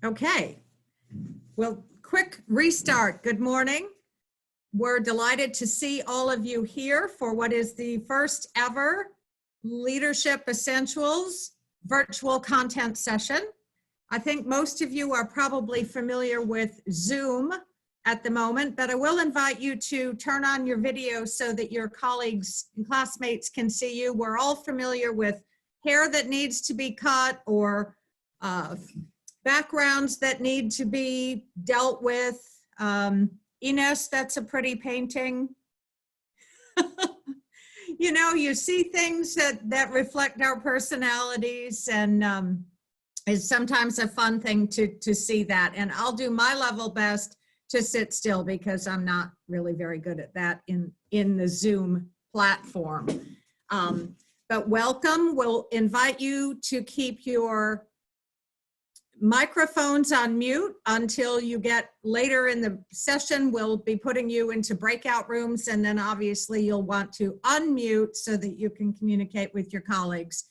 Okay, well, quick restart. Good morning. We're delighted to see all of you here for what is the first ever Leadership Essentials virtual content session. I think most of you are probably familiar with Zoom at the moment, but I will invite you to turn on your video so that your colleagues and classmates can see you. We're all familiar with hair that needs to be cut or backgrounds that need to be dealt with. Ines, that's a pretty painting. You know, you see things that reflect our personalities, and it's sometimes a fun thing to see that. And I'll do my level best to sit still because I'm not really very good at that in the Zoom platform. But welcome. We'll invite you to keep your microphones on mute until you get later in the session. We'll be putting you into breakout rooms, and then obviously you'll want to unmute so that you can communicate with your colleagues.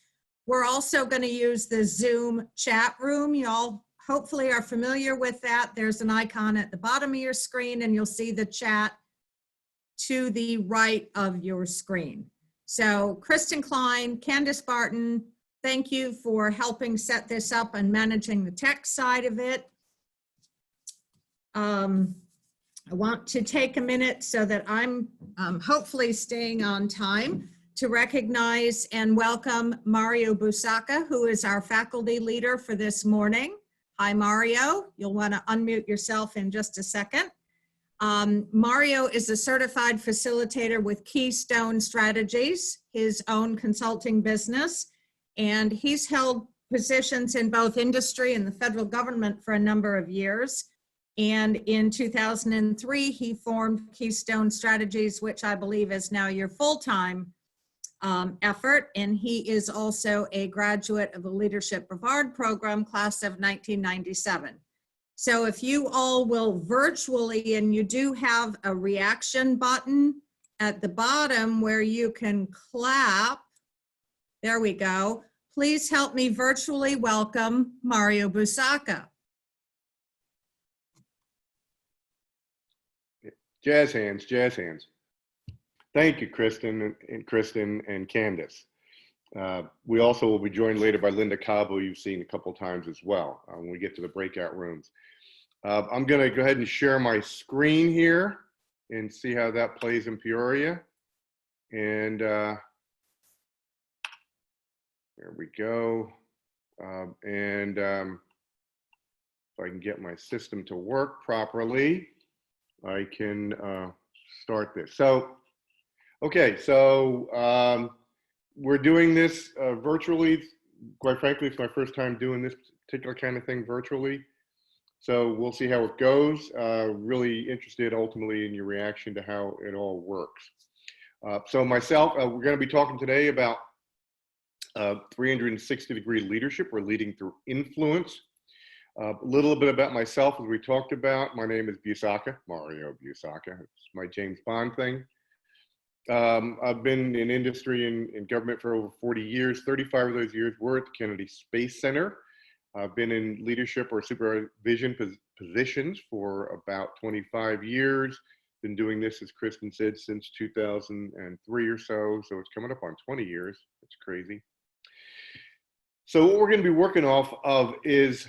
We're also going to use the Zoom chat room. You all hopefully are familiar with that. There's an icon at the bottom of your screen, and you'll see the chat to the right of your screen. So Kristen Klein, Candace Barton, thank you for helping set this up and managing the tech side of it. I want to take a minute so that I'm hopefully staying on time to recognize and welcome Mario Busacca, who is our faculty leader for this morning. Hi, Mario. You'll want to unmute yourself in just a second. Mario is a certified facilitator with KeyStone Strategies, his own consulting business. And he's held positions in both industry and the federal government for a number of years. And in 2003, he formed KeyStone Strategies, which I believe is now your full-time effort. And he is also a graduate of the Leadership Brevard program, class of 1997. So if you all will virtually, and you do have a reaction button at the bottom where you can clap. There we go. Please help me virtually welcome Mario Busacca. Jazz hands, jazz hands. Thank you, Kristen and Candace. We also will be joined later by Linda Cobb, who you've seen a couple times as well when we get to the breakout rooms. I'm going to go ahead and share my screen here and see how that plays in Peoria. And there we go. If I can get my system to work properly, I can start this. So, okay, so we're doing this virtually. Quite frankly, it's my first time doing this particular kind of thing virtually. So we'll see how it goes. Really interested ultimately in your reaction to how it all works. So myself, we're going to be talking today about 360-degree leadership, or leading through influence. A little bit about myself, as we talked about. My name is Busacca, Mario Busacca. It's my James Bond thing. I've been in industry and government for over 40 years. 35 of those years were at the Kennedy Space Center. I've been in leadership or supervision positions for about 25 years. Been doing this, as Kristen said, since 2003 or so. So it's coming up on 20 years. It's crazy. So what we're going to be working off of is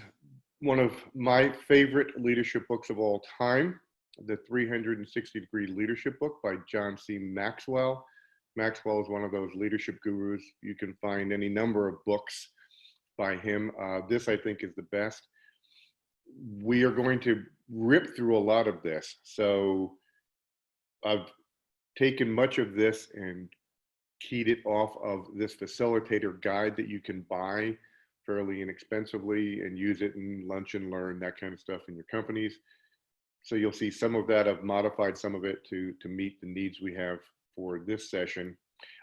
one of my favorite leadership books of all time, the 360-Degree Leadership book by John C. Maxwell. Maxwell is one of those leadership gurus. You can find any number of books by him. This, I think, is the best. We are going to rip through a lot of this. So I've taken much of this and keyed it off of this facilitator guide that you can buy fairly inexpensively and use it in lunch and learn, that kind of stuff in your companies. So you'll see some of that. I've modified some of it to meet the needs we have for this session.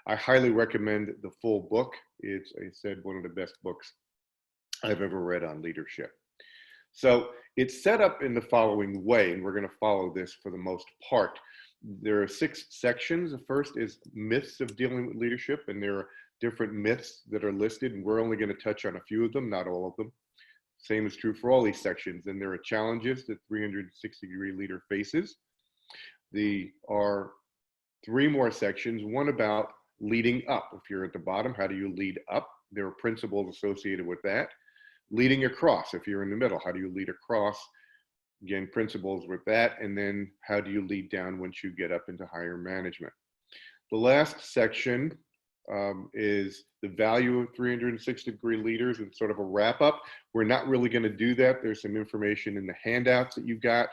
I highly recommend the full book. It's, I said, one of the best books I've ever read on leadership. So it's set up in the following way, and we're going to follow this for the most part. There are 6 sections. The first is myths of dealing with leadership, and there are different myths that are listed, and we're only going to touch on a few of them, not all of them. Same is true for all these sections. And there are challenges that 360-degree leader faces. There are 3 more sections, one about leading up. If you're at the bottom, how do you lead up? There are principles associated with that. Leading across, if you're in the middle, how do you lead across? Again, principles with that. And then how do you lead down once you get up into higher management? The last section is the value of 360-degree leaders. It's sort of a wrap up. We're not really going to do that. There's some information in the handouts that you've got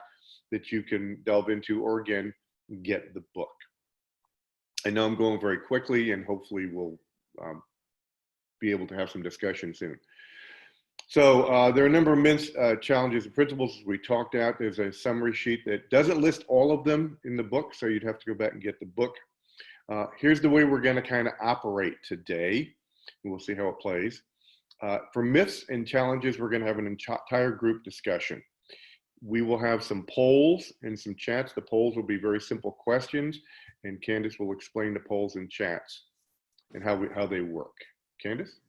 that you can delve into, or again, get the book. I know I'm going very quickly, and hopefully we'll be able to have some discussion soon. So there are a number of challenges and principles we talked out. There's a summary sheet that doesn't list all of them in the book, so you'd have to go back and get the book. Here's the way we're going to kind of operate today, and we'll see how it plays. For myths and challenges, we're going to have an entire group discussion. We will have some polls and some chats. The polls will be very simple questions, and Candace will explain the polls and chats and how they work. Candace?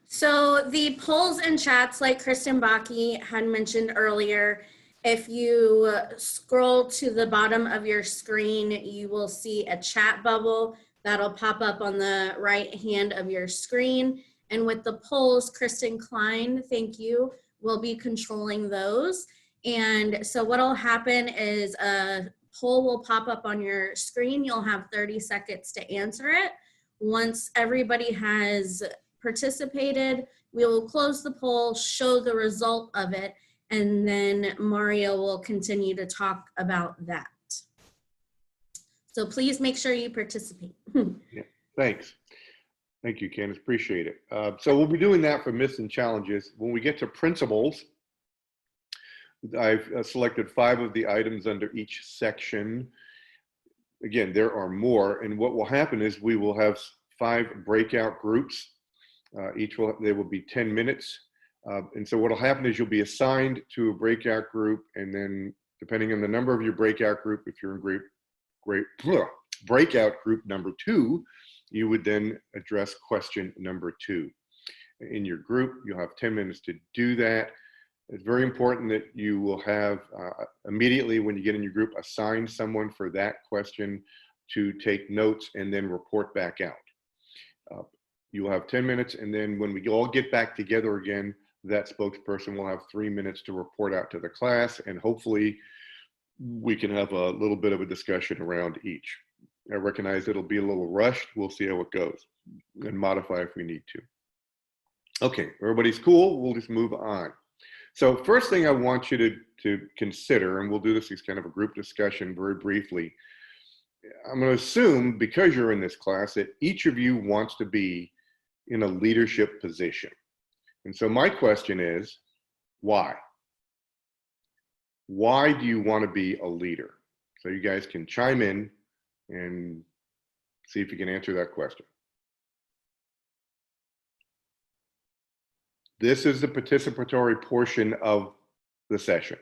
So the polls and chats, like Kristen Bakke had mentioned earlier, if you scroll to the bottom of your screen, you will see a chat bubble that'll pop up on the right hand of your screen. And with the polls, Kristen Klein, thank you, will be controlling those. And so what'll happen is a poll will pop up on your screen. You'll have 30 seconds to answer it. Once everybody has participated, we will close the poll, show the result of it, and then Mario will continue to talk about that. So please make sure you participate. Yeah, thanks. Thank you, Candace, appreciate it. So we'll be doing that for myths and challenges. When we get to principles, I've selected 5 of the items under each section. Again, there are more, and what will happen is we will have 5 breakout groups. They will be 10 minutes. And so what'll happen is you'll be assigned to a breakout group, and then depending on the number of your breakout group, if you're in breakout group number 2, you would then address question number 2. In your group, you'll have 10 minutes to do that. It's very important that you will have immediately when you get in your group, assign someone for that question to take notes and then report back out. You will have 10 minutes, and then when we all get back together again, that spokesperson will have 3 minutes to report out to the class, and hopefully we can have a little bit of a discussion around each. I recognize it'll be a little rushed. We'll see how it goes and modify if we need to. Okay, everybody's cool. We'll just move on. So first thing I want you to consider, and we'll do this as kind of a group discussion very briefly. I'm going to assume, because you're in this class, that each of you wants to be in a leadership position. And so my question is, why? Why do you want to be a leader? So you guys can chime in and see if you can answer that question. This is the participatory portion of the session.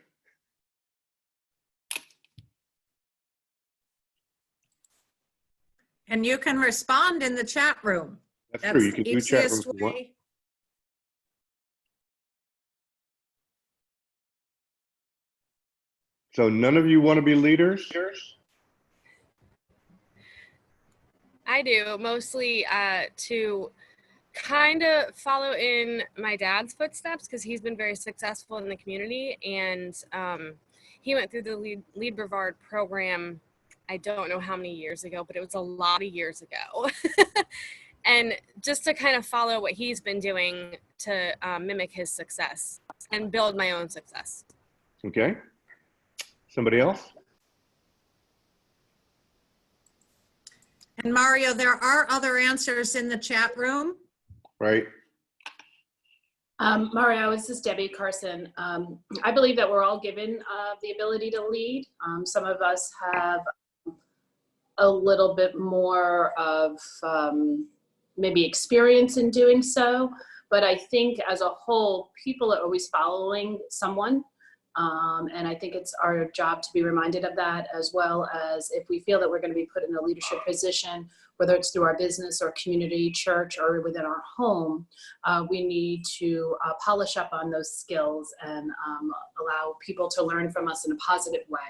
And you can respond in the chat room. That's true. You can do chat room if you want. So none of you want to be leaders? I do, mostly to kind of follow in my dad's footsteps, because he's been very successful in the community, and he went through the Lead Brevard program, I don't know how many years ago, but it was a lot of years ago. And just to kind of follow what he's been doing to mimic his success and build my own success. Okay. Somebody else? And Mario, there are other answers in the chat room. Right. Mario, this is Debbie Carson. I believe that we're all given the ability to lead. Some of us have a little bit more of maybe experience in doing so, but I think as a whole, people are always following someone. And I think it's our job to be reminded of that, as well as if we feel that we're going to be put in a leadership position, whether it's through our business or community, church, or within our home, we need to polish up on those skills and allow people to learn from us in a positive way,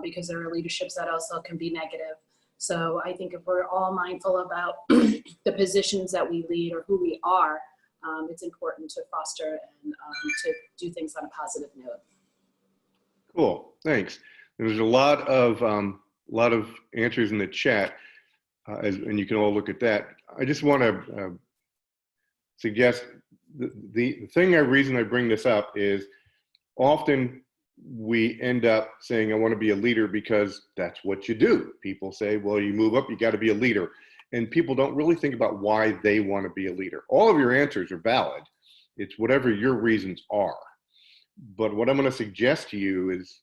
because there are leaderships that also can be negative. So I think if we're all mindful about the positions that we lead or who we are, it's important to foster and to do things on a positive note. Cool, thanks. There's a lot of answers in the chat, and you can all look at that. I just want to suggest the reason I bring this up is often we end up saying, I want to be a leader because that's what you do. People say, well, you move up, you got to be a leader. And people don't really think about why they want to be a leader. All of your answers are valid. It's whatever your reasons are. But what I'm going to suggest to you is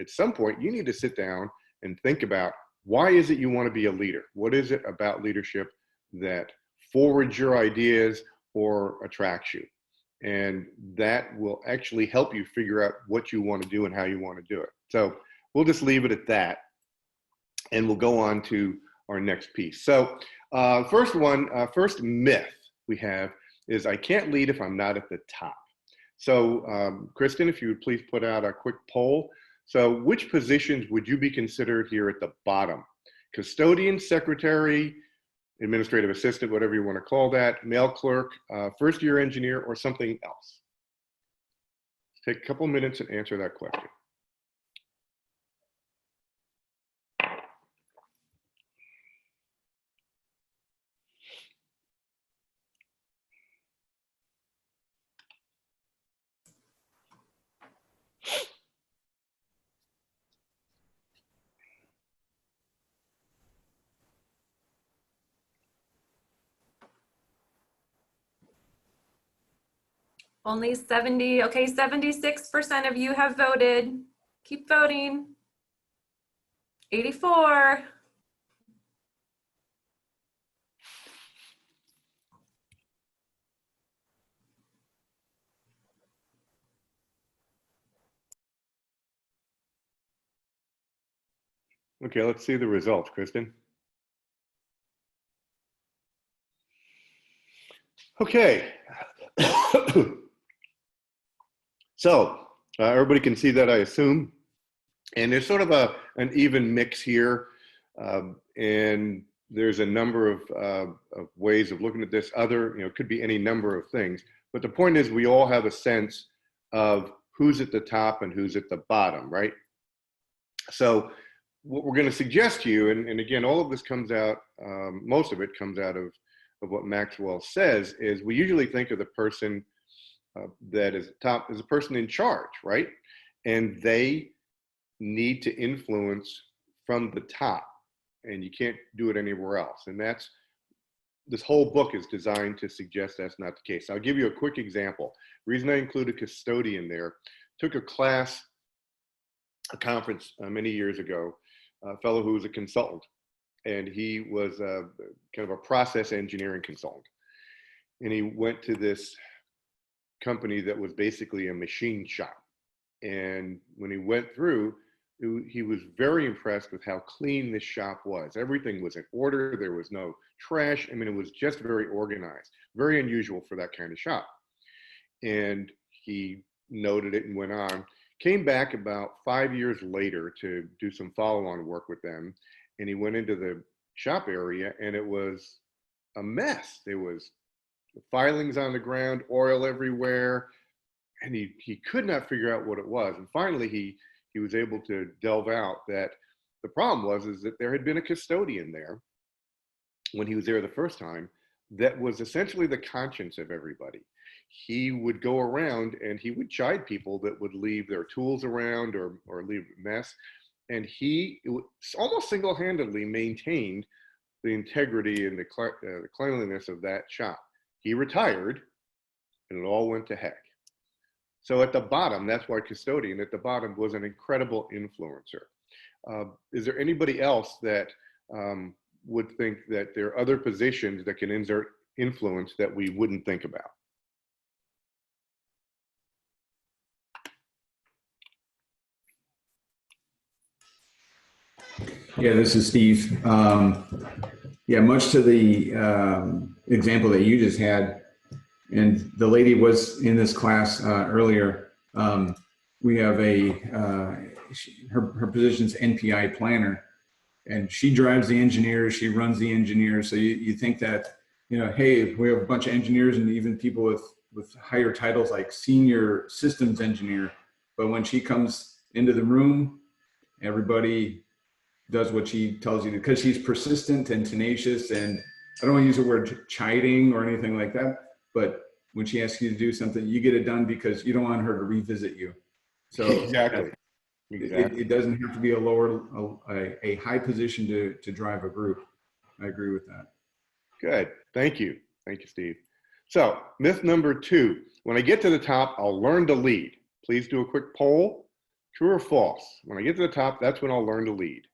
at some point, you need to sit down and think about, why is it you want to be a leader? What is it about leadership that forwards your ideas or attracts you? And that will actually help you figure out what you want to do and how you want to do it. So we'll just leave it at that. And we'll go on to our next piece. So first myth we have is, I can't lead if I'm not at the top. So Kristen, if you would please put out a quick poll. So which positions would you be considered here at the bottom? Custodian, secretary, administrative assistant, whatever you want to call that, mail clerk, first-year engineer, or something else? Take a couple minutes and answer that question. Only 70, okay, 76% of you have voted. Keep voting. 84. Okay, let's see the results, Kristen. Okay. So everybody can see that, I assume. And there's sort of an even mix here. And there's a number of ways of looking at this. It could be any number of things. But the point is, we all have a sense of who's at the top and who's at the bottom, right? So what we're going to suggest to you, and again, all of this comes out, most of it comes out of what Maxwell says, is we usually think of the person that is top as a person in charge, right? And they need to influence from the top, and you can't do it anywhere else. And this whole book is designed to suggest that's not the case. I'll give you a quick example. The reason I included custodian there, took a conference many years ago, a fellow who was a consultant, and he was kind of a process engineering consultant. And he went to this company that was basically a machine shop. And when he went through, he was very impressed with how clean this shop was. Everything was in order. There was no trash. I mean, it was just very organized, very unusual for that kind of shop. And he noted it and went on, came back about 5 years later to do some follow-on work with them. And he went into the shop area and it was a mess. There was filings on the ground, oil everywhere, and he could not figure out what it was. And finally, he was able to delve out that the problem was that there had been a custodian there when he was there the first time that was essentially the conscience of everybody. He would go around and he would chide people that would leave their tools around or leave a mess. And he almost single-handedly maintained the integrity and the cleanliness of that shop. He retired and it all went to heck. So at the bottom, that's why custodian at the bottom was an incredible influencer. Is there anybody else that would think that there are other positions that can exert influence that we wouldn't think about? Yeah, this is Steve. Yeah, much to the example that you just had, and the lady was in this class earlier. We have her position's NPI planner, and she drives the engineers, she runs the engineers. So you think that, hey, we have a bunch of engineers and even people with higher titles like senior systems engineer, but when she comes into the room, everybody does what she tells you to, because she's persistent and tenacious. And I don't want to use the word chiding or anything like that, but when she asks you to do something, you get it done because you don't want her to revisit you. So Exactly. it doesn't have to be a high position to drive a group. I agree with that. Good. Thank you. Thank you, Steve. So myth number 2, when I get to the top, I'll learn to lead. Please do a quick poll. True or false? When I get to the top, that's when I'll learn to lead.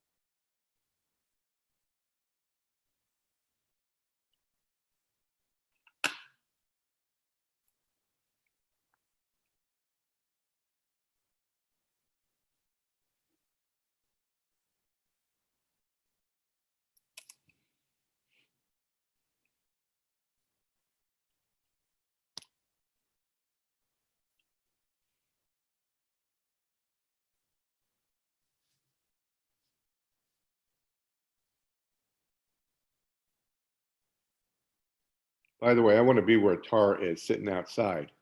By the way, I want to be where Tara is, sitting outside.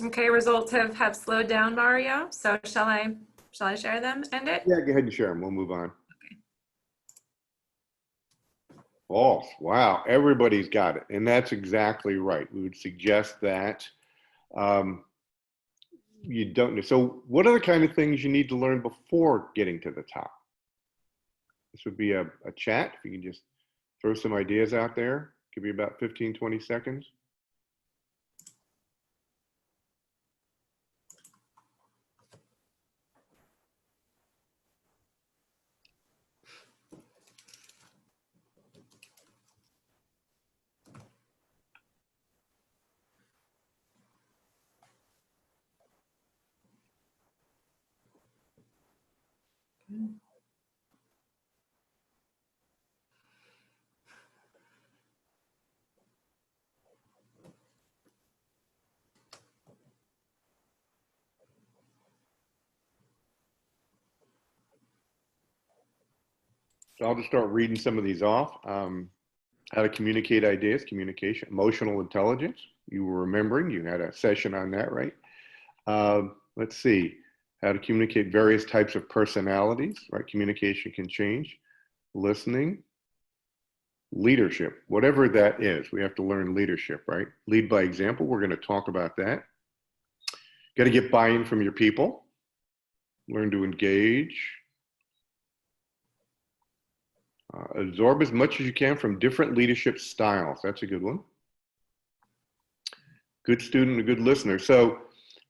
Okay, results have slowed down, Mario. So shall I share them, end it? Yeah, go ahead and share them. We'll move on. False. Wow, everybody's got it. And that's exactly right. We would suggest that you don't know. So what are the kind of things you need to learn before getting to the top? This would be a chat. If you can just throw some ideas out there, give you about 15, 20 seconds. So I'll just start reading some of these off. How to communicate ideas, communication, emotional intelligence. You were remembering, you had a session on that, right? Let's see, how to communicate various types of personalities, right? Communication can change. Listening, leadership, whatever that is, we have to learn leadership, right? Lead by example, we're going to talk about that. Got to get buy-in from your people. Learn to engage. Absorb as much as you can from different leadership styles. That's a good one. Good student, a good listener. So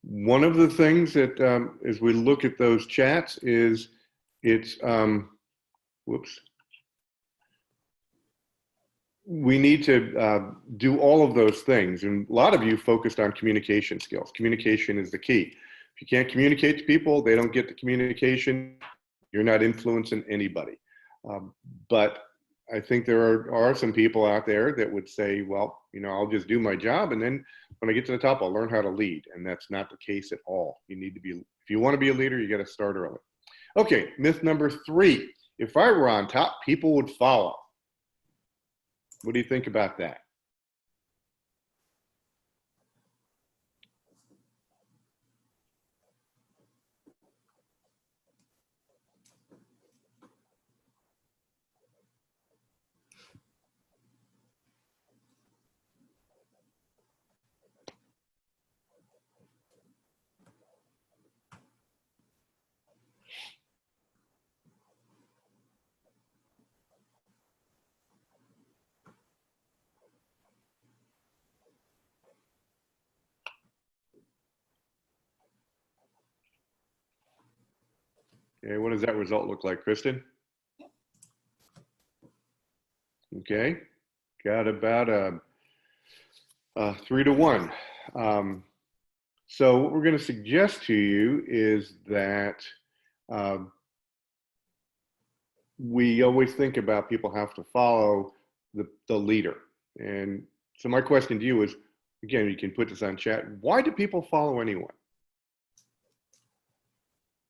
one of the things that as we look at those chats is it's, we need to do all of those things. And a lot of you focused on communication skills. Communication is the key. If you can't communicate to people, they don't get the communication, you're not influencing anybody. But I think there are some people out there that would say, well, I'll just do my job, and then when I get to the top, I'll learn how to lead. And that's not the case at all. You need to be, if you want to be a leader, you got to start early. Okay, myth number 3. If I were on top, people would follow. What do you think about that? Okay, what does that result look like, Kristen? Okay, got about a 3 to 1. So what we're going to suggest to you is that we always think about people have to follow the leader. And so my question to you is, again, you can put this on chat. Why do people follow anyone?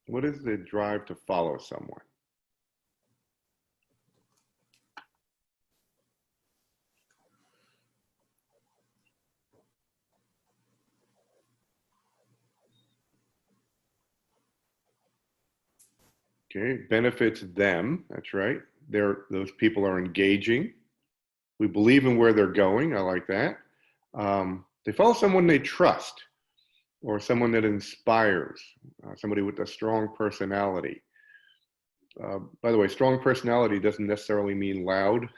What is the drive to follow someone? Okay, benefits them. That's right. Those people are engaging. We believe in where they're going. I like that. They follow someone they trust, or someone that inspires, somebody with a strong personality. By the way, strong personality doesn't necessarily mean loud.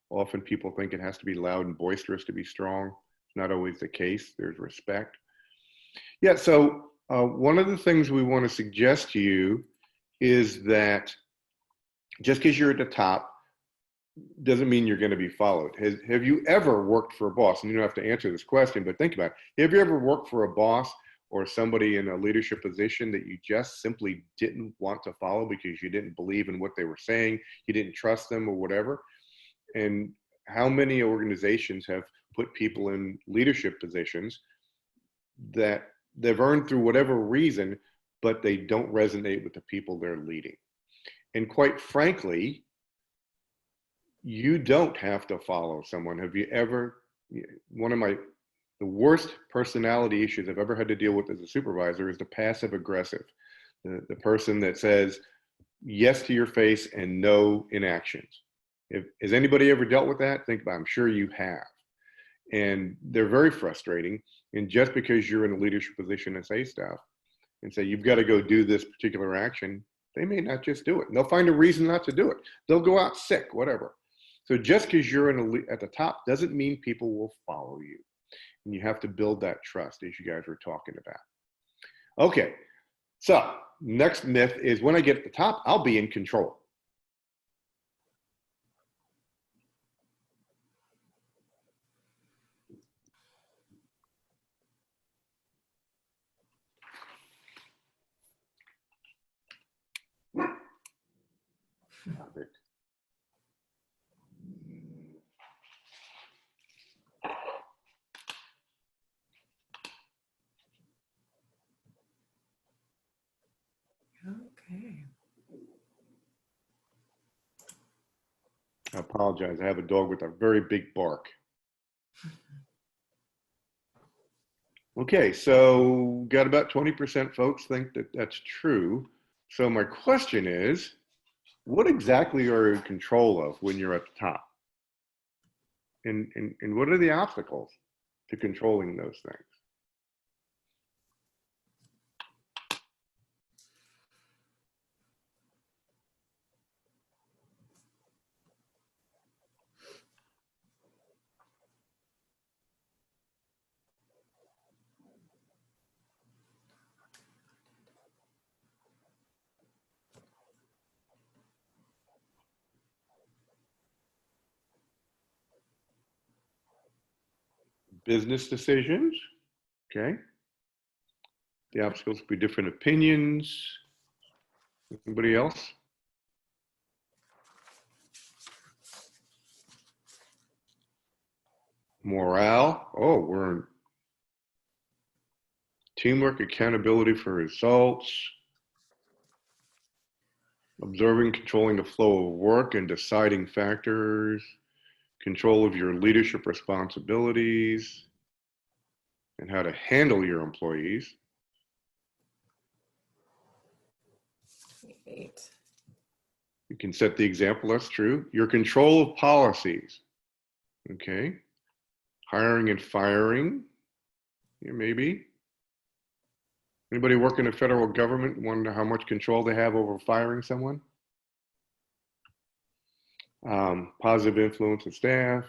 Often people think it has to be loud and boisterous to be strong. It's not always the case. There's respect. Yeah, so one of the things we want to suggest to you is that just because you're at the top doesn't mean you're going to be followed. Have you ever worked for a boss? And you don't have to answer this question, but think about it. Have you ever worked for a boss or somebody in a leadership position that you just simply didn't want to follow because you didn't believe in what they were saying, you didn't trust them or whatever? And how many organizations have put people in leadership positions that they've earned through whatever reason, but they don't resonate with the people they're leading? And quite frankly, you don't have to follow someone. Have you ever, one of the worst personality issues I've ever had to deal with as a supervisor is the passive aggressive, the person that says yes to your face and no in actions. Has anybody ever dealt with that? Think about it. I'm sure you have. And they're very frustrating. And just because you're in a leadership position and say stuff and say, you've got to go do this particular action, they may not just do it. And they'll find a reason not to do it. They'll go out sick, whatever. So just because you're at the top doesn't mean people will follow you. And you have to build that trust, as you guys were talking about. Okay, so next myth is when I get at the top, I'll be in control. Perfect. Okay. I apologize. I have a dog with a very big bark. Okay, so got about 20% folks think that that's true. So my question is, what exactly are you in control of when you're at the top? And what are the obstacles to controlling those things? Business decisions, okay? The obstacles could be different opinions. Anybody else? Morale. Oh, we're in teamwork, accountability for results. Observing, controlling the flow of work and deciding factors. Control of your leadership responsibilities and how to handle your employees. 8. You can set the example, that's true. Your control of policies, okay? Hiring and firing, yeah, maybe. Anybody work in the federal government wonder how much control they have over firing someone? Positive influence of staff,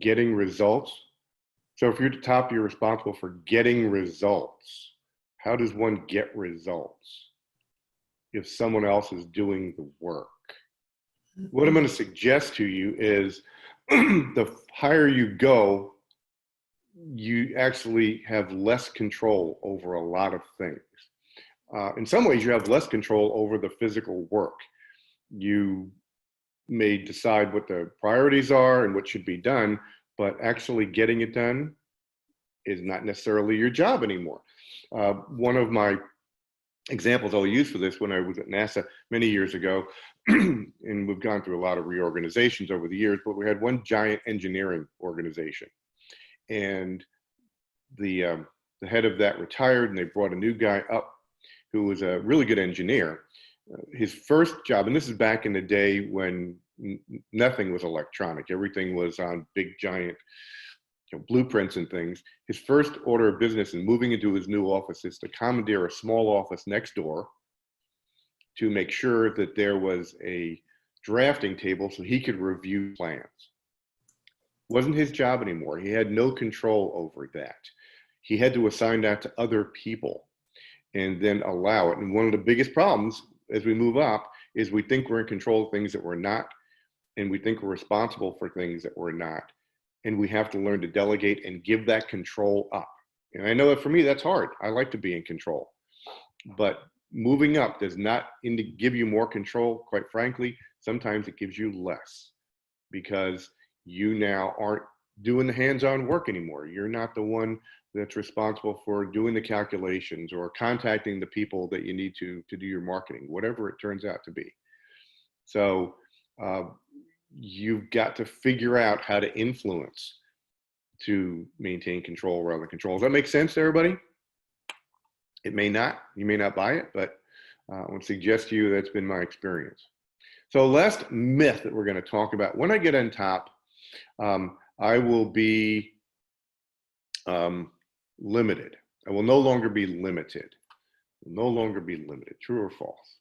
getting results. So if you're at the top, you're responsible for getting results. How does one get results if someone else is doing the work? What I'm going to suggest to you is the higher you go, you actually have less control over a lot of things. In some ways, you have less control over the physical work. You may decide what the priorities are and what should be done, but actually getting it done is not necessarily your job anymore. One of my examples I'll use for this, when I was at NASA many years ago, and we've gone through a lot of reorganizations over the years, but we had one giant engineering organization, and the head of that retired, and they brought a new guy up who was a really good engineer. His first job, and this is back in the day when nothing was electronic, everything was on big giant blueprints and things. His first order of business in moving into his new office is to commandeer a small office next door to make sure that there was a drafting table so he could review plans. Wasn't his job anymore. He had no control over that. He had to assign that to other people and then allow it. And one of the biggest problems as we move up is we think we're in control of things that we're not, and we think we're responsible for things that we're not. And we have to learn to delegate and give that control up. And I know that for me, that's hard. I like to be in control. But moving up does not give you more control. Quite frankly, sometimes it gives you less, because you now aren't doing the hands-on work anymore. You're not the one that's responsible for doing the calculations or contacting the people that you need to do your marketing, whatever it turns out to be. So you've got to figure out how to influence to maintain control rather than control. Does that make sense to everybody? It may not. You may not buy it, but I would suggest to you that's been my experience. So last myth that we're going to talk about. When I get on top, I will be limited. I will no longer be limited. No longer be limited. True or false?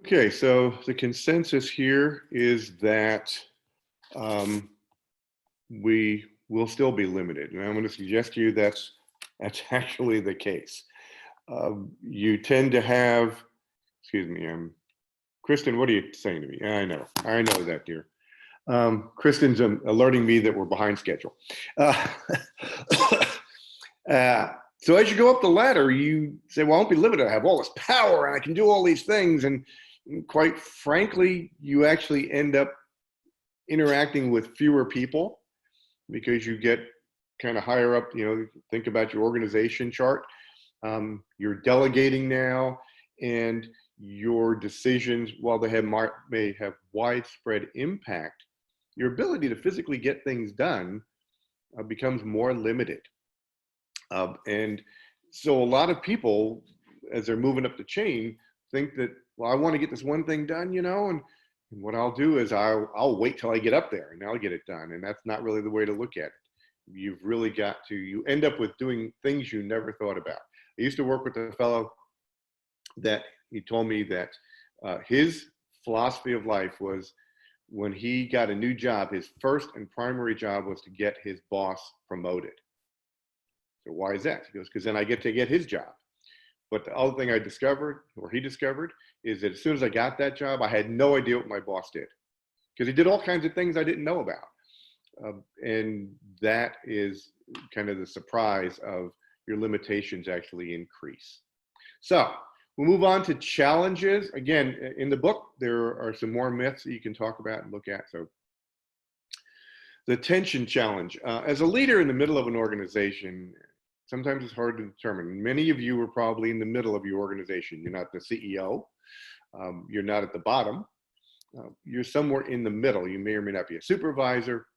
Okay, so the consensus here is that we will still be limited. And I'm going to suggest to you that's actually the case. You tend to have, excuse me, Kristen, what are you saying to me? I know that, dear. Kristen's alerting me that we're behind schedule. So as you go up the ladder, you say, well, I won't be limited. I have all this power and I can do all these things. And quite frankly, you actually end up interacting with fewer people because you get kind of higher up, think about your organization chart. You're delegating now, and your decisions, while they may have widespread impact, your ability to physically get things done becomes more limited. And so a lot of people, as they're moving up the chain, think that, well, I want to get this one thing done, and what I'll do is I'll wait till I get up there and I'll get it done. And that's not really the way to look at it. You've really got to, you end up with doing things you never thought about. I used to work with a fellow that he told me that his philosophy of life was, when he got a new job, his first and primary job was to get his boss promoted. So why is that? He goes, because then I get to get his job. But the other thing I discovered, or he discovered, is that as soon as I got that job, I had no idea what my boss did, because he did all kinds of things I didn't know about. And that is kind of the surprise of your limitations actually increase. So we'll move on to challenges. Again, in the book, there are some more myths that you can talk about and look at. So the attention challenge. As a leader in the middle of an organization, sometimes it's hard to determine. Many of you are probably in the middle of your organization. You're not the CEO. You're not at the bottom. You're somewhere in the middle. You may or may not be a supervisor.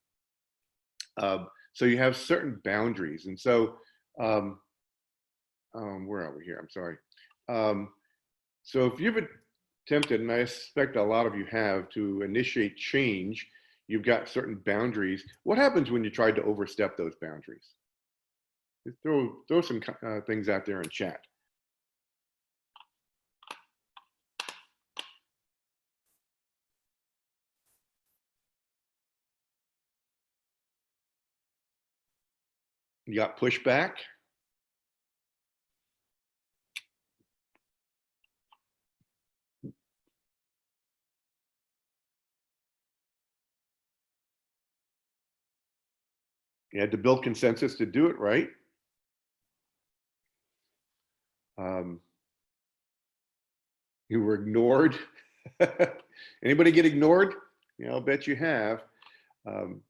So you have certain boundaries. And so, where are we here? I'm sorry. So if you've attempted, and I suspect a lot of you have, to initiate change, you've got certain boundaries. What happens when you try to overstep those boundaries? Just throw some things out there in chat. You got pushback. You had to build consensus to do it right. You were ignored. Anybody get ignored? Yeah, I'll bet you have. You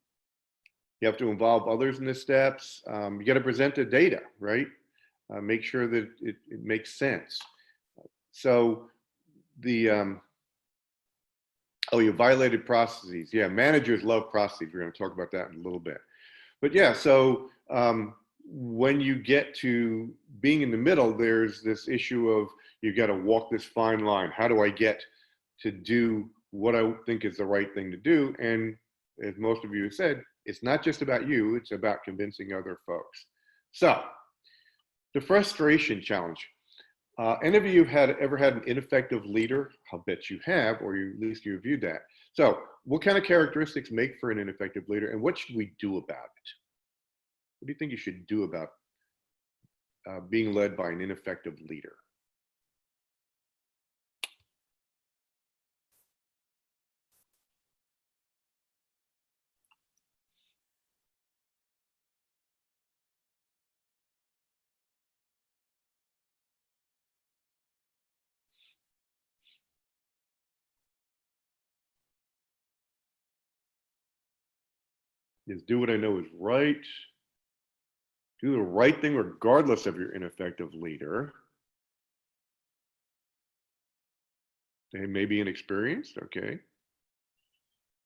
have to involve others in the steps. You got to present the data, right? Make sure that it makes sense. So the, oh, you violated processes. Yeah, managers love processes. We're going to talk about that in a little bit. But yeah, so when you get to being in the middle, there's this issue of you got to walk this fine line. How do I get to do what I think is the right thing to do? And as most of you have said, it's not just about you, it's about convincing other folks. So the frustration challenge. Any of you ever had an ineffective leader? I'll bet you have, or at least you reviewed that. So what kind of characteristics make for an ineffective leader, and what should we do about it? What do you think you should do about being led by an ineffective leader? Is do what I know is right. Do the right thing regardless of your ineffective leader. They may be inexperienced, okay.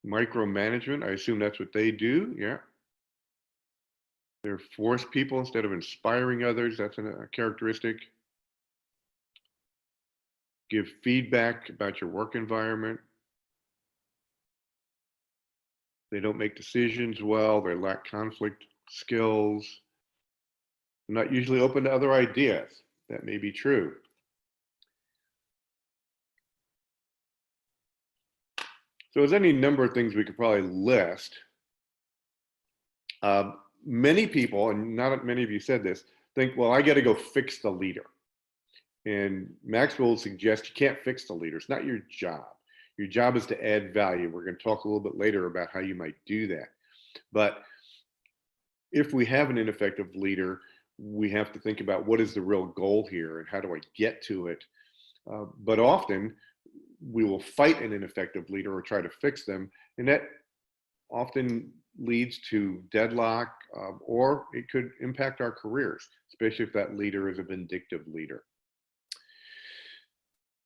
Micromanagement, I assume that's what they do, yeah. They're force people instead of inspiring others, that's a characteristic. Give feedback about your work environment. They don't make decisions well, they lack conflict skills. They're not usually open to other ideas. That may be true. So there's any number of things we could probably list. Many people, and not many of you said this, think, well, I got to go fix the leader. And Maxwell suggests you can't fix the leader. It's not your job. Your job is to add value. We're going to talk a little bit later about how you might do that. But if we have an ineffective leader, we have to think about what is the real goal here and how do I get to it. But often we will fight an ineffective leader or try to fix them. And that often leads to deadlock, or it could impact our careers, especially if that leader is a vindictive leader.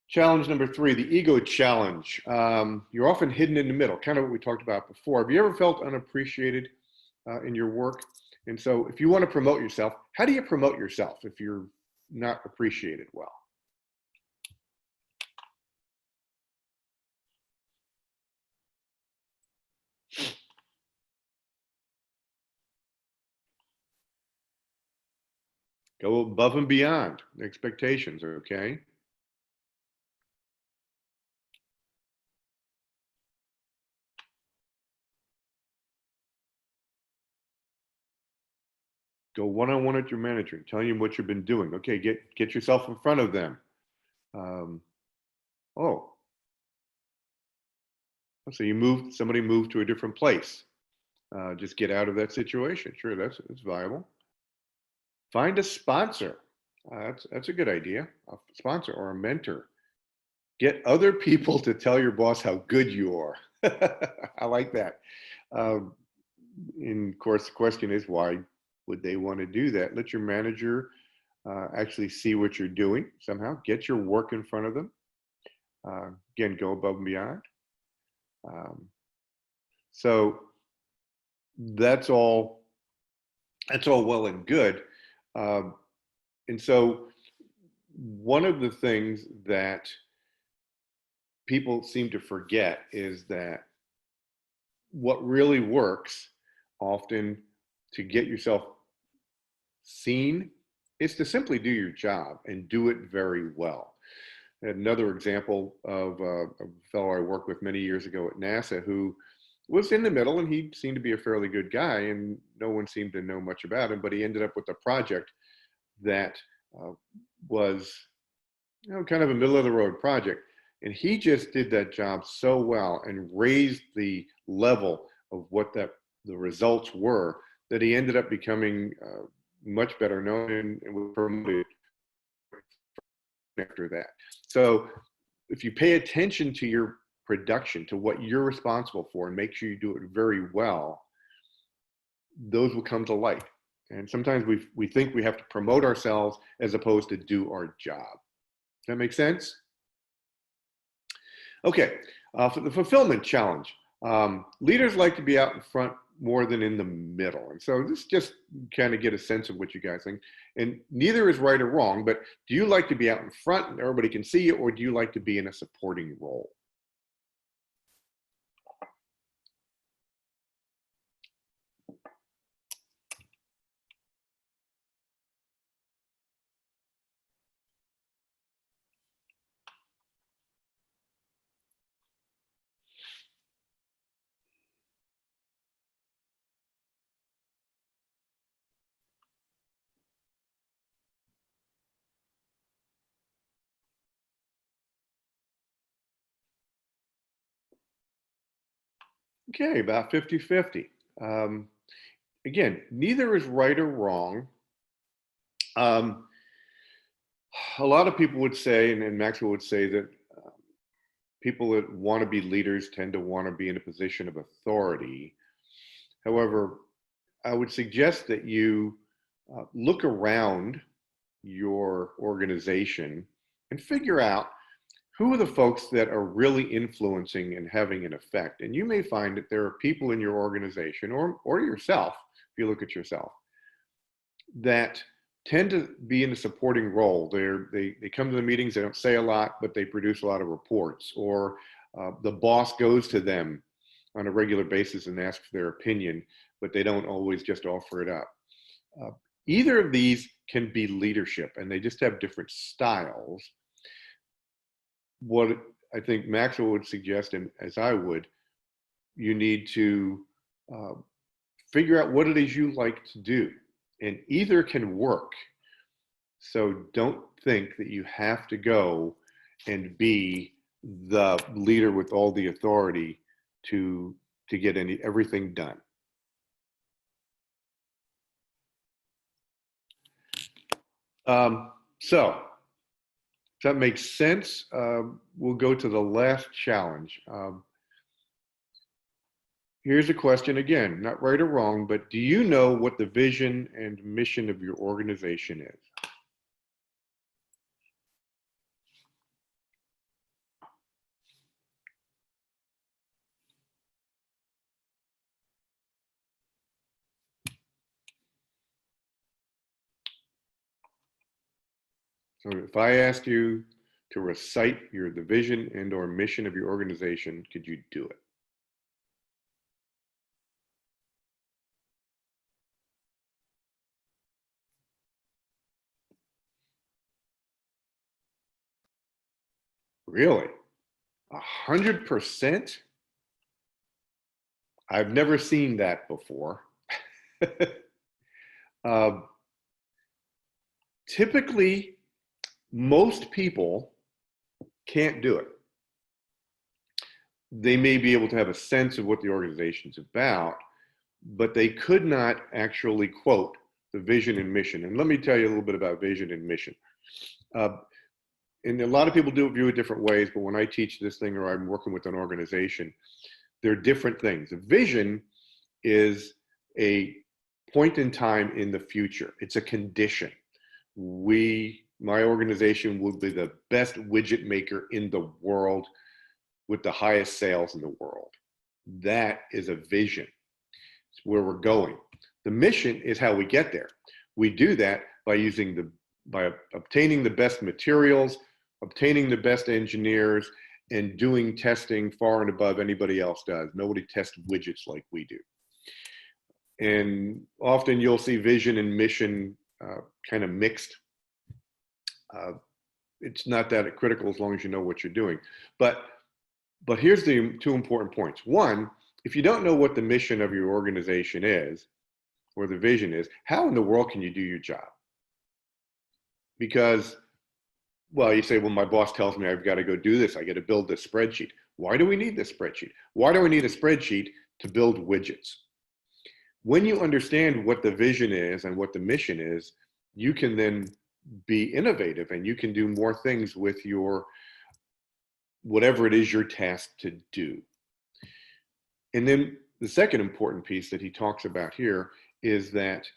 Challenge number 3, the ego challenge. You're often hidden in the middle, kind of what we talked about before. Have you ever felt unappreciated in your work? And so if you want to promote yourself, how do you promote yourself if you're not appreciated well? Go above and beyond the expectations, okay? Go one-on-one at your manager, tell him what you've been doing. Okay, get yourself in front of them. Oh, so somebody moved to a different place. Just get out of that situation. Sure, that's viable. Find a sponsor. That's a good idea. A sponsor or a mentor. Get other people to tell your boss how good you are. I like that. And of course, the question is, why would they want to do that? Let your manager actually see what you're doing somehow. Get your work in front of them. Again, go above and beyond. So that's all well and good. And so one of the things that people seem to forget is that what really works often to get yourself seen is to simply do your job and do it very well. Another example of a fellow I worked with many years ago at NASA who was in the middle, and he seemed to be a fairly good guy, and no one seemed to know much about him, but he ended up with a project that was, you know, kind of a middle of the road project. And he just did that job so well and raised the level of what the results were that he ended up becoming much better known and was promoted after that. So if you pay attention to your production, to what you're responsible for, and make sure you do it very well, those will come to light. And sometimes we think we have to promote ourselves as opposed to do our job. Does that make sense? Okay, for the fulfillment challenge, leaders like to be out in front more than in the middle. And so this just kind of get a sense of what you guys think. And neither is right or wrong, but do you like to be out in front and everybody can see you, or do you like to be in a supporting role? Okay, about 50-50. Again, neither is right or wrong. A lot of people would say, and Maxwell would say, that people that want to be leaders tend to want to be in a position of authority. However, I would suggest that you look around your organization and figure out who are the folks that are really influencing and having an effect. And you may find that there are people in your organization or yourself, if you look at yourself, that tend to be in a supporting role. They come to the meetings, they don't say a lot, but they produce a lot of reports, or the boss goes to them on a regular basis and asks for their opinion, but they don't always just offer it up. Either of these can be leadership, and they just have different styles. What I think Maxwell would suggest, and as I would, you need to figure out what it is you like to do, and either can work. So don't think that you have to go and be the leader with all the authority to get everything done. So if that makes sense, we'll go to the last challenge. Here's a question again, not right or wrong, but do you know what the vision and mission of your organization is? So if I asked you to recite the vision and or mission of your organization, could you do it? Really? 100%? I've never seen that before. Typically, most people can't do it. They may be able to have a sense of what the organization's about, but they could not actually quote the vision and mission. And let me tell you a little bit about vision and mission. And a lot of people view it different ways, but when I teach this thing or I'm working with an organization, they're different things. A vision is a point in time in the future. It's a condition. My organization will be the best widget maker in the world with the highest sales in the world. That is a vision. It's where we're going. The mission is how we get there. We do that by obtaining the best materials, obtaining the best engineers, and doing testing far and above anybody else does. Nobody tests widgets like we do. And often you'll see vision and mission kind of mixed. It's not that critical as long as you know what you're doing. But here's the two important points. One, if you don't know what the mission of your organization is, or the vision is, how in the world can you do your job? Because, well, you say, well, my boss tells me I've got to go do this. I got to build this spreadsheet. Why do we need this spreadsheet? Why do we need a spreadsheet to build widgets? When you understand what the vision is and what the mission is, you can then be innovative and you can do more things with your, whatever it is you're tasked to do. And then the second important piece that he talks about here is that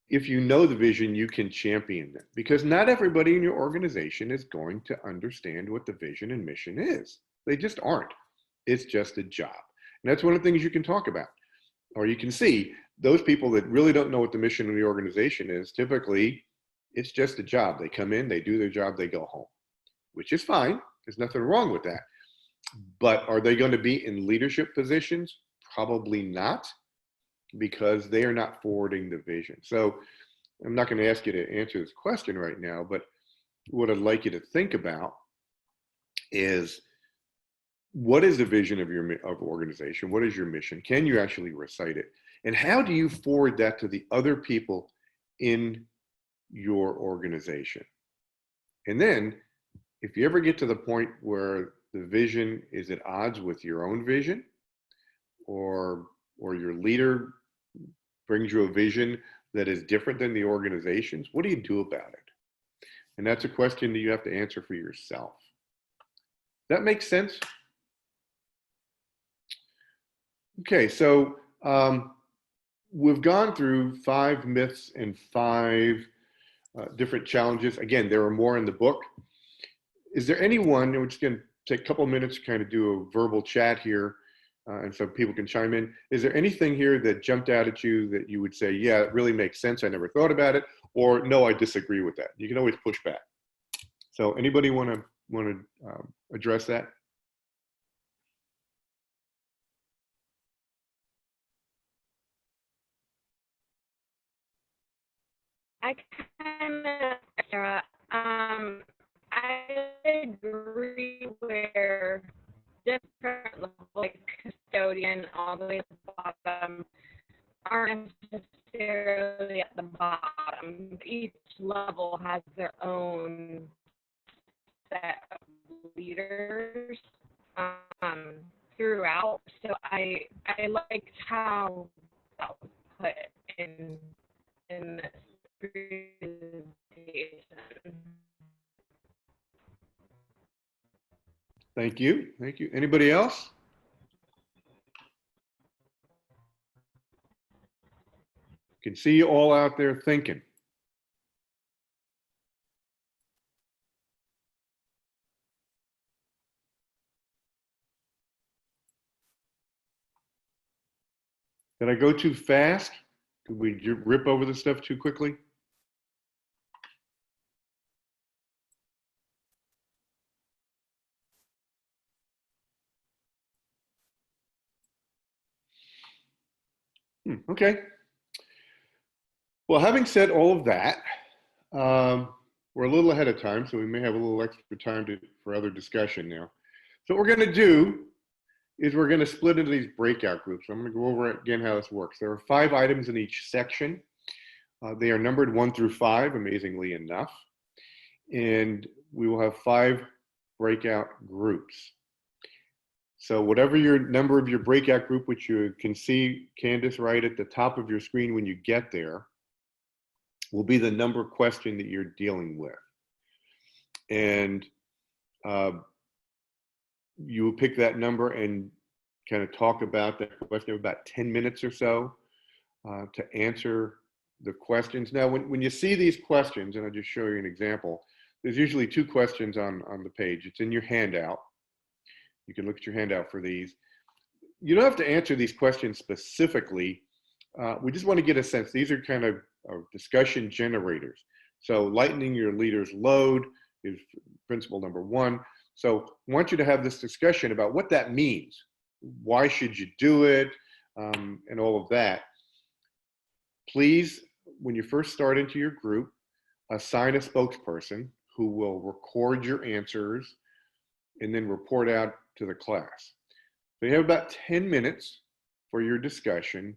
if you know the vision, you can champion it, because not everybody in your organization is going to understand what the vision and mission is. They just aren't. It's just a job. And that's one of the things you can talk about, or you can see those people that really don't know what the mission of the organization is. Typically, it's just a job. They come in, they do their job, they go home, which is fine. There's nothing wrong with that. But are they going to be in leadership positions? Probably not, because they are not forwarding the vision. So I'm not going to ask you to answer this question right now, but what I'd like you to think about is, what is the vision of your organization? What is your mission? Can you actually recite it? And how do you forward that to the other people in your organization? And then if you ever get to the point where the vision is at odds with your own vision, or your leader brings you a vision that is different than the organization's, what do you do about it? And that's a question that you have to answer for yourself. That makes sense? Okay, so we've gone through 5 myths and 5 different challenges. Again, there are more in the book. Is there anyone, and we're just going to take a couple of minutes to kind of do a verbal chat here, and so people can chime in. Is there anything here that jumped out at you that you would say, yeah, it really makes sense, I never thought about it, or no, I disagree with that? You can always push back. So anybody want to address that? I kind of, Sarah, I agree where different levels, like custodian all the way to the bottom, aren't necessarily at the bottom. Each level has their own set of leaders throughout. So I liked how that was put in this presentation. Thank you. Thank you. Anybody else? Can see you all out there thinking. Did I go too fast? Did we rip over the stuff too quickly? Okay. Well, having said all of that, we're a little ahead of time, so we may have a little extra time for other discussion now. So what we're going to do is we're going to split into these breakout groups. I'm going to go over again how this works. There are 5 items in each section. They are numbered 1 through 5, amazingly enough. And we will have 5 breakout groups. So whatever your number of your breakout group, which you can see, Candace, right at the top of your screen when you get there, will be the number question that you're dealing with. And you will pick that number and kind of talk about that question for about 10 minutes or so to answer the questions. Now, when you see these questions, and I'll just show you an example, there's usually 2 questions on the page. It's in your handout. You can look at your handout for these. You don't have to answer these questions specifically. We just want to get a sense. These are kind of discussion generators. So lightening your leader's load is principle number 1. So I want you to have this discussion about what that means. Why should you do it? And all of that. Please, when you first start into your group, assign a spokesperson who will record your answers and then report out to the class. So you have about 10 minutes for your discussion,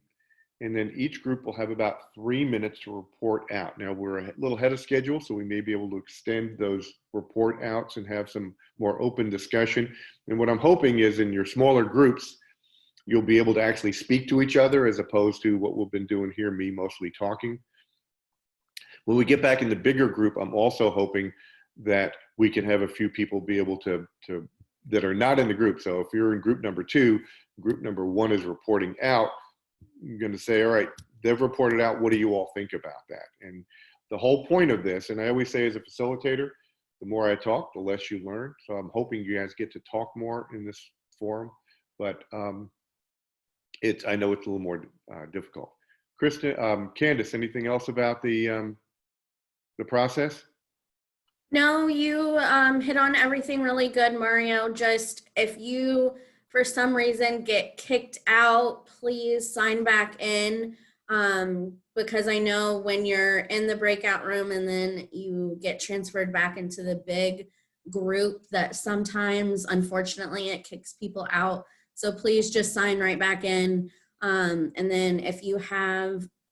and then each group will have about 3 minutes to report out. Now, we're a little ahead of schedule, so we may be able to extend those report outs and have some more open discussion. And what I'm hoping is in your smaller groups, you'll be able to actually speak to each other as opposed to what we've been doing here, me mostly talking. When we get back in the bigger group, I'm also hoping that we can have a few people be able to that are not in the group. So if you're in group number 2, group number 1 is reporting out, I'm going to say, all right, they've reported out. What do you all think about that? And the whole point of this, and I always say as a facilitator, the more I talk, the less you learn. So I'm hoping you guys get to talk more in this forum, but I know it's a little more difficult. Kristen, Candace, anything else about the process? No, you hit on everything really good, Mario. Just if you, for some reason, get kicked out, please sign back in, because I know when you're in the breakout room and then you get transferred back into the big group that sometimes, unfortunately, it kicks people out. So please just sign right back in. And then if you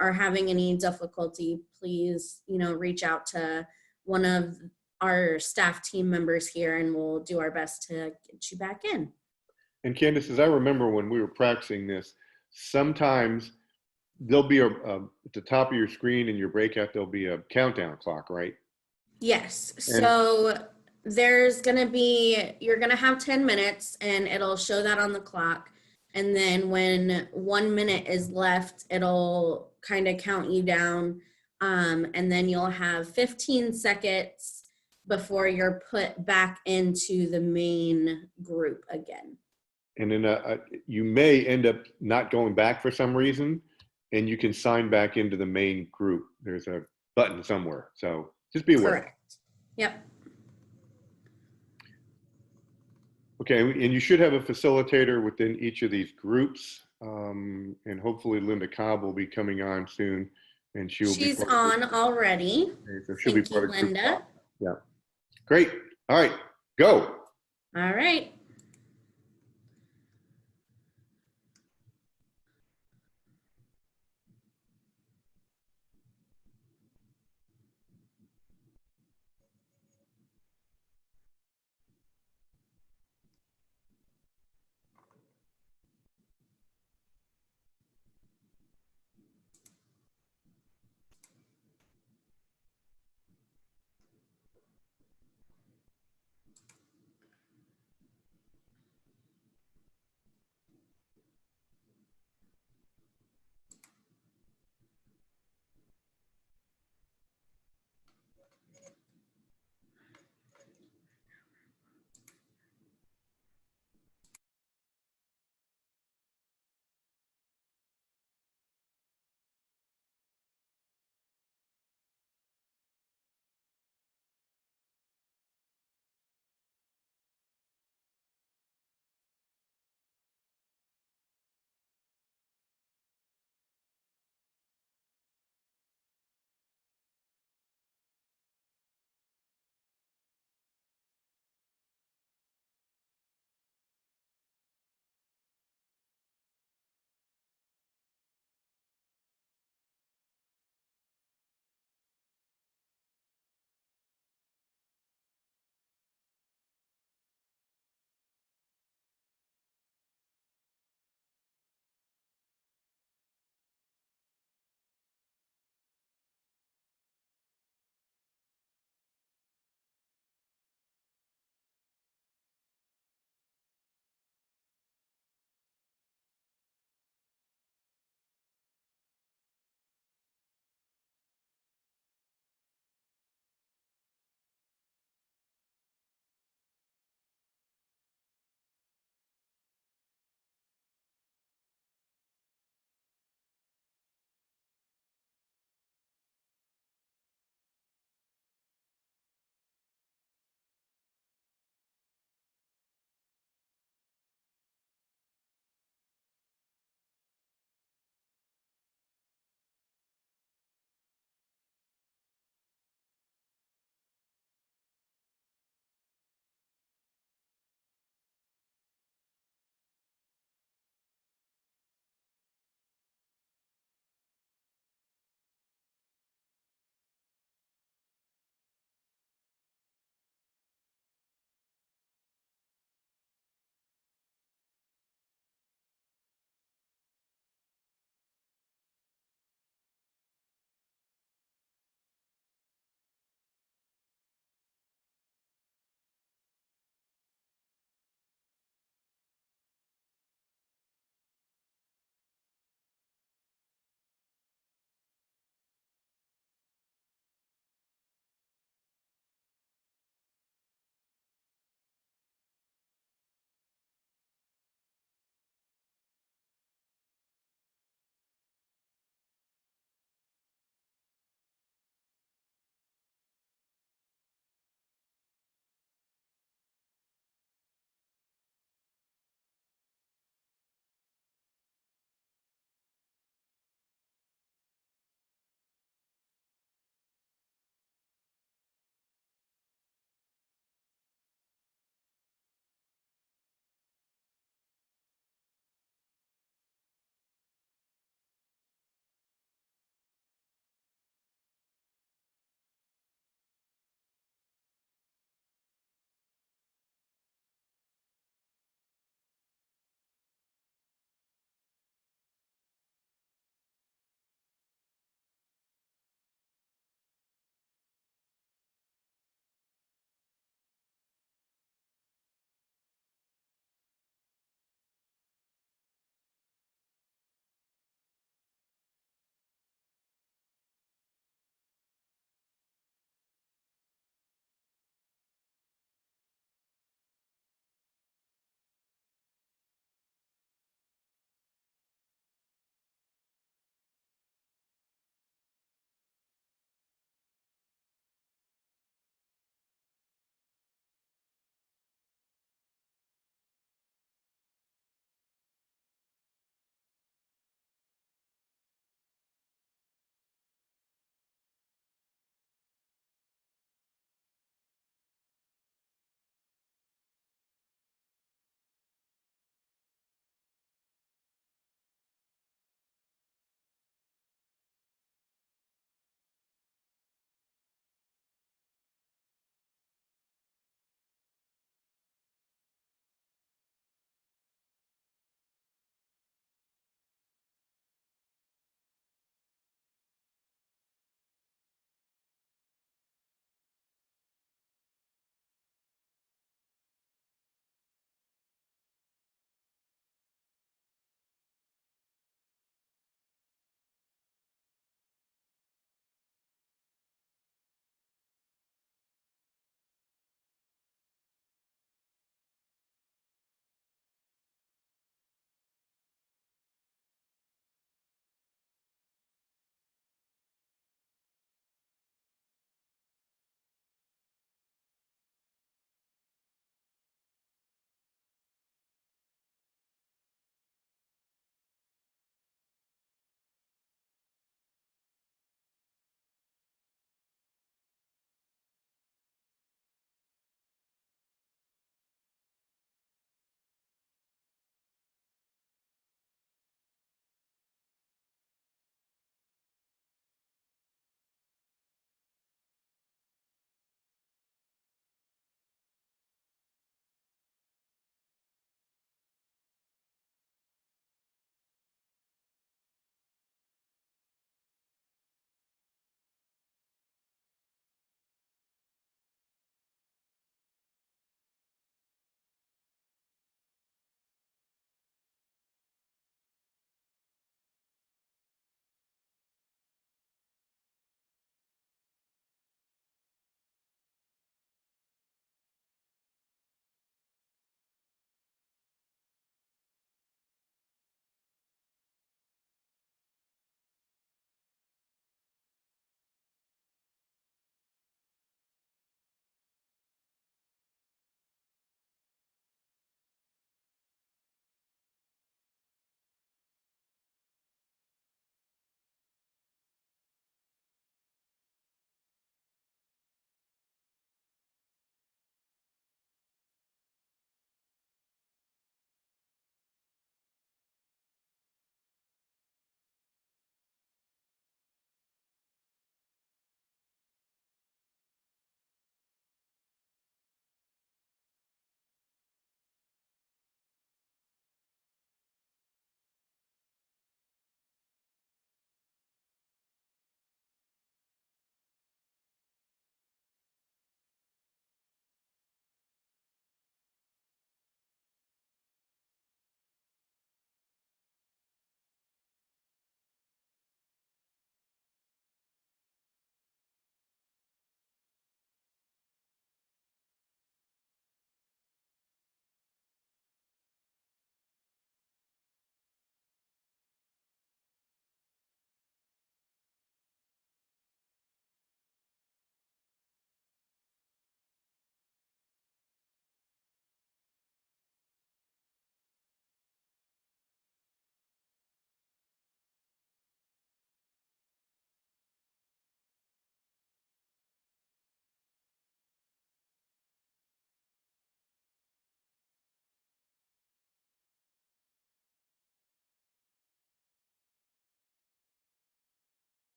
are having any difficulty, please, reach out to one of our staff team members here and we'll do our best to get you back in. And Candace, as I remember when we were practicing this, sometimes there'll be at the top of your screen in your breakout, there'll be a countdown clock, right? Yes. So you're going to have 10 minutes and it'll show that on the clock. And then when 1 minute is left, it'll kind of count you down. And then you'll have 15 seconds before you're put back into the main group again. And then you may end up not going back for some reason, and you can sign back into the main group. There's a button somewhere. So just be aware. Correct. Yep. Okay, and you should have a facilitator within each of these groups. And hopefully Linda Cobb will be coming on soon. And She's on already. So she'll be part of Linda. Yeah. Great. All right, go. All right.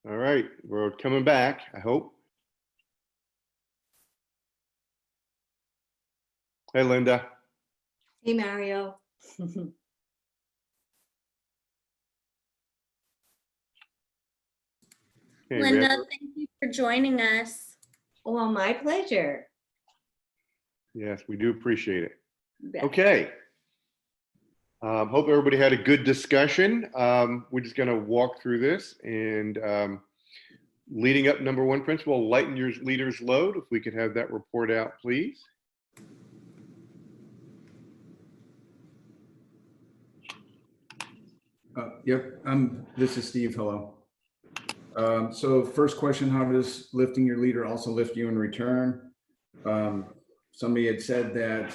All right, we're coming back, I hope. Hey, Linda. Hey, Mario. Hey, Linda, Rip. thank you for joining us. Well, my pleasure. Yes, we do appreciate it. Yeah. Okay. Hope everybody had a good discussion. We're just going to walk through this and leading up number one principle, lighten your leader's load. If we could have that report out, please. Yep, this is Steve, hello. So first question, how does lifting your leader also lift you in return? Somebody had said that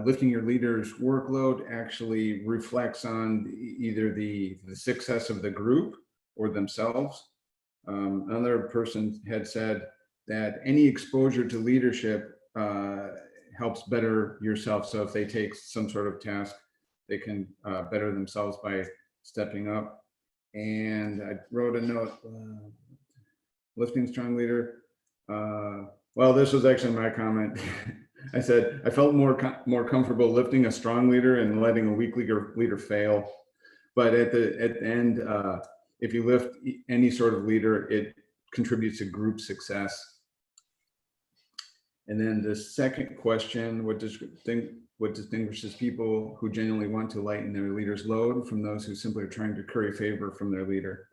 lifting your leader's workload actually reflects on either the success of the group or themselves. Another person had said that any exposure to leadership helps better yourself. So if they take some sort of task, they can better themselves by stepping up. And I wrote a note, lifting a strong leader. Well, this was actually my comment. I said, I felt more comfortable lifting a strong leader and letting a weak leader fail. But at the end, if you lift any sort of leader, it contributes to group success. And then the second question, what distinguishes people who genuinely want to lighten their leader's load from those who simply are trying to curry favor from their leader?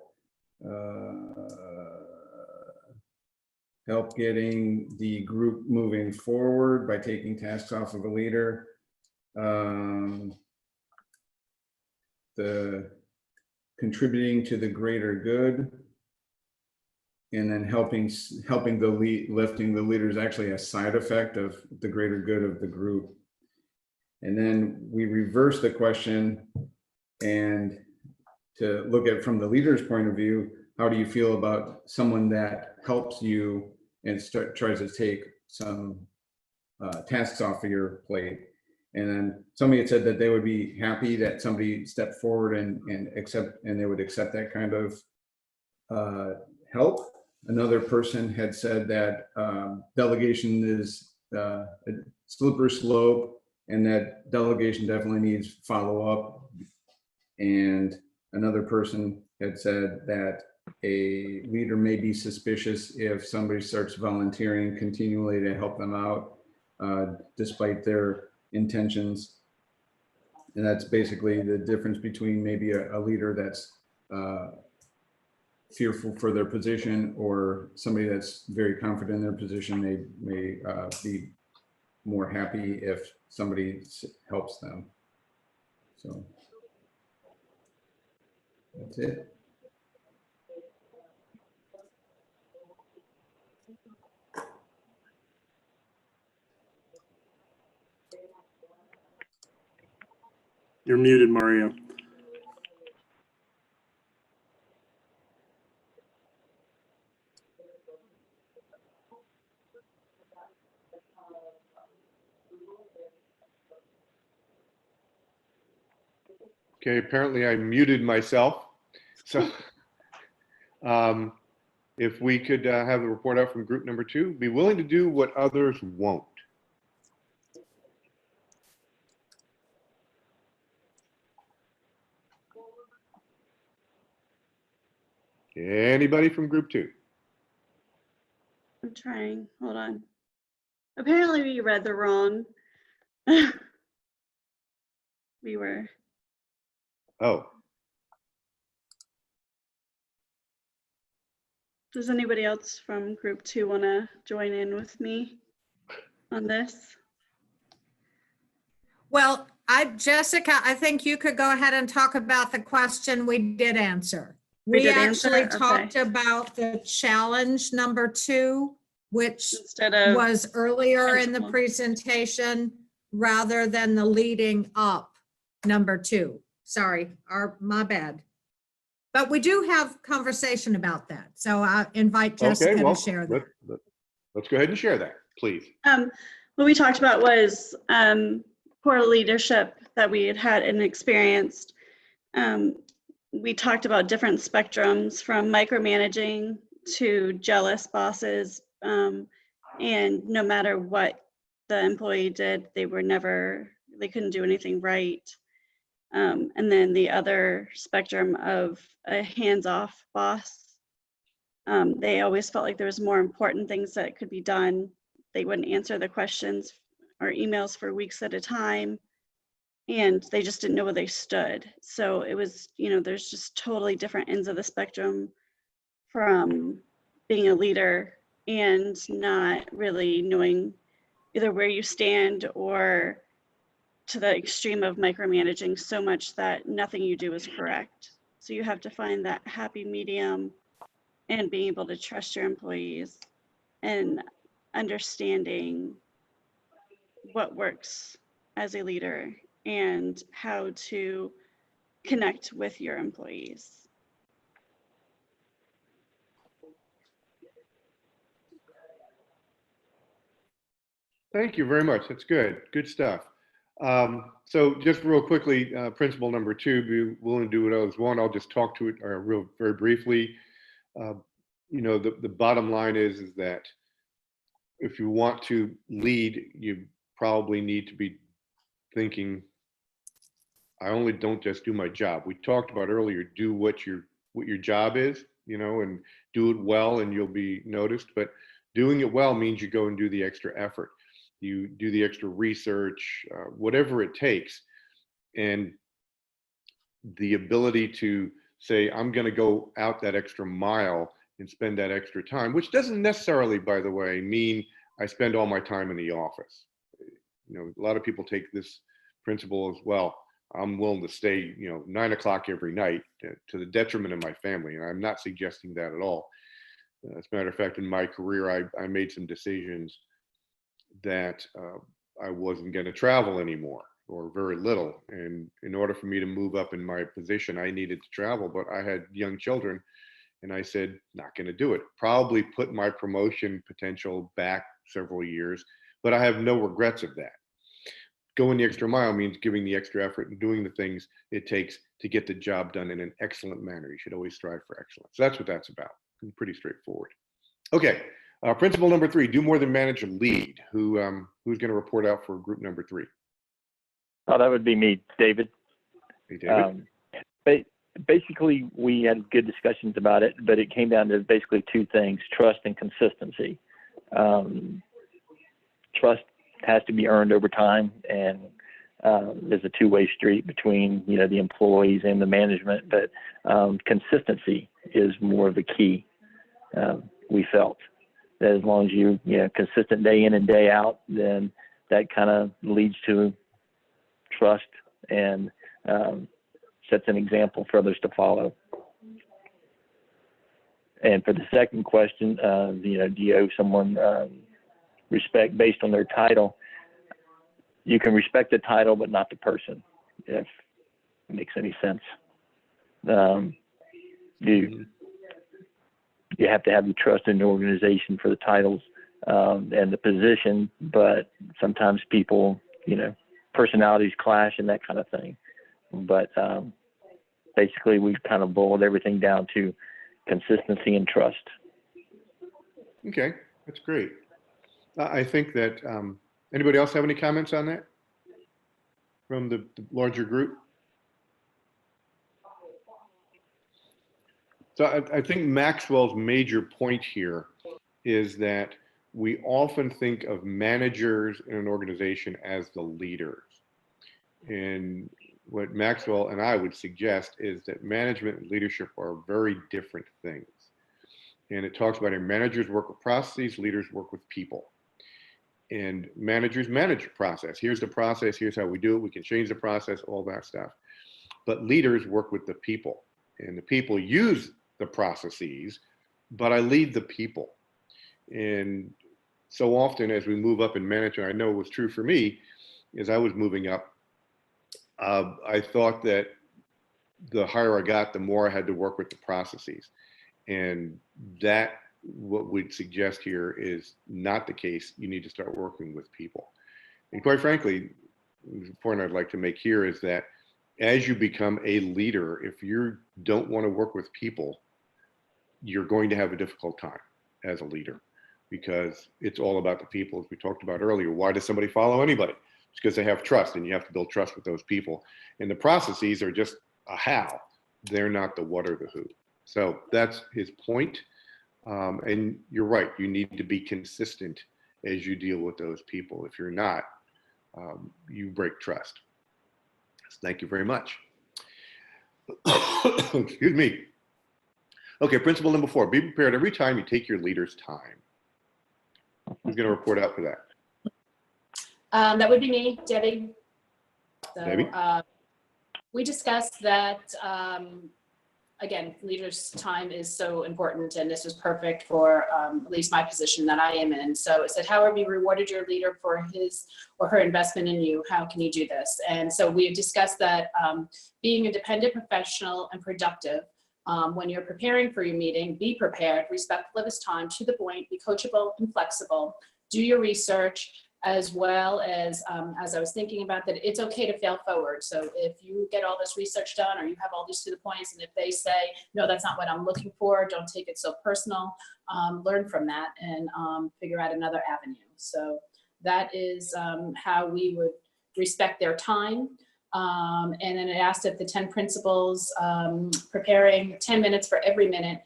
Help getting the group moving forward by taking tasks off of a leader. The contributing to the greater good. And then lifting the leader is actually a side effect of the greater good of the group. And then we reverse the question and to look at it from the leader's point of view, how do you feel about someone that helps you and tries to take some tasks off of your plate? And then somebody had said that they would be happy that somebody stepped forward and they would accept that kind of help. Another person had said that delegation is a slippery slope and that delegation definitely needs follow-up. And another person had said that a leader may be suspicious if somebody starts volunteering continually to help them out despite their intentions. And that's basically the difference between maybe a leader that's fearful for their position or somebody that's very confident in their position. They may be more happy if somebody helps them. So that's it. You're muted, Mario. Okay, apparently I muted myself. So if we could have a report out from group number two, be willing to do what others won't. Anybody from group two? I'm trying, hold on. Apparently we read the wrong. We were. Oh, Does anybody else from group two want to join in with me on this? Well, Jessica, I think you could go ahead and talk about the question we did answer. We We did answer? actually Okay. talked about the challenge number 2, which Instead of was earlier in the principal. presentation rather than the leading up number 2. Sorry, my bad. But we do have conversation about that. So I invite Jessica okay, well, to share that. let's go ahead and share that, please. What we talked about was poor leadership that we had and experienced. we talked about different spectrums from micromanaging to jealous bosses. And no matter what the employee did, they couldn't do anything right. And then the other spectrum of a hands-off boss, they always felt like there was more important things that could be done. They wouldn't answer the questions or emails for weeks at a time, and they just didn't know where they stood. So it was, there's just totally different ends of the spectrum from being a leader and not really knowing either where you stand, or to the extreme of micromanaging so much that nothing you do is correct. So you have to find that happy medium and being able to trust your employees and understanding what works as a leader and how to connect with your employees. Thank you very much. That's good. Good stuff. So just real quickly, principle number 2, be willing to do what others want. I'll just talk to it very briefly. The bottom line is that if you want to lead, you probably need to be thinking, I only don't just do my job. We talked about earlier, do what your job is, and do it well and you'll be noticed. But doing it well means you go and do the extra effort. You do the extra research, whatever it takes. And the ability to say, I'm going to go out that extra mile and spend that extra time, which doesn't necessarily, by the way, mean I spend all my time in the office. A lot of people take this principle as well. I'm willing to stay, 9 o'clock every night to the detriment of my family. And I'm not suggesting that at all. As a matter of fact, in my career, I made some decisions that I wasn't going to travel anymore, or very little. And in order for me to move up in my position, I needed to travel, but I had young children. And I said, not going to do it. Probably put my promotion potential back several years, but I have no regrets of that. Going the extra mile means giving the extra effort and doing the things it takes to get the job done in an excellent manner. You should always strive for excellence. That's what that's about. Pretty straightforward. Okay, principle number 3, do more than manage and lead. Who's going to report out for group number 3? Oh, that would be me, David. Hey, David. Basically, we had good discussions about it, but it came down to basically 2 things: trust and consistency. Trust has to be earned over time, and there's a 2-way street between the employees and the management. But consistency is more of the key. We felt that as long as you consistent day in and day out, then that kind of leads to trust and sets an example for others to follow. And for the second question, do you owe someone respect based on their title? You can respect the title, but not the person, if it makes any sense. You have to have the trust in the organization for the titles and the position, but sometimes people, personalities clash and that kind of thing. But basically, we've kind of boiled everything down to consistency and trust. Okay, that's great. I think that, anybody else have any comments on that from the larger group? So I think Maxwell's major point here is that we often think of managers in an organization as the leaders. And what Maxwell and I would suggest is that management and leadership are very different things. And it talks about how managers work with processes, leaders work with people. And managers manage the process. Here's the process, here's how we do it, we can change the process, all that stuff. But leaders work with the people, and the people use the processes, but I lead the people. And so often as we move up in management, I know it was true for me as I was moving up, I thought that the higher I got, the more I had to work with the processes. And that, what we'd suggest here, is not the case. You need to start working with people. And quite frankly, the point I'd like to make here is that as you become a leader, if you don't want to work with people, you're going to have a difficult time as a leader, because it's all about the people, as we talked about earlier. Why does somebody follow anybody? It's because they have trust, and you have to build trust with those people. And the processes are just a how. They're not the what or the who. So that's his point. And you're right, you need to be consistent as you deal with those people. If you're not, you break trust. So thank you very much. Excuse me. Okay, principle number 4, be prepared every time you take your leader's time. Who's going to report out for that? That would be me, Debbie. So, Debbie? We discussed that, again, leaders' time is so important, and this was perfect for at least my position that I am in. So it said, how have you rewarded your leader for his or her investment in you? How can you do this? And so we discussed that being a dependent professional and productive, when you're preparing for your meeting, be prepared, respectful of his time, to the point, be coachable and flexible, do your research, as well as I was thinking about that, it's okay to fail forward. So if you get all this research done, or you have all these to the points, and if they say, no, that's not what I'm looking for, don't take it so personal, learn from that and figure out another avenue. So that is how we would respect their time. And then it asked if the 10 principles, preparing 10 minutes for every minute,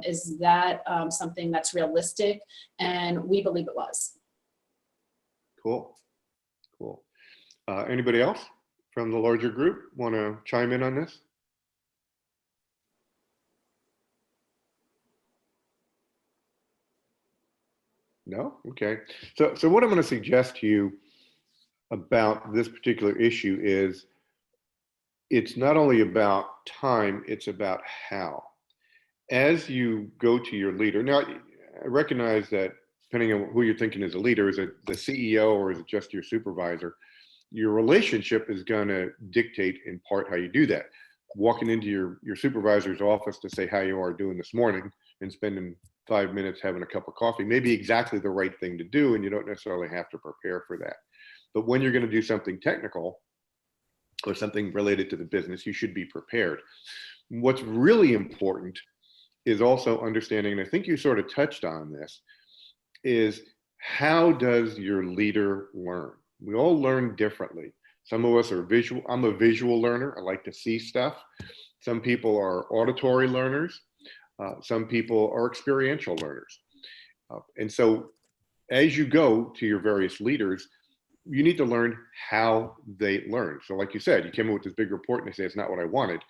is that something that's realistic? And we believe it was. Cool. Cool. Anybody else from the larger group want to chime in on this? No? Okay. So what I'm going to suggest to you about this particular issue is, it's not only about time, it's about how. As you go to your leader, now I recognize that depending on who you're thinking as a leader, is it the CEO or is it just your supervisor? Your relationship is going to dictate in part how you do that. Walking into your supervisor's office to say how you are doing this morning and spending 5 minutes having a cup of coffee may be exactly the right thing to do, and you don't necessarily have to prepare for that. But when you're going to do something technical or something related to the business, you should be prepared. What's really important is also understanding, and I think you sort of touched on this, is how does your leader learn? We all learn differently. Some of us are visual. I'm a visual learner. I like to see stuff. Some people are auditory learners. Some people are experiential learners. And so as you go to your various leaders, you need to learn how they learn. So like you said, you came in with this big report and they say, it's not what I wanted.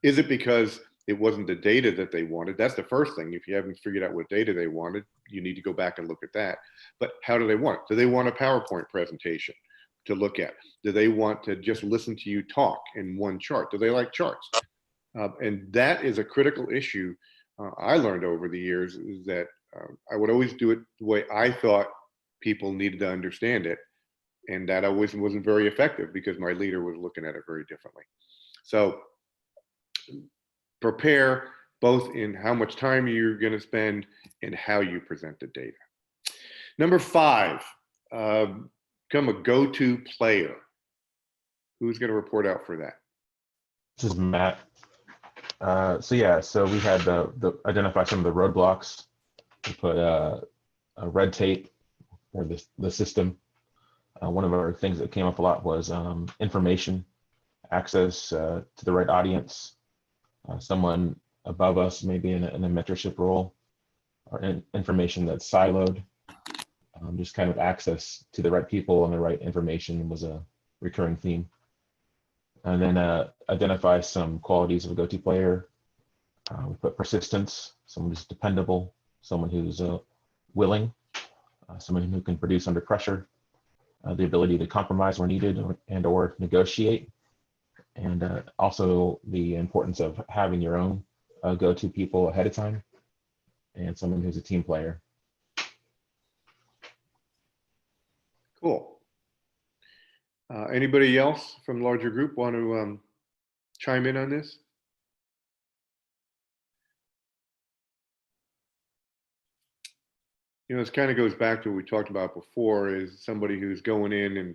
Is it because it wasn't the data that they wanted? That's the first thing. If you haven't figured out what data they wanted, you need to go back and look at that. But how do they want it? Do they want a PowerPoint presentation to look at? Do they want to just listen to you talk in one chart? Do they like charts? And that is a critical issue. I learned over the years is that I would always do it the way I thought people needed to understand it. And that always wasn't very effective because my leader was looking at it very differently. So prepare both in how much time you're going to spend and how you present the data. Number 5, become a go-to player. Who's going to report out for that? This is Matt. So we had the identify some of the roadblocks. We put a red tape or the system. One of our things that came up a lot was information, access to the right audience, someone above us, maybe in a mentorship role, or information that's siloed. Just kind of access to the right people and the right information was a recurring theme. And then identify some qualities of a go-to player. We put persistence, someone who's dependable, someone who's willing, someone who can produce under pressure, the ability to compromise where needed or negotiate, and also the importance of having your own go-to people ahead of time, and someone who's a team player. Cool. Anybody else from the larger group want to chime in on this? You know, this kind of goes back to what we talked about before, is somebody who's going in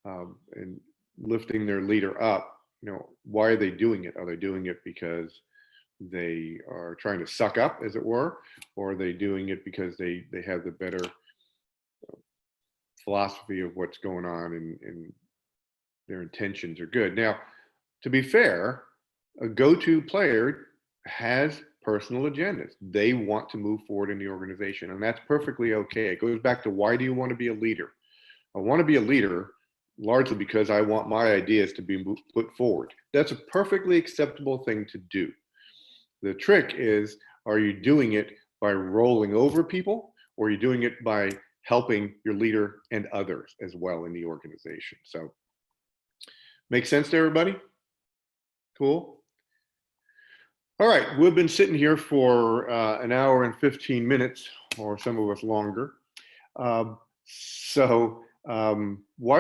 and lifting their leader up. why are they doing it? Are they doing it because they are trying to suck up, as it were, or are they doing it because they have the better philosophy of what's going on and their intentions are good? Now, to be fair, a go-to player has personal agendas. They want to move forward in the organization, and that's perfectly okay. It goes back to, why do you want to be a leader? I want to be a leader largely because I want my ideas to be put forward. That's a perfectly acceptable thing to do. The trick is, are you doing it by rolling over people, or are you doing it by helping your leader and others as well in the organization? So, make sense to everybody? Cool. All right, we've been sitting here for an hour and 15 minutes, or some of us longer. Why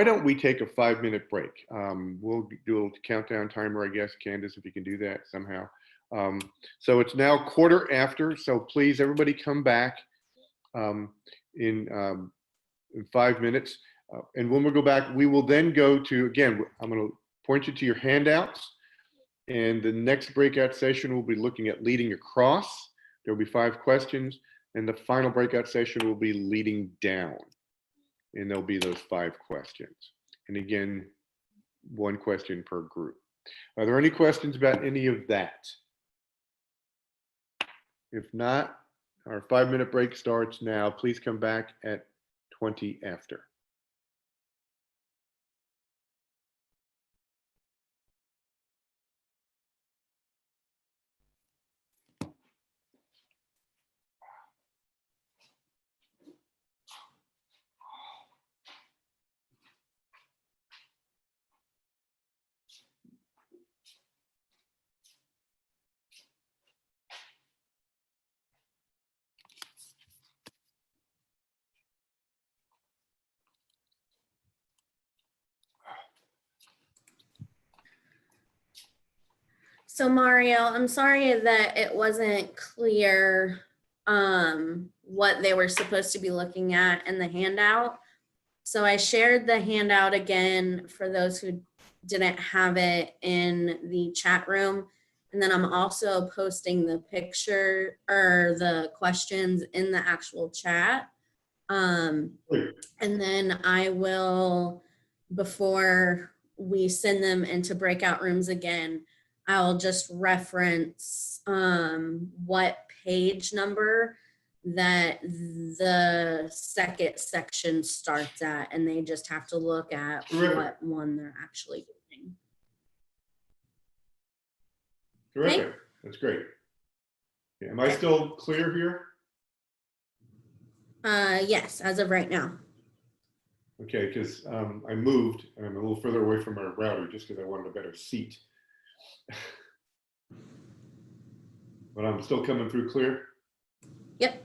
don't we take a 5-minute break? We'll do a little countdown timer, I guess. Candace, if you can do that somehow. So it's now 1/4 after, so please, everybody come back in 5 minutes. And when we go back, we will then go to, again, I'm going to point you to your handouts. And the next breakout session will be looking at leading across. There will be 5 questions. And the final breakout session will be leading down. And there'll be those 5 questions. And again, 1 question per group. Are there any questions about any of that? If not, our 5-minute break starts now. Please come back at 20 after. So Mario, I'm sorry that it wasn't clear what they were supposed to be looking at in the handout. So I shared the handout again for those who didn't have it in the chat room. And then I'm also posting the picture or the questions in the actual chat. And then I will, before we send them into breakout rooms again, I'll just reference what page number that the second section starts at, and they just have to look at what one they're actually doing. Terrific. Okay. That's great. Am I still clear here? Yes, as of right now. Okay, because I moved and I'm a little further away from my router just because I wanted a better seat. But I'm still coming through clear? Yep.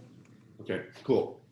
Okay, cool.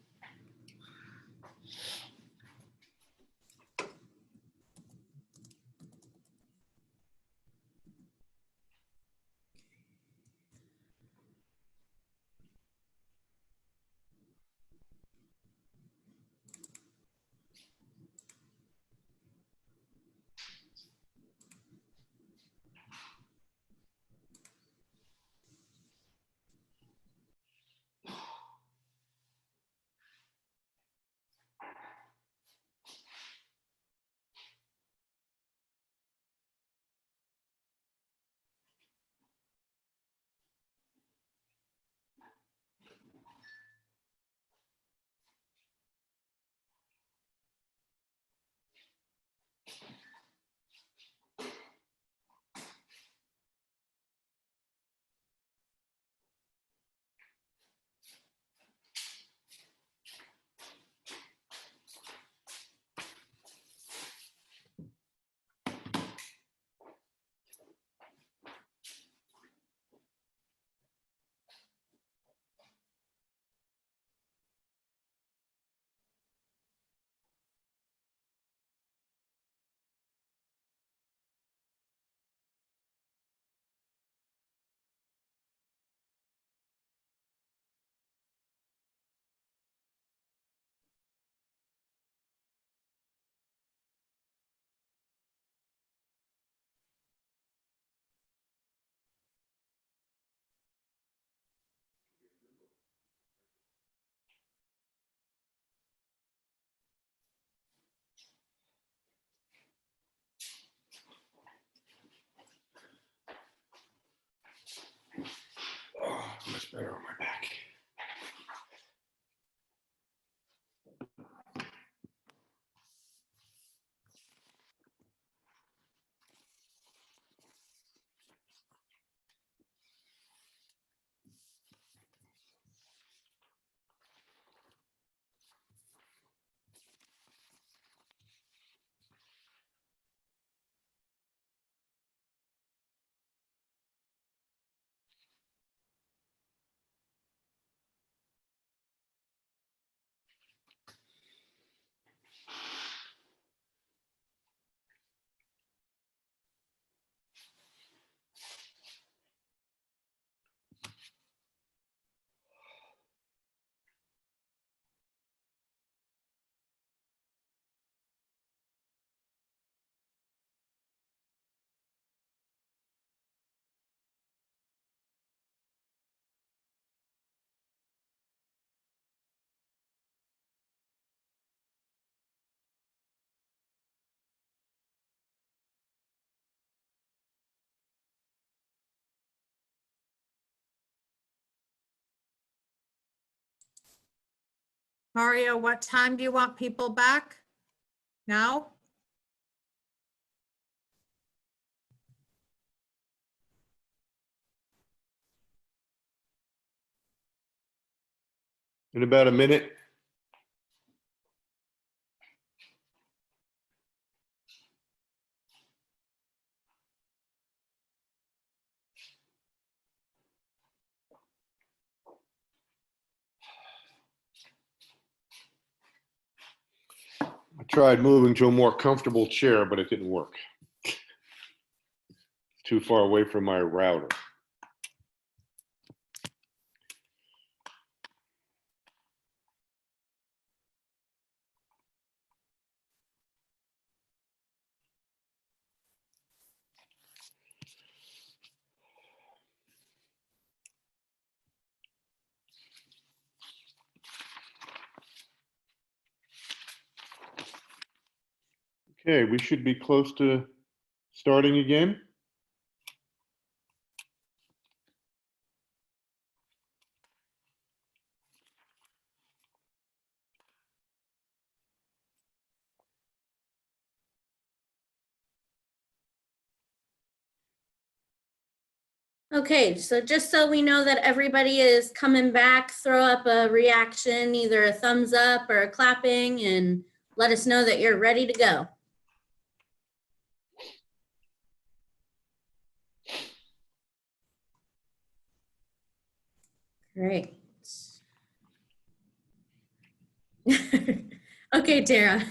Mario, what time do you want people back? Now? In about a minute. I tried moving to a more comfortable chair, but it didn't work. Too far away from my router. Okay, we should be close to starting again. Okay, so just so we know that everybody is coming back, throw up a reaction, either a thumbs up or a clapping, and let us know that you're ready to go. Great. Okay, Tara.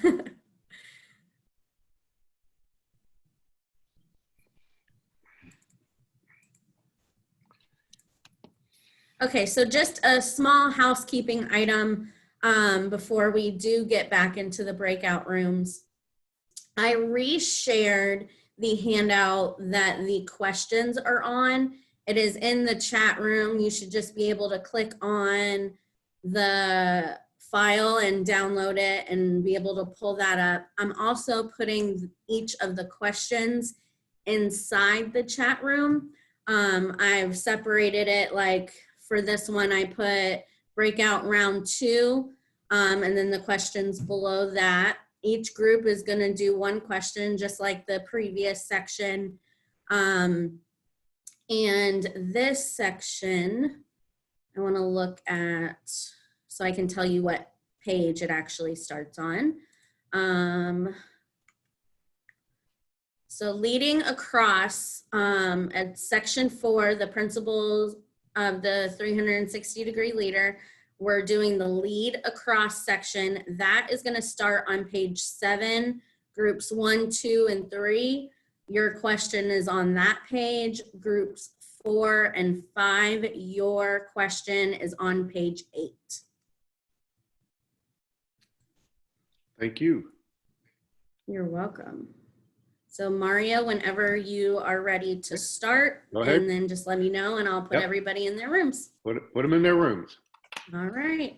Okay, so just a small housekeeping item before we do get back into the breakout rooms. I reshared the handout that the questions are on. It is in the chat room. You should just be able to click on the file and download it and be able to pull that up. I'm also putting each of the questions inside the chat room. I've separated it, like for this one, I put breakout round 2, and then the questions below that. Each group is going to do one question, just like the previous section. And this section, I want to look at, so I can tell you what page it actually starts on. So leading across at section 4, the principles of the 360-degree leader, we're doing the lead across section. That is going to start on page 7, groups 1, 2, and 3. Your question is on that page. Groups 4 and 5, your question is on page 8. Thank you. You're welcome. So Mario, whenever you are ready to start, Go ahead. and then just let me know and I'll put Yep. everybody in their rooms. Put them in their rooms. All right.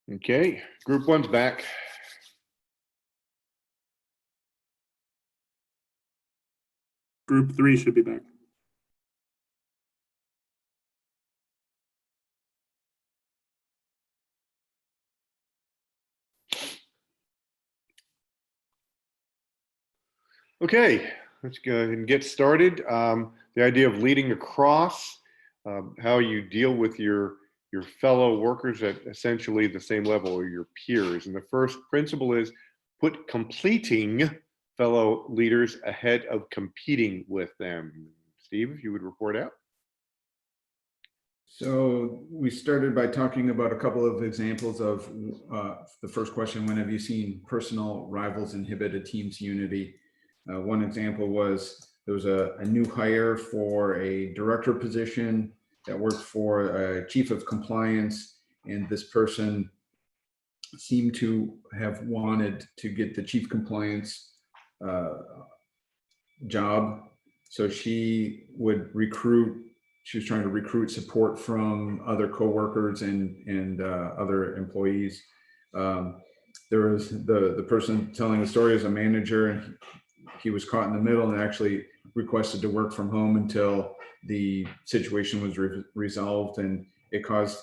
Okay, group one's back. Group 3 should be back. Okay, let's go ahead and get started. The idea of leading across, how you deal with your fellow workers at essentially the same level or your peers. And the first principle is put completing fellow leaders ahead of competing with them. Steve, if you would report out. So we started by talking about a couple of examples of the first question, when have you seen personal rivals inhibit a team's unity? One example was there was a new hire for a director position that worked for a chief of compliance, and this person seemed to have wanted to get the chief compliance job. So she would recruit, she was trying to recruit support from other coworkers and other employees. There was the person telling the story as a manager, and he was caught in the middle and actually requested to work from home until the situation was resolved. And it caused,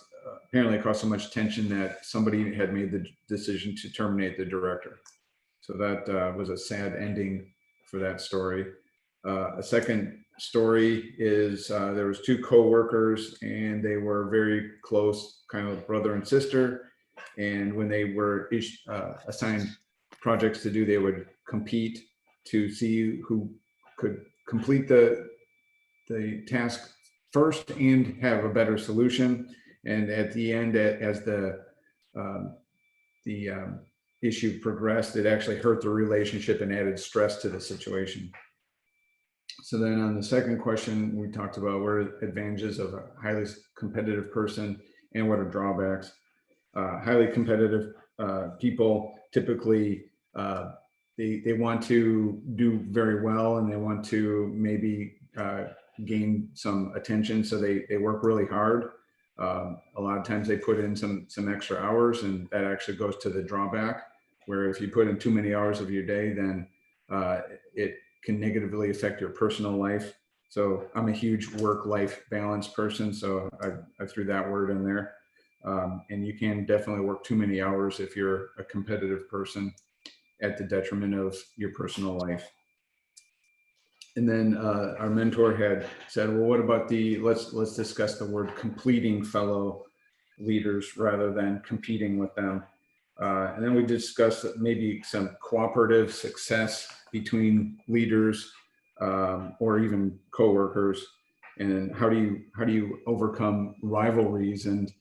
apparently it caused so much tension that somebody had made the decision to terminate the director. So that was a sad ending for that story. A second story is there was two co-workers and they were very close, kind of brother and sister. And when they were assigned projects to do, they would compete to see who could complete the task first and have a better solution. And at the end, as the issue progressed, it actually hurt the relationship and added stress to the situation. So then on the second question, we talked about what are advantages of a highly competitive person and what are drawbacks. Highly competitive people typically, they want to do very well and they want to maybe gain some attention. So they work really hard. A lot of times they put in some extra hours, and that actually goes to the drawback, where if you put in too many hours of your day, then it can negatively affect your personal life. So I'm a huge work-life balance person, so I threw that word in there. And you can definitely work too many hours if you're a competitive person at the detriment of your personal life. And then our mentor had said, well, what about let's discuss the word completing fellow leaders rather than competing with them. And then we discussed maybe some cooperative success between leaders or even coworkers, and how do you overcome rivalries? And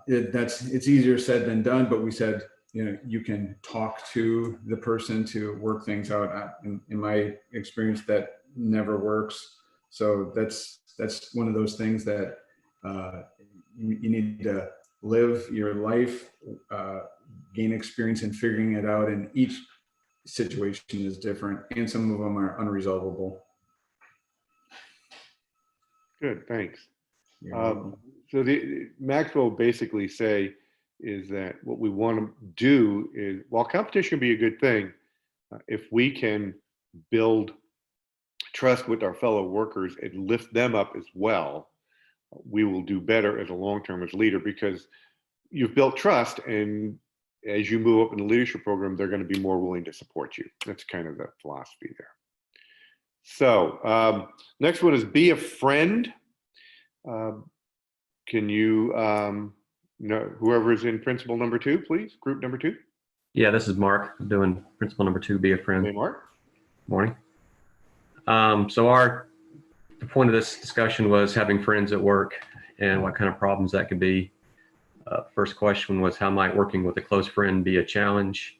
it's easier said than done, but we said, you can talk to the person to work things out. In my experience, that never works. So that's one of those things that you need to live your life, gain experience in figuring it out, and each situation is different, and some of them are unresolvable. Good, thanks. So Maxwell basically say is that what we want to do is, while competition can be a good thing, if we can build trust with our fellow workers and lift them up as well, we will do better as a long-term as leader, because you've built trust, and as you move up in the leadership program, they're going to be more willing to support you. That's kind of the philosophy there. So next one is be a friend. Can you, whoever's in principle number 2, please, group number 2. Yeah, this is Mark. I'm doing principle number 2, be a friend. Hey, Mark. Morning. So the point of this discussion was having friends at work and what kind of problems that could be. First question was, how might working with a close friend be a challenge?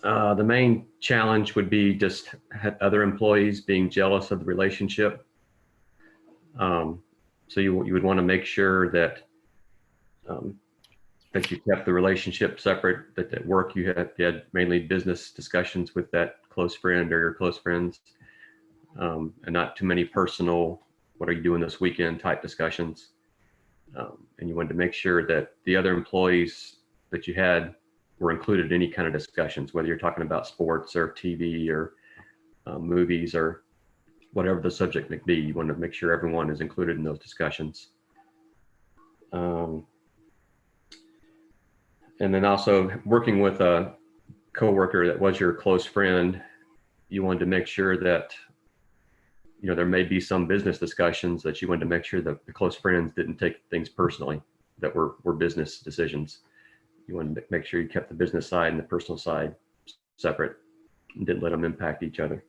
The main challenge would be just other employees being jealous of the relationship. So you would want to make sure that you kept the relationship separate, that at work you had mainly business discussions with that close friend or your close friends, and not too many personal, what are you doing this weekend type discussions. And you wanted to make sure that the other employees that you had were included in any kind of discussions, whether you're talking about sports or TV or movies or whatever the subject may be. You want to make sure everyone is included in those discussions. And then also working with a coworker that was your close friend, you wanted to make sure that, you know, there may be some business discussions that you wanted to make sure that the close friends didn't take things personally, that were business decisions. You wanted to make sure you kept the business side and the personal side separate and didn't let them impact each other.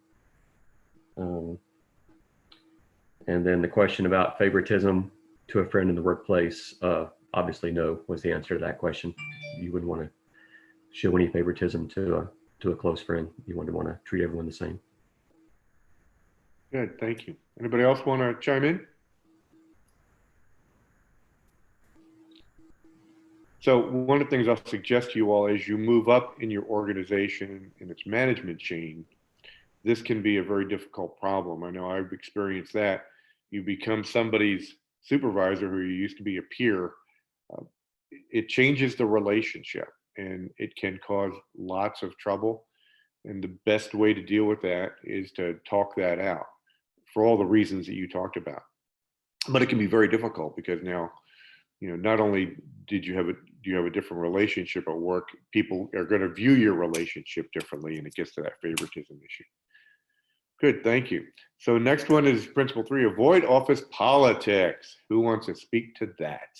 And then the question about favoritism to a friend in the workplace, obviously no was the answer to that question. You wouldn't want to show any favoritism to a close friend. You wouldn't want to treat everyone the same. Good, thank you. Anybody else want to chime in? So one of the things I'll suggest to you all as you move up in your organization in its management chain, this can be a very difficult problem. I know I've experienced that. You become somebody's supervisor who you used to be a peer. It changes the relationship and it can cause lots of trouble. And the best way to deal with that is to talk that out for all the reasons that you talked about. But it can be very difficult because now, you know, not only do you have a different relationship at work, people are going to view your relationship differently, and it gets to that favoritism issue. Good, thank you. So next one is principle 3, avoid office politics. Who wants to speak to that?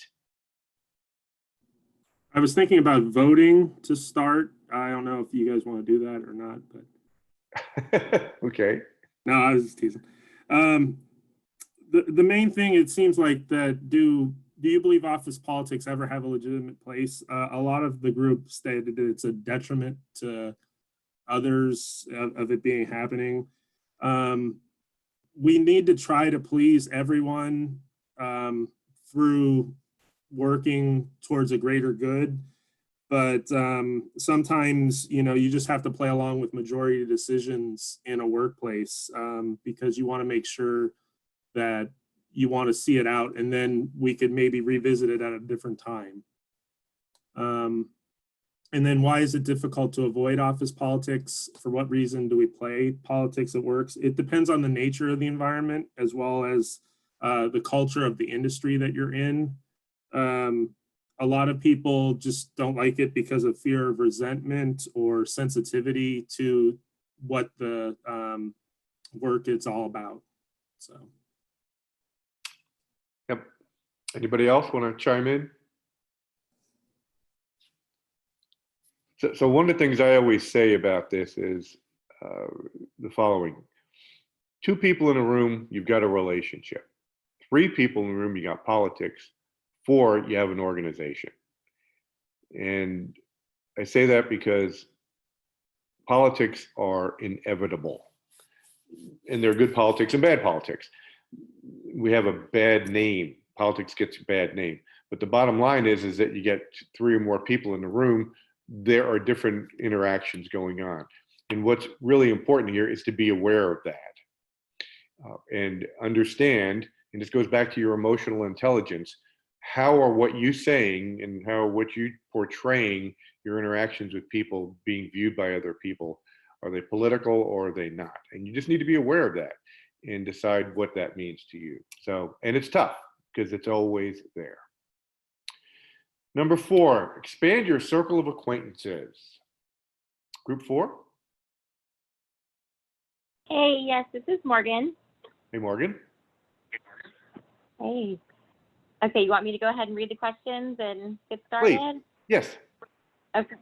I was thinking about voting to start. I don't know if you guys want to do that or not, but. Okay. No, I was just teasing. The main thing, it seems like that, do you believe office politics ever have a legitimate place? A lot of the group stated that it's a detriment to others of it being happening. We need to try to please everyone through working towards a greater good. But sometimes, you know, you just have to play along with majority decisions in a workplace because you want to make sure that you want to see it out, and then we could maybe revisit it at a different time. And then why is it difficult to avoid office politics? For what reason do we play politics at work? It depends on the nature of the environment as well as the culture of the industry that you're in. A lot of people just don't like it because of fear of resentment or sensitivity to what the work is all about. So. Yep. Anybody else want to chime in? So one of the things I always say about this is the following. 2 people in a room, you've got a relationship. 3 people in the room, you got politics. 4, you have an organization. And I say that because politics are inevitable. And there are good politics and bad politics. We have a bad name. Politics gets a bad name. But the bottom line is that you get 3 or more people in the room, there are different interactions going on. And what's really important here is to be aware of that and understand, and this goes back to your emotional intelligence, how are what you saying and how what you portraying your interactions with people being viewed by other people? Are they political or are they not? And you just need to be aware of that and decide what that means to you. So, and it's tough because it's always there. Number 4, expand your circle of acquaintances. Group 4. Hey, yes, this is Morgan. Hey, Morgan. Hey. Okay, you want me to go ahead and read the questions and get started? Please. Yes. Okay.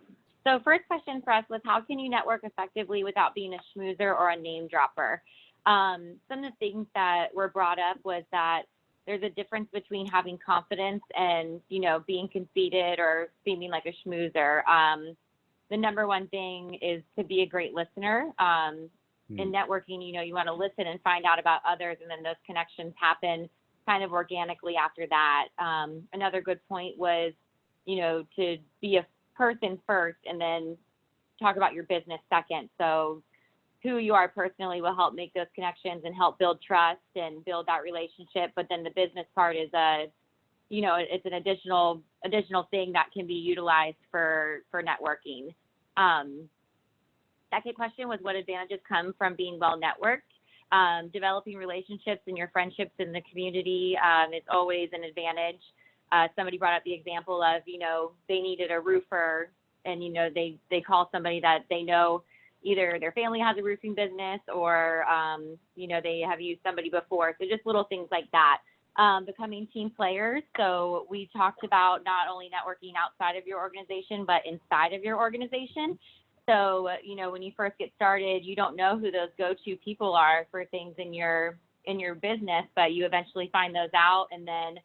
So first question for us was, how can you network effectively without being a schmoozer or a name dropper? Some of the things that were brought up was that there's a difference between having confidence and, you know, being conceited or seeming like a schmoozer. The number one thing is to be a great listener. In networking, you know, you want to listen and find out about others, and then those connections happen kind of organically after that. Another good point was, you know, to be a person first and then talk about your business second. So who you are personally will help make those connections and help build trust and build that relationship. But then the business part is you know, it's an additional thing that can be utilized for networking. Second question was, what advantages come from being well networked? Developing relationships and your friendships in the community is always an advantage. Somebody brought up the example of, you know, they needed a roofer, and, you know, they call somebody that they know, either their family has a roofing business or, you know, they have used somebody before. So just little things like that. Becoming team players. So we talked about not only networking outside of your organization, but inside of your organization. So, you know, when you first get started, you don't know who those go-to people are for things in your business, but you eventually find those out, and then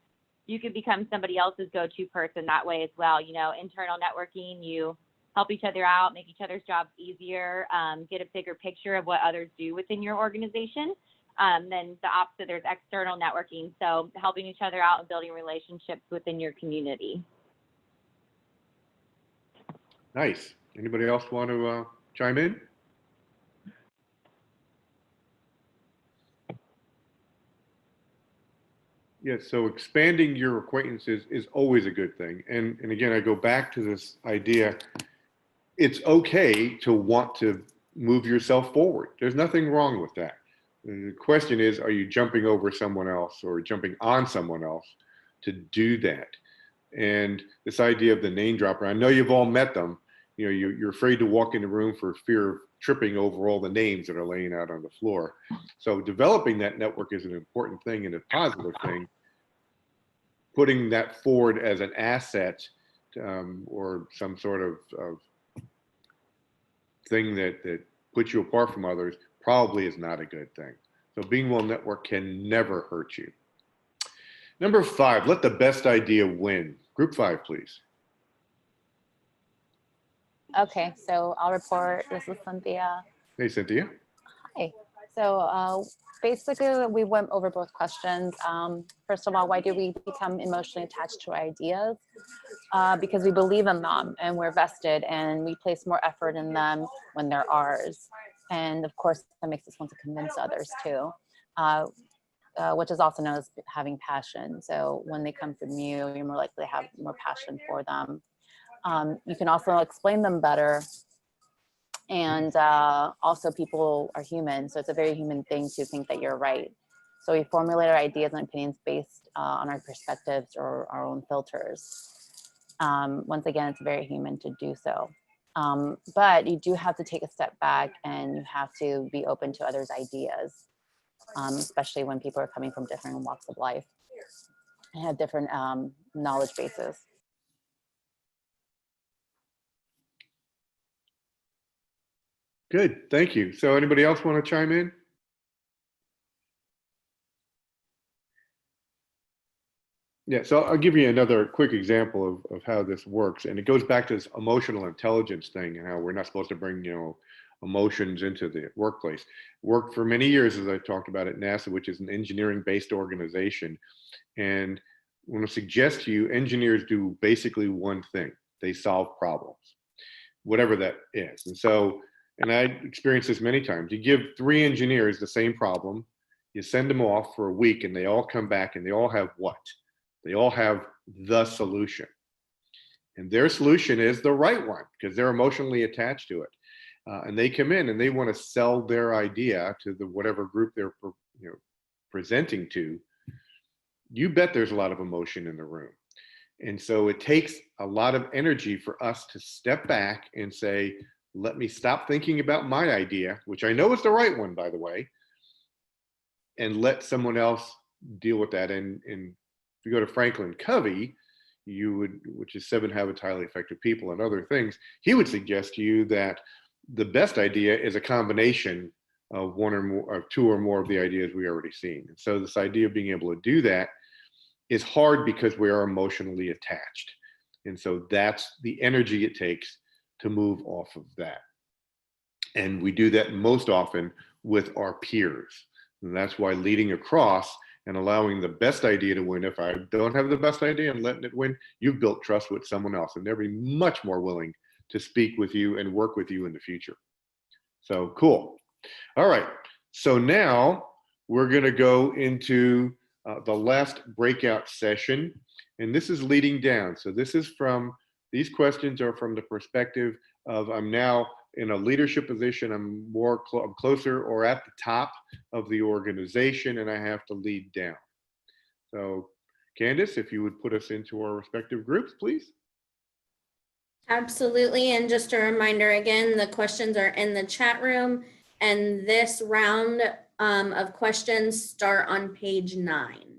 you can become somebody else's go-to person that way as well. You know, internal networking, you help each other out, make each other's jobs easier, get a bigger picture of what others do within your organization. Then the opposite, there's external networking. So helping each other out and building relationships within your community. Nice. Anybody else want to chime in? Yeah, so expanding your acquaintances is always a good thing. And again, I go back to this idea, it's okay to want to move yourself forward. There's nothing wrong with that. The question is, are you jumping over someone else or jumping on someone else to do that? And this idea of the name dropper, I know you've all met them. You know, you're afraid to walk in the room for fear of tripping over all the names that are laying out on the floor. So developing that network is an important thing and a positive thing. Putting that forward as an asset or some sort of thing that puts you apart from others probably is not a good thing. So being well networked can never hurt you. Number 5, let the best idea win. Group 5, please. Okay, so I'll report. This is Cynthia. Hey, Cynthia. Hi. So basically, we went over both questions. First of all, why do we become emotionally attached to ideas? Because we believe in them and we're vested, and we place more effort in them when they're ours. And of course, that makes us want to convince others too, which is also known as having passion. So when they come from you, you're more likely to have more passion for them. You can also explain them better. And also, people are human, so it's a very human thing to think that you're right. So we formulate our ideas and opinions based on our perspectives or our own filters. Once again, it's very human to do so. But you do have to take a step back, and you have to be open to others' ideas, especially when people are coming from different walks of life and have different knowledge bases. Good, thank you. So anybody else want to chime in? Yeah, so I'll give you another quick example of how this works. And it goes back to this emotional intelligence thing and how we're not supposed to bring, you know, emotions into the workplace. Worked for many years, as I talked about, at NASA, which is an engineering-based organization. And I want to suggest to you, engineers do basically one thing. They solve problems, whatever that is. And so, and I experienced this many times. You give 3 engineers the same problem, you send them off for a week, and they all come back and they all have what? They all have the solution. And their solution is the right one because they're emotionally attached to it. And they come in and they want to sell their idea to the whatever group they're presenting to. You bet there's a lot of emotion in the room. And so it takes a lot of energy for us to step back and say, let me stop thinking about my idea, which I know is the right one, by the way, and let someone else deal with that. And if you go to Franklin Covey, which is 7 Habits of Highly Effective People and other things, he would suggest to you that the best idea is a combination of 1 or more, of 2 or more of the ideas we already seen. And so this idea of being able to do that is hard because we are emotionally attached. And so that's the energy it takes to move off of that. And we do that most often with our peers. And that's why leading across and allowing the best idea to win. If I don't have the best idea and letting it win, you've built trust with someone else, and they'll be much more willing to speak with you and work with you in the future. So cool. All right. So now we're going to go into the last breakout session. And this is leading down. So these questions are from the perspective of I'm now in a leadership position, I'm I'm closer or at the top of the organization, and I have to lead down. So Candace, if you would put us into our respective groups, please. Absolutely. And just a reminder again, the questions are in the chat room, and this round of questions start on page 9.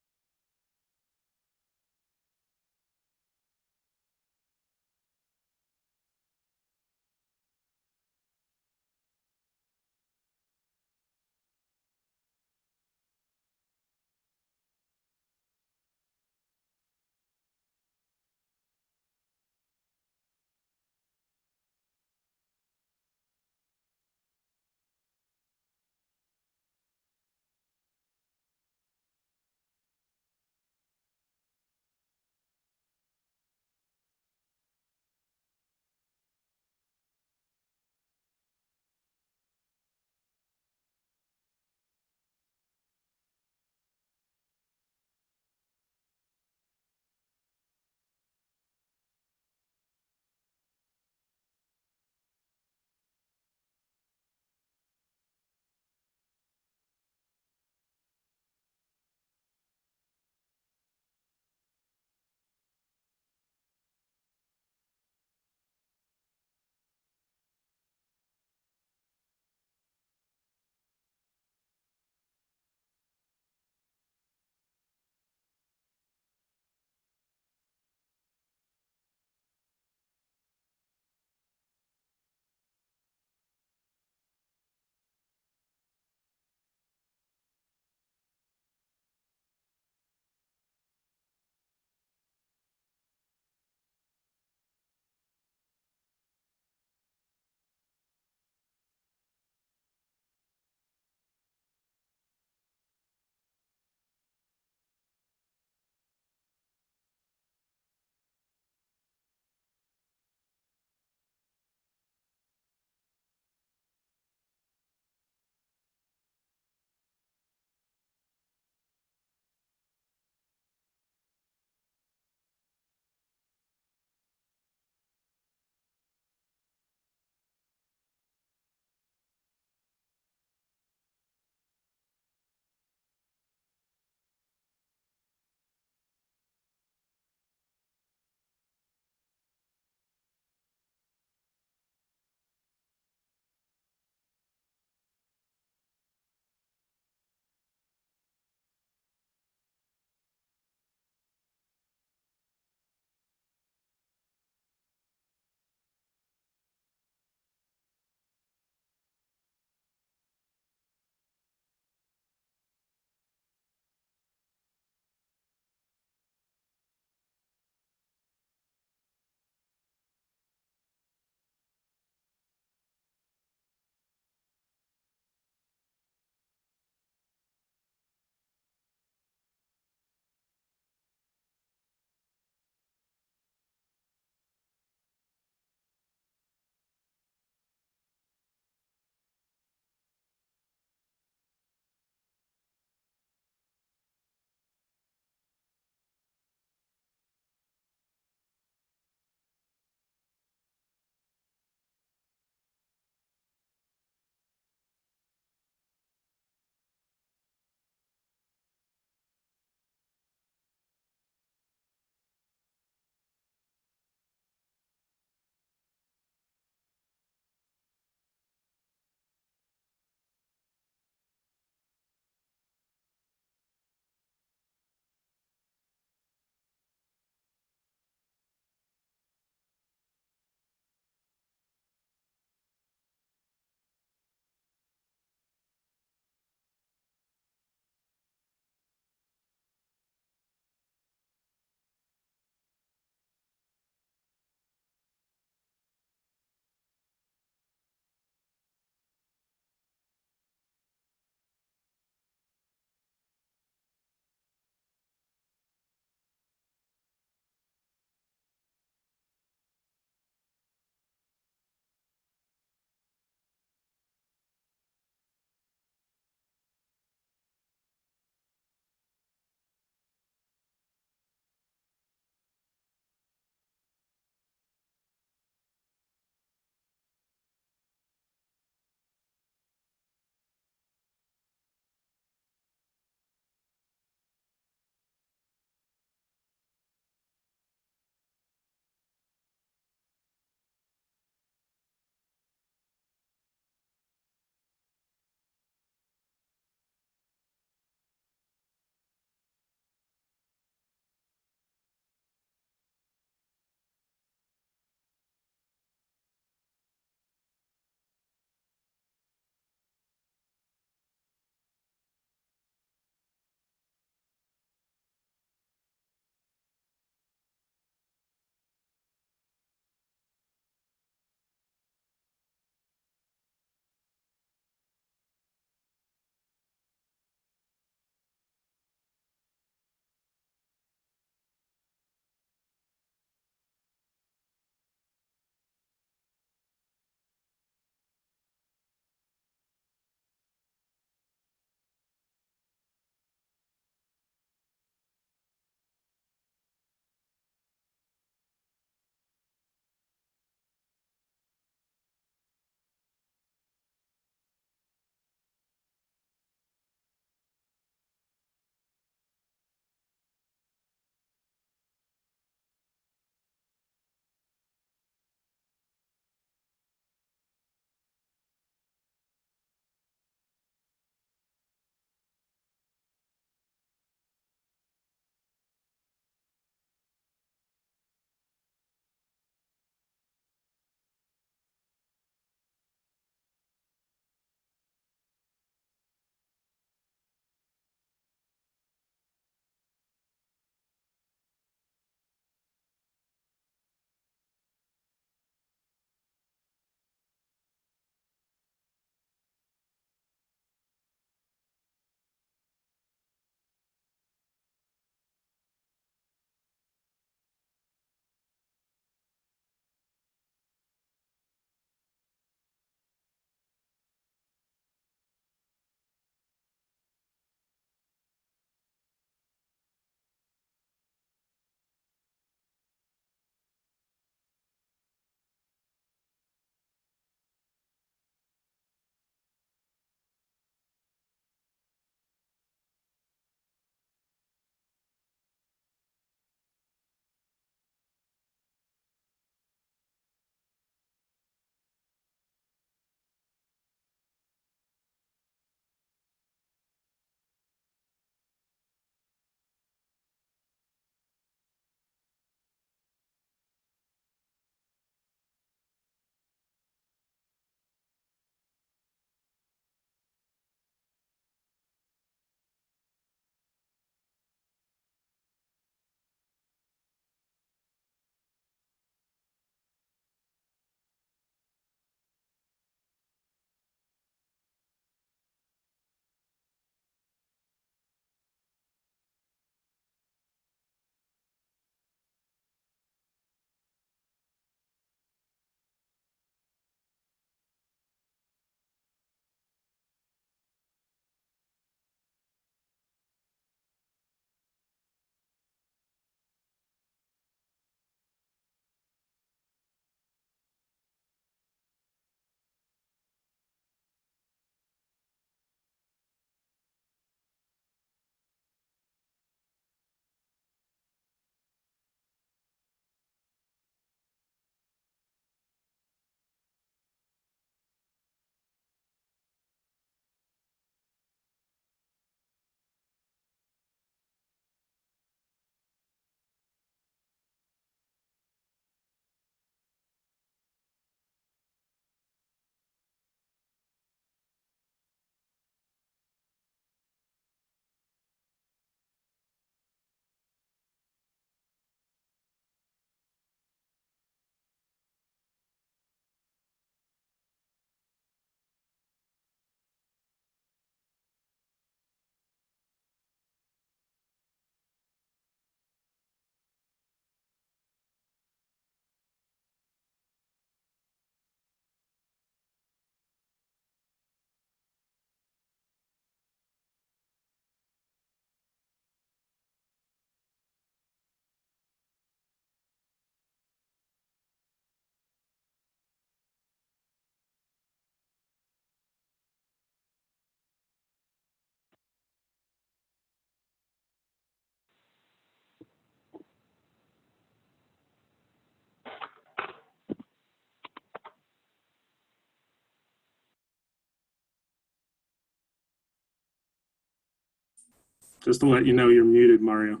Just to let you know, you're muted, Mario.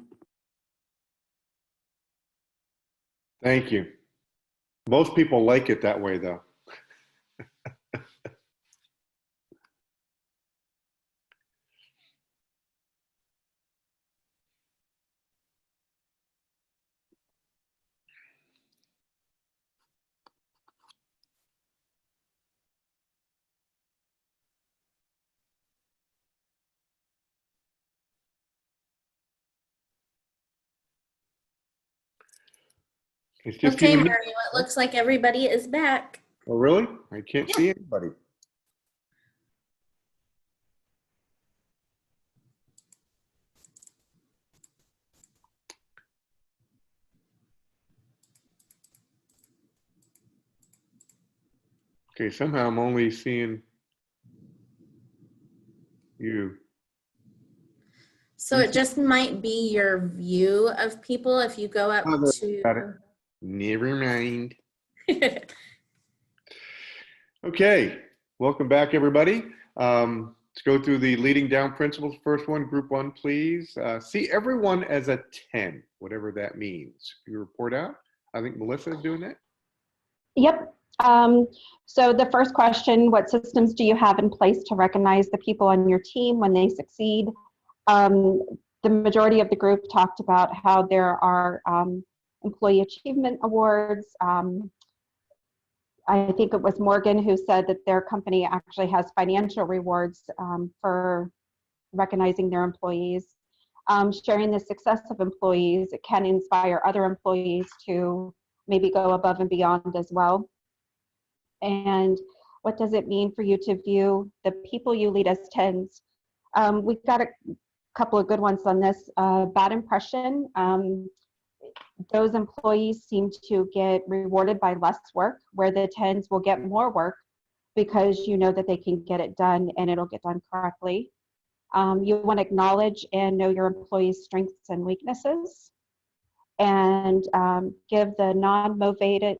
Thank you. Most people like it that way, though. It's just Okay, you and me. Mario, it looks like everybody is back. Oh, really? I can't see anybody. Okay, somehow I'm only seeing you. So it just might be your view of people if you go up Oh, there, to. got it. Never mind. Okay, welcome back, everybody. Let's go through the leading down principles. First one, group one, please. See everyone as a 10, whatever that means. You report out. I think Melissa is doing that. Yep. So the first question, what systems do you have in place to recognize the people on your team when they succeed? The majority of the group talked about how there are employee achievement awards. I think it was Morgan who said that their company actually has financial rewards for recognizing their employees. Sharing the success of employees, it can inspire other employees to maybe go above and beyond as well. And what does it mean for you to view the people you lead as 10s? We've got a couple of good ones on this. Bad impression. Those employees seem to get rewarded by less work, where the 10s will get more work because you know that they can get it done and it'll get done correctly. You want to acknowledge and know your employees' strengths and weaknesses, and give the non-motivated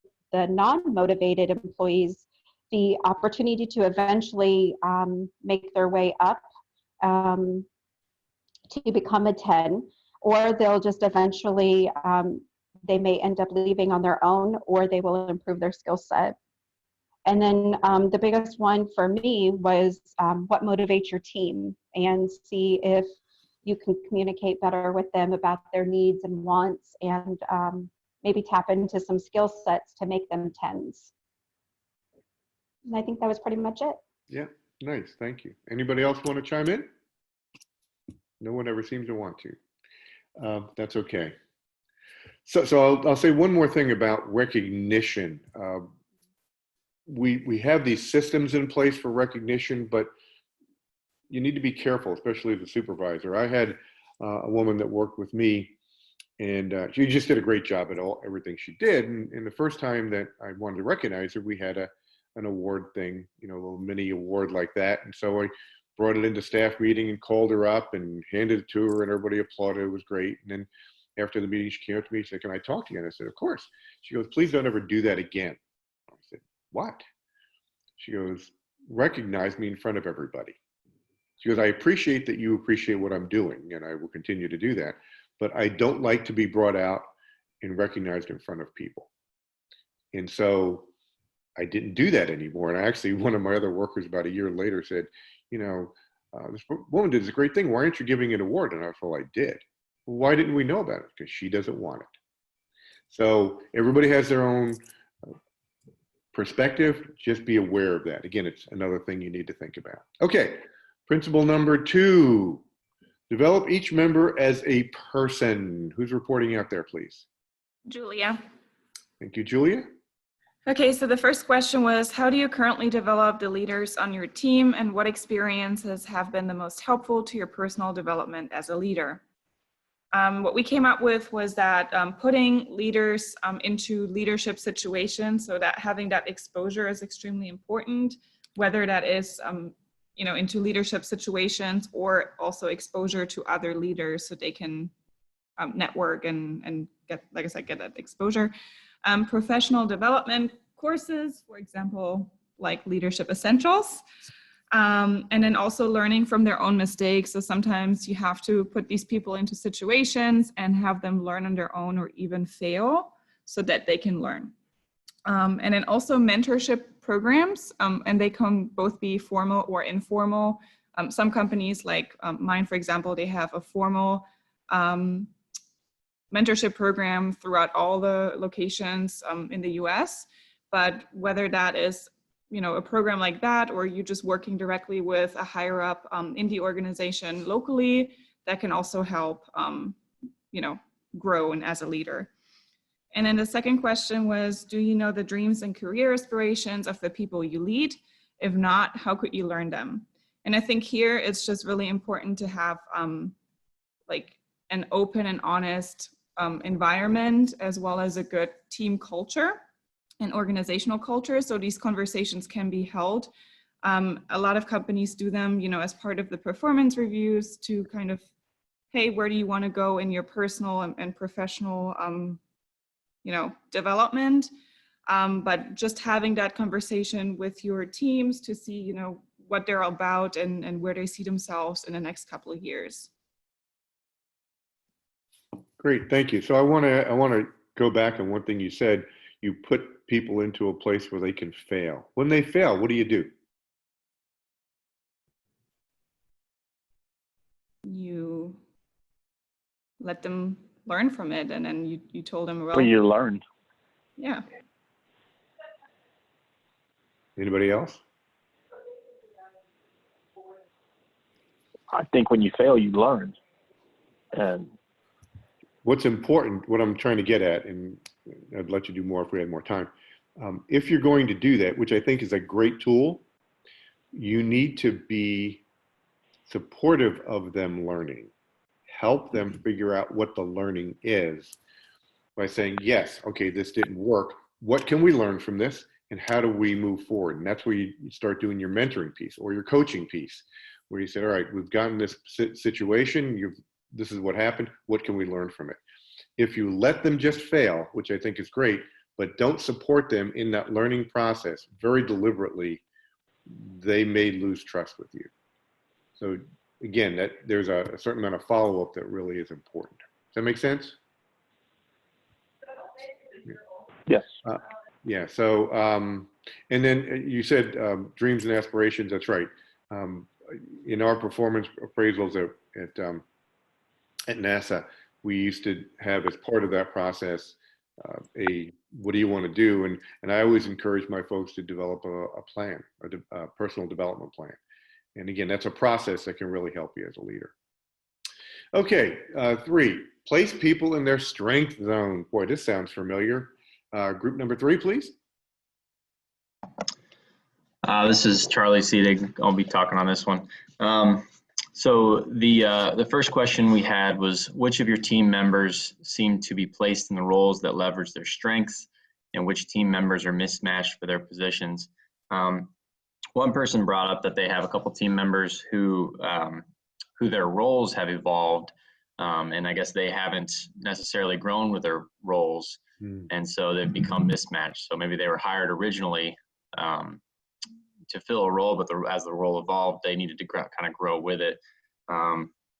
employees the opportunity to eventually make their way up to become a 10, or they'll just eventually, they may end up leaving on their own, or they will improve their skill set. And then the biggest one for me was what motivates your team, and see if you can communicate better with them about their needs and wants, and maybe tap into some skill sets to make them 10s. And I think that was pretty much it. Yeah, nice, thank you. Anybody else want to chime in? No one ever seems to want to. That's okay. So I'll say one more thing about recognition. We have these systems in place for recognition, but you need to be careful, especially as a supervisor. I had a woman that worked with me, and she just did a great job at everything she did. And the first time that I wanted to recognize her, we had an award thing, you know, a little mini award like that. And so I brought it into staff meeting and called her up and handed it to her, and everybody applauded. It was great. And then after the meeting, she came up to me and said, "Can I talk to you?" And I said, "Of course." She goes, "Please don't ever do that again." I said, "What?" She goes, "Recognize me in front of everybody." She goes, "I appreciate that you appreciate what I'm doing, and I will continue to do that, but I don't like to be brought out and recognized in front of people." And so I didn't do that anymore. And actually, one of my other workers about a year later said, "You know, this woman did this great thing. Why aren't you giving an award?" And I was, "Well, I did." "Well, why didn't we know about it?" "Because she doesn't want it." So everybody has their own perspective. Just be aware of that. Again, it's another thing you need to think about. Okay, principle number 2, develop each member as a person. Who's reporting out there, please? Julia. Thank you, Julia. Okay, so the first question was, how do you currently develop the leaders on your team, and what experiences have been the most helpful to your personal development as a leader? What we came up with was that putting leaders into leadership situations, so that having that exposure is extremely important, whether that is you know, into leadership situations or also exposure to other leaders so they can network and get, like I said, get that exposure. Professional development courses, for example, like Leadership Essentials. And then also learning from their own mistakes. So sometimes you have to put these people into situations and have them learn on their own or even fail so that they can learn. And then also mentorship programs, and they can both be formal or informal. Some companies like mine, for example, they have a formal mentorship program throughout all the locations in the US. But whether that is a program like that, or you just working directly with a higher up in the organization locally, that can also help, grow and as a leader. And then the second question was, do you know the dreams and career aspirations of the people you lead? If not, how could you learn them? And I think here it's just really important to have like an open and honest environment, as well as a good team culture and organizational culture, so these conversations can be held. A lot of companies do them, as part of the performance reviews to kind of, hey, where do you want to go in your personal and professional, development? But just having that conversation with your teams to see, what they're about and where they see themselves in the next couple of years. Great, thank you. So I want to go back on one thing you said. You put people into a place where they can fail. When they fail, what do you do? You let them learn from it, and then you told them, well, you learn. Yeah. Anybody else? I think when you fail, you learn. And what's important, what I'm trying to get at, and I'd let you do more if we had more time. If you're going to do that, which I think is a great tool, you need to be supportive of them learning. Help them figure out what the learning is by saying, yes, okay, this didn't work. What can we learn from this? And how do we move forward? And that's where you start doing your mentoring piece or your coaching piece, where you say, all right, we've gotten this situation. This is what happened. What can we learn from it? If you let them just fail, which I think is great, but don't support them in that learning process very deliberately, they may lose trust with you. So again, there's a certain amount of follow-up that really is important. Does that make sense? Yes. Yeah. So, and then you said dreams and aspirations. That's right. In our performance appraisals at NASA, we used to have, as part of that process, what do you want to do? And I always encourage my folks to develop a plan, a personal development plan. And again, that's a process that can really help you as a leader. Okay, 3, place people in their strength zone. Boy, this sounds familiar. Group number 3, please. This is Charlie Seedig. I'll be talking on this one. So the first question we had was, which of your team members seem to be placed in the roles that leverage their strengths, and which team members are mismatched for their positions? One person brought up that they have a couple team members who their roles have evolved, and I guess they haven't necessarily grown with their roles, and so they've become mismatched. So maybe they were hired originally to fill a role, but as the role evolved, they needed to kind of grow with it.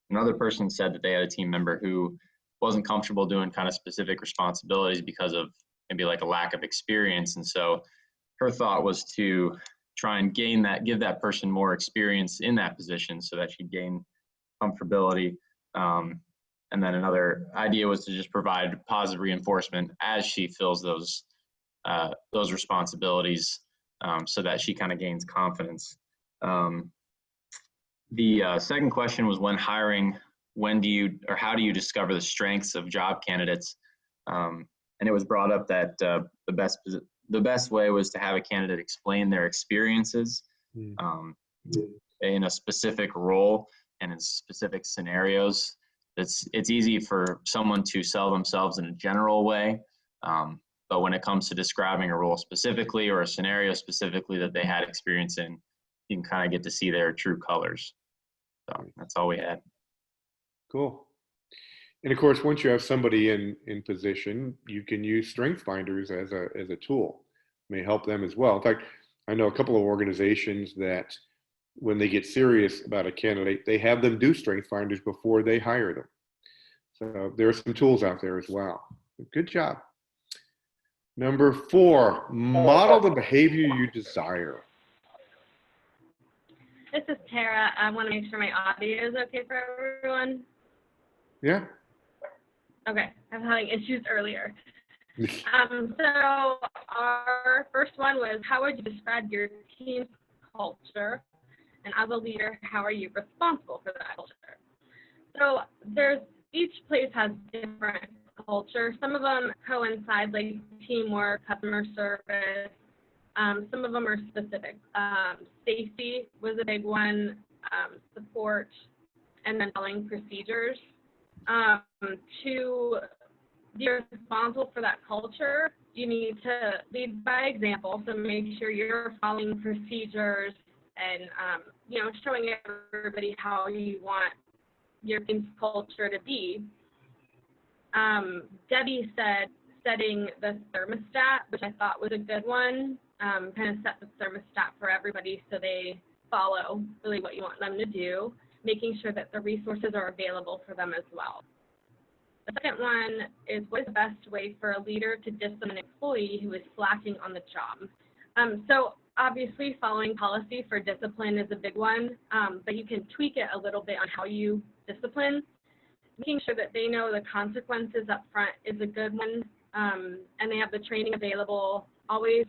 Another person said that they had a team member who wasn't comfortable doing kind of specific responsibilities because of maybe like a lack of experience. And so her thought was to try and give that person more experience in that position so that she'd gain comfortability. And then another idea was to just provide positive reinforcement as she fills those responsibilities, so that she kind of gains confidence. The second question was, when hiring, how do you discover the strengths of job candidates? And it was brought up that the best way was to have a candidate explain their experiences in a specific role and in specific scenarios. It's easy for someone to sell themselves in a general way, but when it comes to describing a role specifically or a scenario specifically that they had experience in, you can kind of get to see their true colors. So that's all we had. Cool. And of course, once you have somebody in position, you can use strength finders as a tool. It may help them as well. In fact, I know a couple of organizations that when they get serious about a candidate, they have them do strength finders before they hire them. So there are some tools out there as well. Good job. Number 4, model the behavior you desire. This is Tara. I want to make sure my audio is okay for everyone. Yeah. Okay, I'm having issues earlier. So our first one was, how would you describe your team's culture? And as a leader, how are you responsible for that culture? So each place has different culture. Some of them coincide, like teamwork, customer service. Some of them are specific. Safety was a big one, support, and then following procedures. To be responsible for that culture, you need to lead by example. So make sure you're following procedures and, showing everybody how you want your team's culture to be. Debbie said setting the thermostat, which I thought was a good one. Kind of set the thermostat for everybody so they follow really what you want them to do, making sure that the resources are available for them as well. The second one is, what is the best way for a leader to discipline an employee who is slacking on the job? So obviously following policy for discipline is a big one, but you can tweak it a little bit on how you discipline. Making sure that they know the consequences up front is a good one, and they have the training available. Always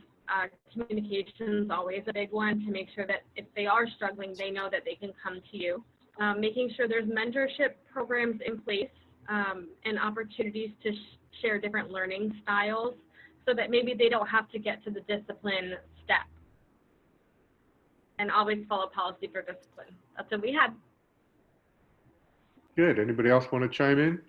communication's always a big one, to make sure that if they are struggling, they know that they can come to you. Making sure there's mentorship programs in place and opportunities to share different learning styles so that maybe they don't have to get to the discipline step. And always follow policy for discipline. That's what we had. Good. Anybody else want to chime in?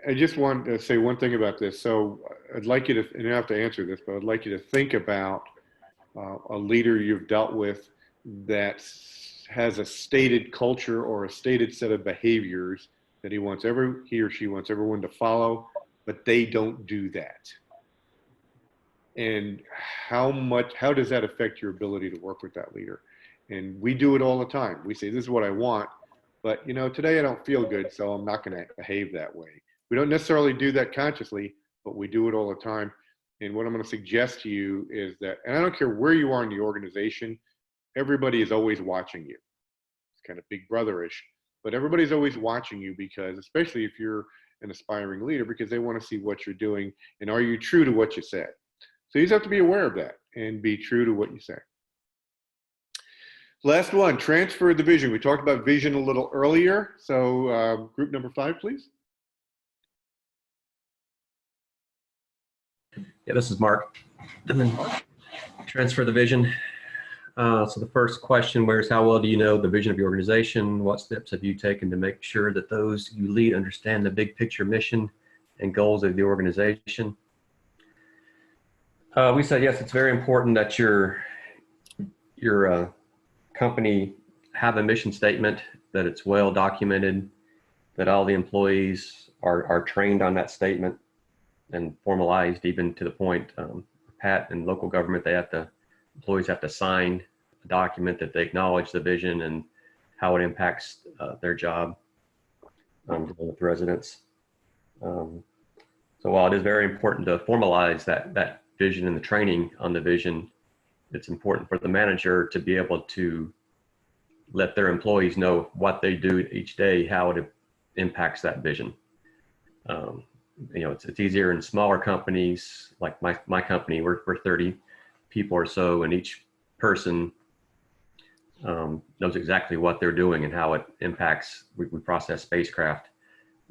I just want to say one thing about this. So I'd like you to, and you don't have to answer this, but I'd like you to think about a leader you've dealt with that has a stated culture or a stated set of behaviors that he or she wants everyone to follow, but they don't do that. And how does that affect your ability to work with that leader? And we do it all the time. We say, this is what I want, but today I don't feel good, so I'm not going to behave that way. We don't necessarily do that consciously, but we do it all the time. And what I'm going to suggest to you is that, and I don't care where you are in the organization, everybody is always watching you. It's kind of big brotherish, but everybody's always watching you, because especially if you're an aspiring leader, because they want to see what you're doing and are you true to what you said. So you just have to be aware of that and be true to what you say. Last one, transfer the vision. We talked about vision a little earlier. So group number 5, please. Yeah, this is Mark. Transfer the vision. So the first question was, how well do you know the vision of your organization? What steps have you taken to make sure that those you lead understand the big picture mission and goals of the organization? We said, yes, it's very important that your company have a mission statement, that it's well documented, that all the employees are trained on that statement and formalized, even to the point, Pat and local government, employees have to sign a document that they acknowledge the vision and how it impacts their job with residents. So while it is very important to formalize that vision and the training on the vision, it's important for the manager to be able to let their employees know what they do each day, how it impacts that vision. It's easier in smaller companies like my company. We're 30 people or so, and each person knows exactly what they're doing and how it impacts. We process spacecraft.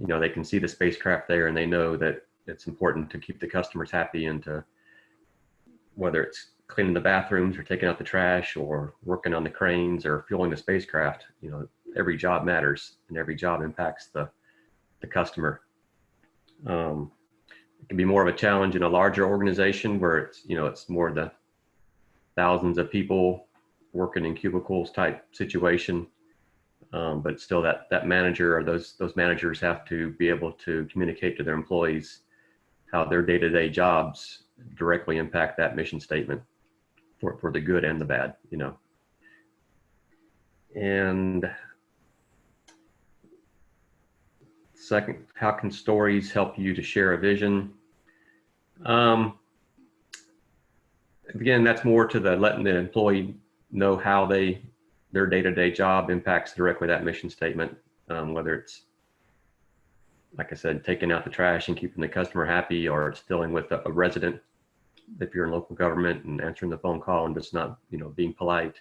They can see the spacecraft there, and they know that it's important to keep the customers happy, and to, whether it's cleaning the bathrooms or taking out the trash or working on the cranes or fueling the spacecraft, every job matters and every job impacts the customer. It can be more of a challenge in a larger organization where it's more the thousands of people working in cubicles type situation. But still that manager or those managers have to be able to communicate to their employees how their day-to-day jobs directly impact that mission statement for the good and the bad, you know. And second, how can stories help you to share a vision? Again, that's more to the letting the employee know how their day-to-day job impacts directly that mission statement, whether it's, like I said, taking out the trash and keeping the customer happy, or it's dealing with a resident if you're in local government and answering the phone call and just not, you know, being polite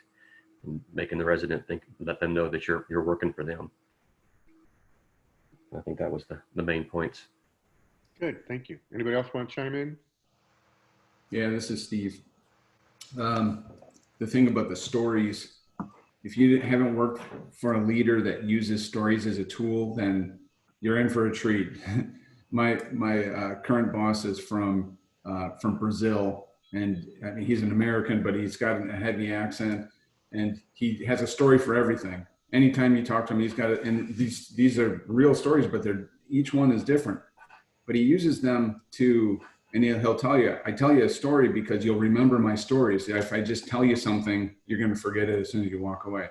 and making the resident let them know that you're working for them. I think that was the main points. Good, thank you. Anybody else want to chime in? Yeah, this is Steve. The thing about the stories, if you haven't worked for a leader that uses stories as a tool, then you're in for a treat. My current boss is from Brazil, and I mean, he's an American, but he's got a heavy accent, and he has a story for everything. Anytime you talk to him, he's got it, and these are real stories, but each one is different. But he uses them to, and he'll tell you, I tell you a story because you'll remember my stories. If I just tell you something, you're going to forget it as soon as you walk away.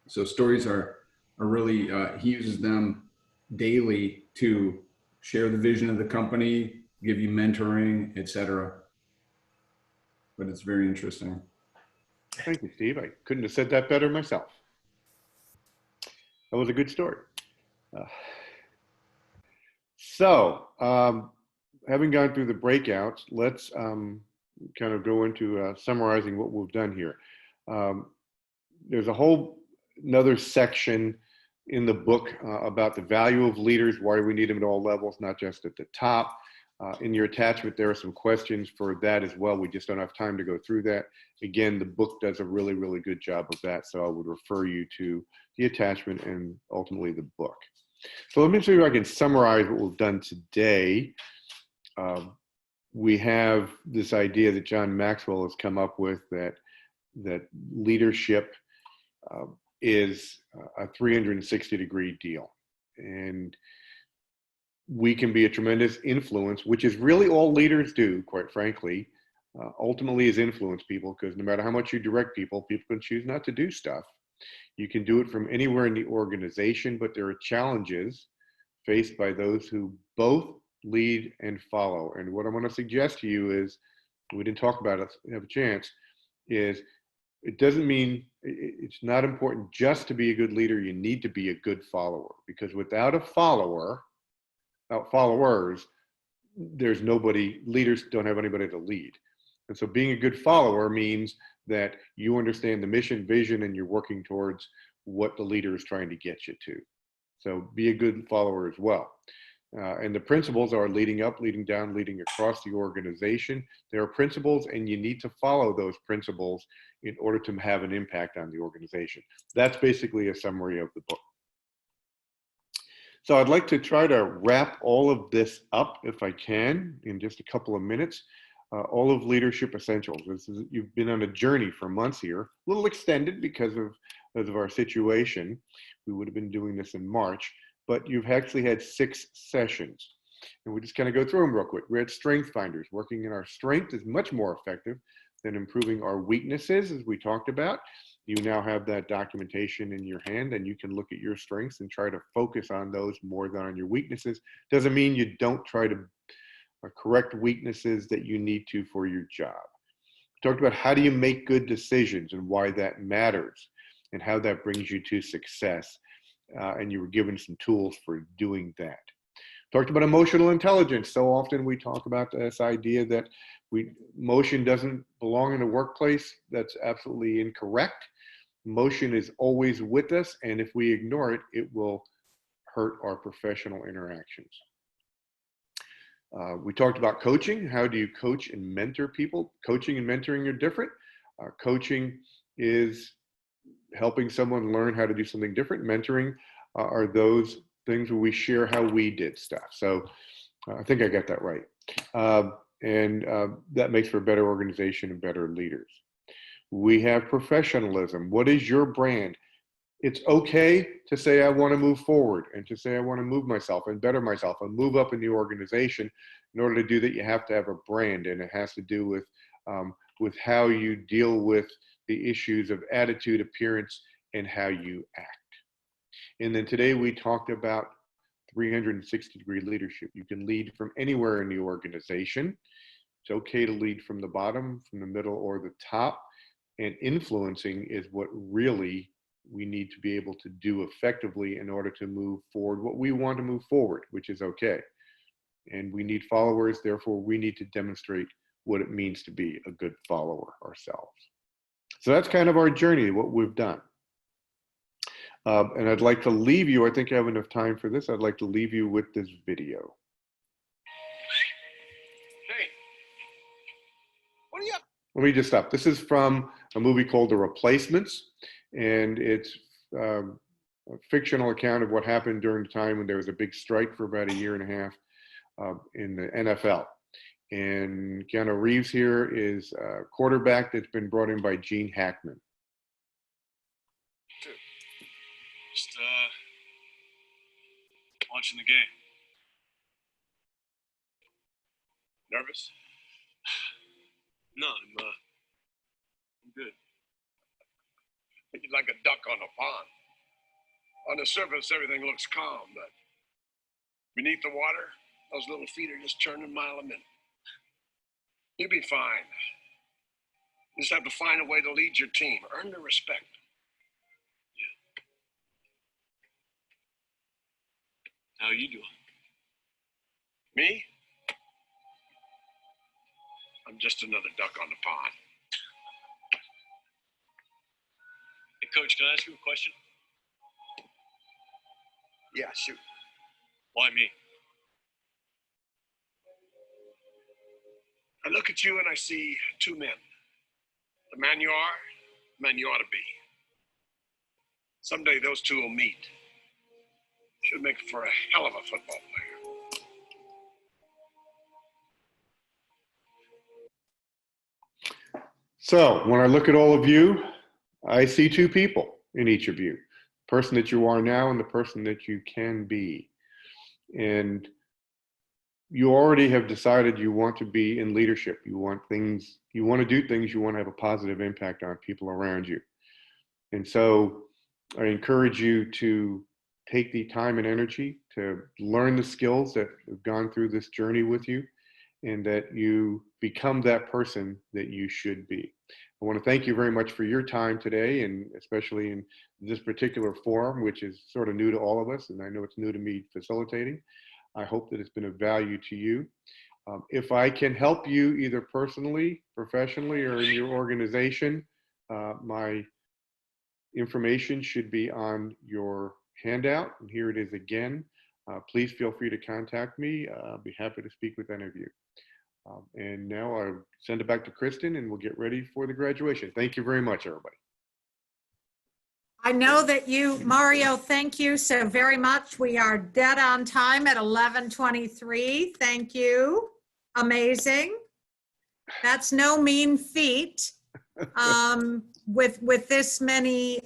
So stories are really, he uses them daily to share the vision of the company, give you mentoring, etc. But it's very interesting. Thank you, Steve. I couldn't have said that better myself. That was a good story. Having gone through the breakouts, let's kind of go into summarizing what we've done here. There's a whole another section in the book about the value of leaders, why we need them at all levels, not just at the top. In your attachment, there are some questions for that as well. We just don't have time to go through that. Again, the book does a really, really good job of that, so I would refer you to the attachment and ultimately the book. So let me see if I can summarize what we've done today. We have this idea that John Maxwell has come up with, that leadership is a 360-degree deal. And we can be a tremendous influence, which is really all leaders do, quite frankly, ultimately is influence people, because no matter how much you direct people, people can choose not to do stuff. You can do it from anywhere in the organization, but there are challenges faced by those who both lead and follow. And what I'm going to suggest to you is, we didn't talk about it, have a chance, is it doesn't mean, it's not important just to be a good leader. You need to be a good follower, because without a follower, without followers, there's nobody, leaders don't have anybody to lead. And so being a good follower means that you understand the mission, vision, and you're working towards what the leader is trying to get you to. So be a good follower as well. And the principles are leading up, leading down, leading across the organization. There are principles, and you need to follow those principles in order to have an impact on the organization. That's basically a summary of the book. So I'd like to try to wrap all of this up, if I can, in just a couple of minutes. All of Leadership Essentials. You've been on a journey for months here, a little extended because of our situation. We would have been doing this in March, but you've actually had 6 sessions. And we just kind of go through them real quick. We had Strength Finders. Working in our strength is much more effective than improving our weaknesses, as we talked about. You now have that documentation in your hand, and you can look at your strengths and try to focus on those more than on your weaknesses. Doesn't mean you don't try to correct weaknesses that you need to for your job. We talked about how do you make good decisions and why that matters and how that brings you to success. And you were given some tools for doing that. Talked about emotional intelligence. So often we talk about this idea that emotion doesn't belong in the workplace. That's absolutely incorrect. Emotion is always with us, and if we ignore it, it will hurt our professional interactions. We talked about coaching. How do you coach and mentor people? Coaching and mentoring are different. Coaching is helping someone learn how to do something different. Mentoring are those things where we share how we did stuff. So I think I got that right. That makes for a better organization and better leaders. We have professionalism. What is your brand? It's okay to say I want to move forward and to say I want to move myself and better myself and move up in the organization. In order to do that, you have to have a brand, and it has to do with with how you deal with the issues of attitude, appearance, and how you act. And then today we talked about 360-degree leadership. You can lead from anywhere in the organization. It's okay to lead from the bottom, from the middle, or the top. And influencing is what really we need to be able to do effectively in order to move forward what we want to move forward, which is okay. And we need followers, therefore we need to demonstrate what it means to be a good follower ourselves. So that's kind of our journey, what we've done. And I'd like to leave you, I think I have enough time for this, I'd like to leave you with this video. Hey, what are you up? Let me just stop. This is from a movie called The Replacements, and it's a fictional account of what happened during the time when there was a big strike for about 1.5 years in the NFL. And Keanu Reeves here is a quarterback that's been brought in by Gene Hackman. Just watching the game. Nervous? No, I'm good. You're like a duck on a pond. On the surface, everything looks calm, but beneath the water, those little feet are just turning a mile a minute. You'll be fine. You just have to find a way to lead your team, earn their respect. How you doing? Me? I'm just another duck on the pond. Hey, Coach, can I ask you a question? Yeah, shoot. Why me? I look at you and I see two men. The man you are, the man you ought to be. Someday those two will meet. Should make for a hell of a football player. So when I look at all of you, I see two people in each of you. The person that you are now and the person that you can be. And you already have decided you want to be in leadership. You want things, you want to do things, you want to have a positive impact on people around you. And so I encourage you to take the time and energy to learn the skills that have gone through this journey with you, and that you become that person that you should be. I want to thank you very much for your time today, and especially in this particular forum, which is sort of new to all of us, and I know it's new to me facilitating. I hope that it's been of value to you. If I can help you either personally, professionally, or in your organization, my information should be on your handout, and here it is again. Please feel free to contact me. I'll be happy to speak with any of you. And now I'll send it back to Kristen and we'll get ready for the graduation. Thank you very much, everybody. I know that you, Mario, thank you so very much. We are dead on time at 11:23. Thank you. Amazing. That's no mean feat with this many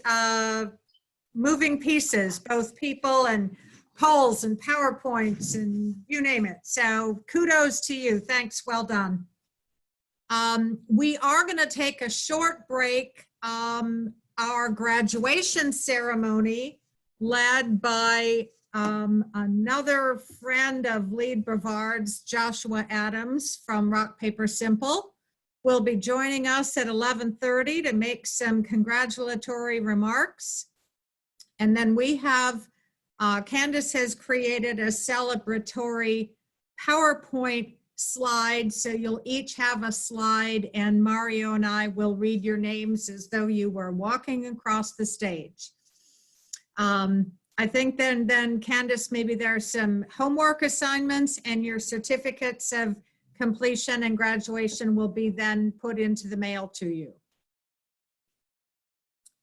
moving pieces, both people and polls and PowerPoints and you name it. So kudos to you. Thanks. Well done. We are going to take a short break. Our graduation ceremony, led by another friend of Lead Brevard's, Joshua Adams from Rock Paper Simple, will be joining us at 11:30 to make some congratulatory remarks. And then we have, Candace has created a celebratory PowerPoint slide, so you'll each have a slide, and Mario and I will read your names as though you were walking across the stage. I think then Candace, maybe there are some homework assignments, and your certificates of completion and graduation will be then put into the mail to you.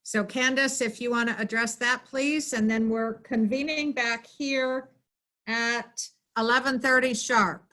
So Candace, if you want to address that, please, and then we're convening back here at 11:30 sharp.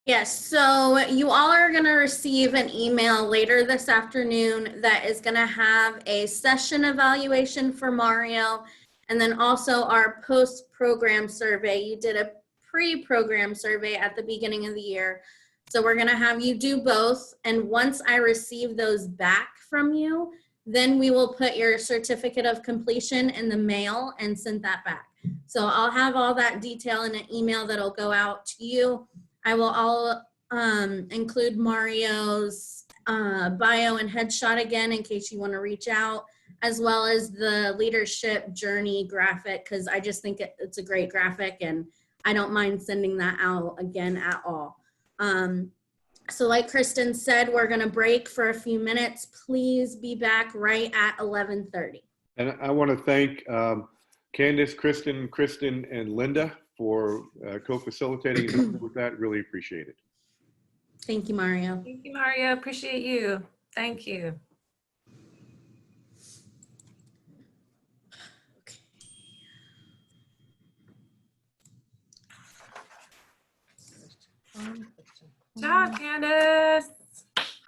Yes, so you all are going to receive an email later this afternoon that is going to have a session evaluation for Mario, and then also our post-program survey. You did a pre-program survey at the beginning of the year. So we're gonna have you do both. And once I receive those back from you, then we will put your certificate of completion in the mail and send that back. So I'll have all that detail in an email that'll go out to you. I will include Mario's bio and headshot again in case you want to reach out, as well as the leadership journey graphic, because I just think it's a great graphic and I don't mind sending that out again at all. So like Kristen said, we're going to break for a few minutes. Please be back right at 11:30. And I want to thank Candace, Kristen, and Linda for co-facilitating with that. Really appreciate it. Thank you, Mario. Thank you, Mario. Appreciate you. Thank you. Ciao, Candace.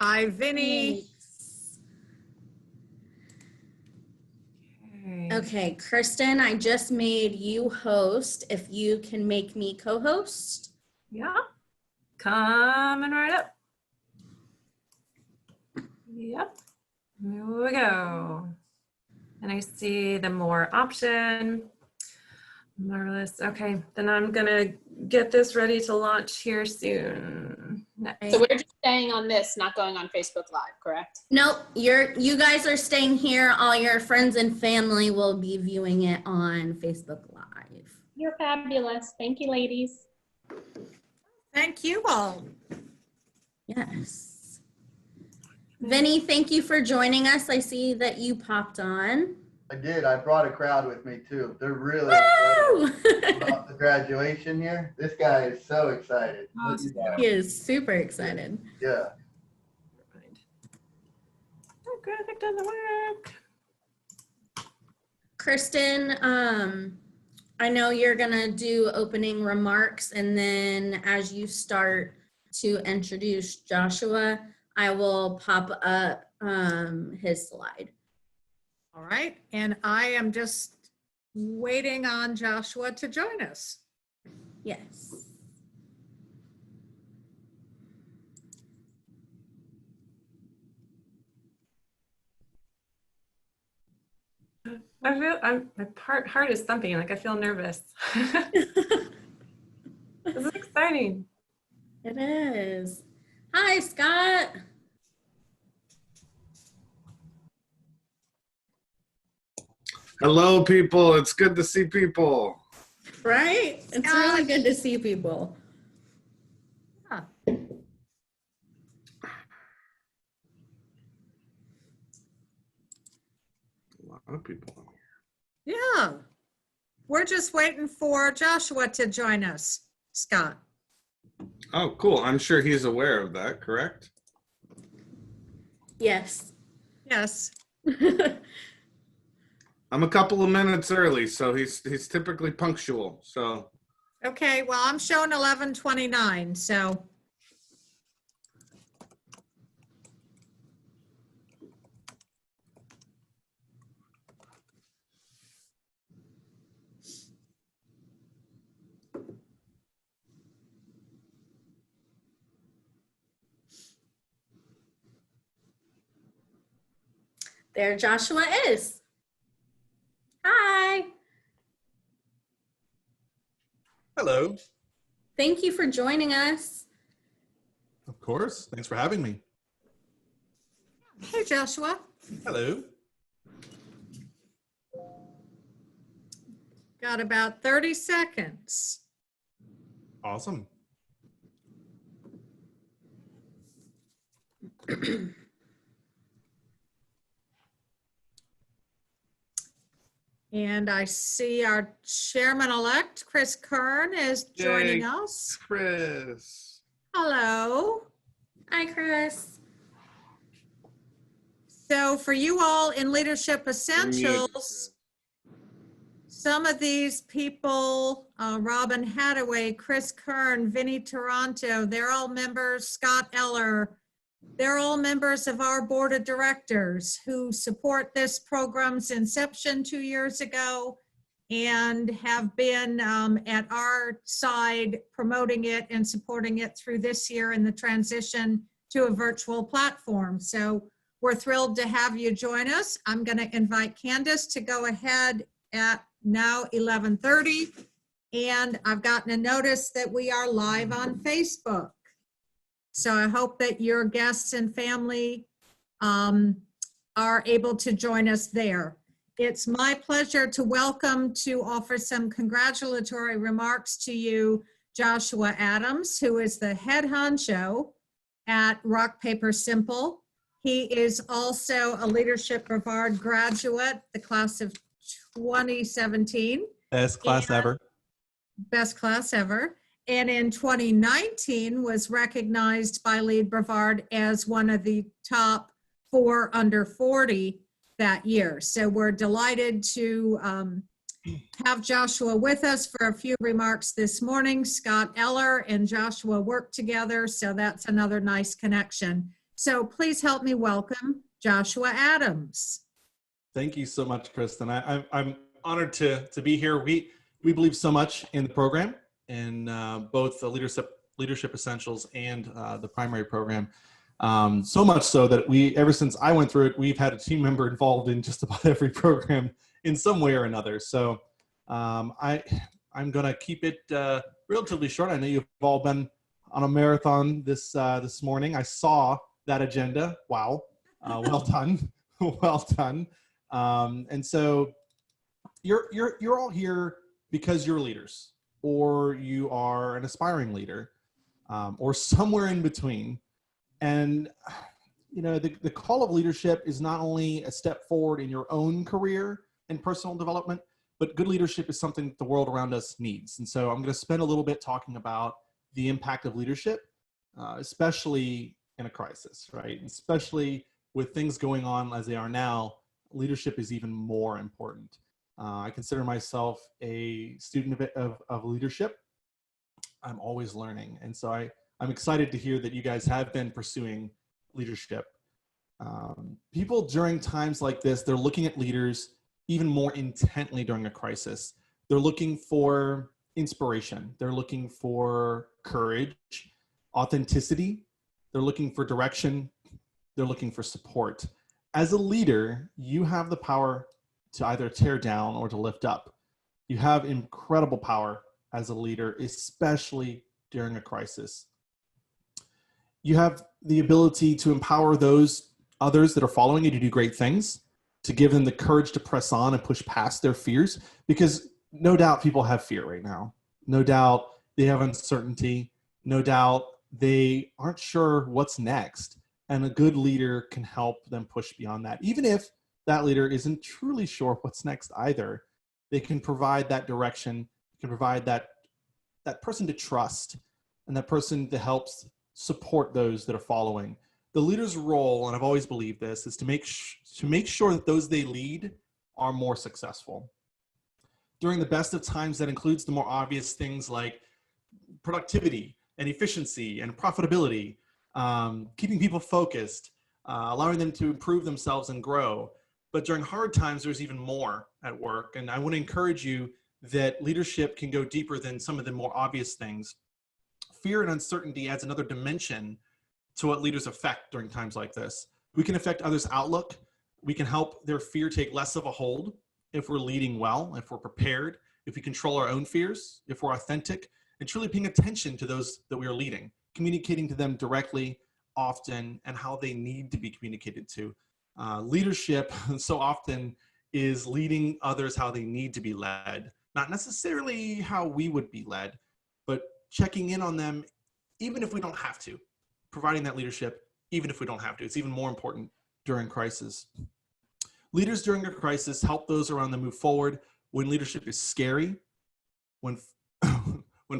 Hi, Vinny. Okay, Kristen, I just made you host. If you can make me co-host. Yeah. Coming right up. Yep. Here we go. And I see the more option. Marvelous. Okay, then I'm gonna get this ready to launch here soon. Next. So we're just staying on this, not going on Facebook Live, correct? Nope, you guys are staying here. All your friends and family will be viewing it on Facebook Live. You're fabulous. Thank you, ladies. Thank you all. Yes. Vinny, thank you for joining us. I see that you popped on. I did. I brought a crowd with me too. They're really excited about the graduation here. This guy is so excited. Look at that. He is super excited. Yeah. That graphic doesn't work. Kristen, I know you're gonna do opening remarks, and then as you start to introduce Joshua, I will pop up his slide. All right, and I am just waiting on Joshua to join us. Yes. I feel my heart is thumping. Like I feel nervous. This is exciting. It is. Hi, Scott. Hello, people. It's good to see people. Right? It's really good to see people. Yeah. A lot of people on Yeah. We're just waiting for Joshua to join us, Scott. here. Oh, cool. I'm sure he's aware of that, correct? Yes. Yes. I'm a couple of minutes early, so he's typically punctual. So Okay, well, I'm showing 11:29, so. There Joshua is. Hi. Hello. Thank you for joining us. Of course. Thanks for having me. Hey, Joshua. Hello. Got about 30 seconds. Awesome. And I see our chairman-elect, Chris Kern, is joining Yay, us. Chris. Hello. Hi, Chris. So for you all in Leadership Essentials, some of these people, Robin Hadaway, Chris Kern, Vinnie Toronto, they're all members, Scott Eller, they're all members of our board of directors who support this program's inception 2 years ago and have been at our side promoting it and supporting it through this year in the transition to a virtual platform. So we're thrilled to have you join us. I'm going to invite Candace to go ahead at now 11:30. And I've gotten a notice that we are live on Facebook. So I hope that your guests and family are able to join us there. It's my pleasure to offer some congratulatory remarks to you, Joshua Adams, who is the head honcho at Rock Paper Simple. He is also a Leadership Brevard graduate, the class of 2017. Best class ever. Best class ever. And in 2019 was recognized by Lead Brevard as one of the top 4 under 40 that year. So we're delighted to have Joshua with us for a few remarks this morning. Scott Eller and Joshua work together, so that's another nice connection. So please help me welcome Joshua Adams. Thank you so much, Kristen. I'm honored to be here. We believe so much in the program, in both the leadership essentials and the primary program. So much so that ever since I went through it, we've had a team member involved in just about every program in some way or another. So I'm going to keep it relatively short. I know you've all been on a marathon this morning. I saw that agenda. Wow. Well done. Well done. And so you're all here because you're leaders, or you are an aspiring leader, or somewhere in between. And, you know, the call of leadership is not only a step forward in your own career and personal development, but good leadership is something that the world around us needs. And so I'm going to spend a little bit talking about the impact of leadership, especially in a crisis, right? Especially with things going on as they are now, leadership is even more important. I consider myself a student of leadership. I'm always learning. And so I'm excited to hear that you guys have been pursuing leadership. People during times like this, they're looking at leaders even more intently during a crisis. They're looking for inspiration. They're looking for courage, authenticity. They're looking for direction. They're looking for support. As a leader, you have the power to either tear down or to lift up. You have incredible power as a leader, especially during a crisis. You have the ability to empower those others that are following you to do great things, to give them the courage to press on and push past their fears, because no doubt people have fear right now. No doubt they have uncertainty. No doubt they aren't sure what's next. And a good leader can help them push beyond that. Even if that leader isn't truly sure what's next either, they can provide that direction, can provide that person to trust, and that person that helps support those that are following. The leader's role, and I've always believed this, is to make sure that those they lead are more successful. During the best of times, that includes the more obvious things like productivity and efficiency and profitability, keeping people focused, allowing them to improve themselves and grow. But during hard times, there's even more at work. And I want to encourage you that leadership can go deeper than some of the more obvious things. Fear and uncertainty adds another dimension to what leaders affect during times like this. We can affect others' outlook. We can help their fear take less of a hold if we're leading well, if we're prepared, if we control our own fears, if we're authentic, and truly paying attention to those that we are leading, communicating to them directly, often, and how they need to be communicated to. Leadership so often is leading others how they need to be led, not necessarily how we would be led, but checking in on them, even if we don't have to, providing that leadership, even if we don't have to. It's even more important during crisis. Leaders during a crisis help those around them move forward when leadership is scary, when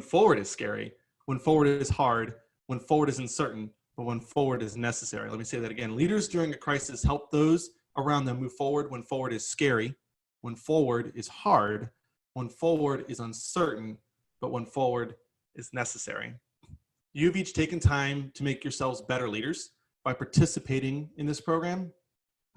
forward is scary, when forward is hard, when forward is uncertain, but when forward is necessary. Let me say that again. Leaders during a crisis help those around them move forward when forward is scary, when forward is hard, when forward is uncertain, but when forward is necessary. You've each taken time to make yourselves better leaders by participating in this program,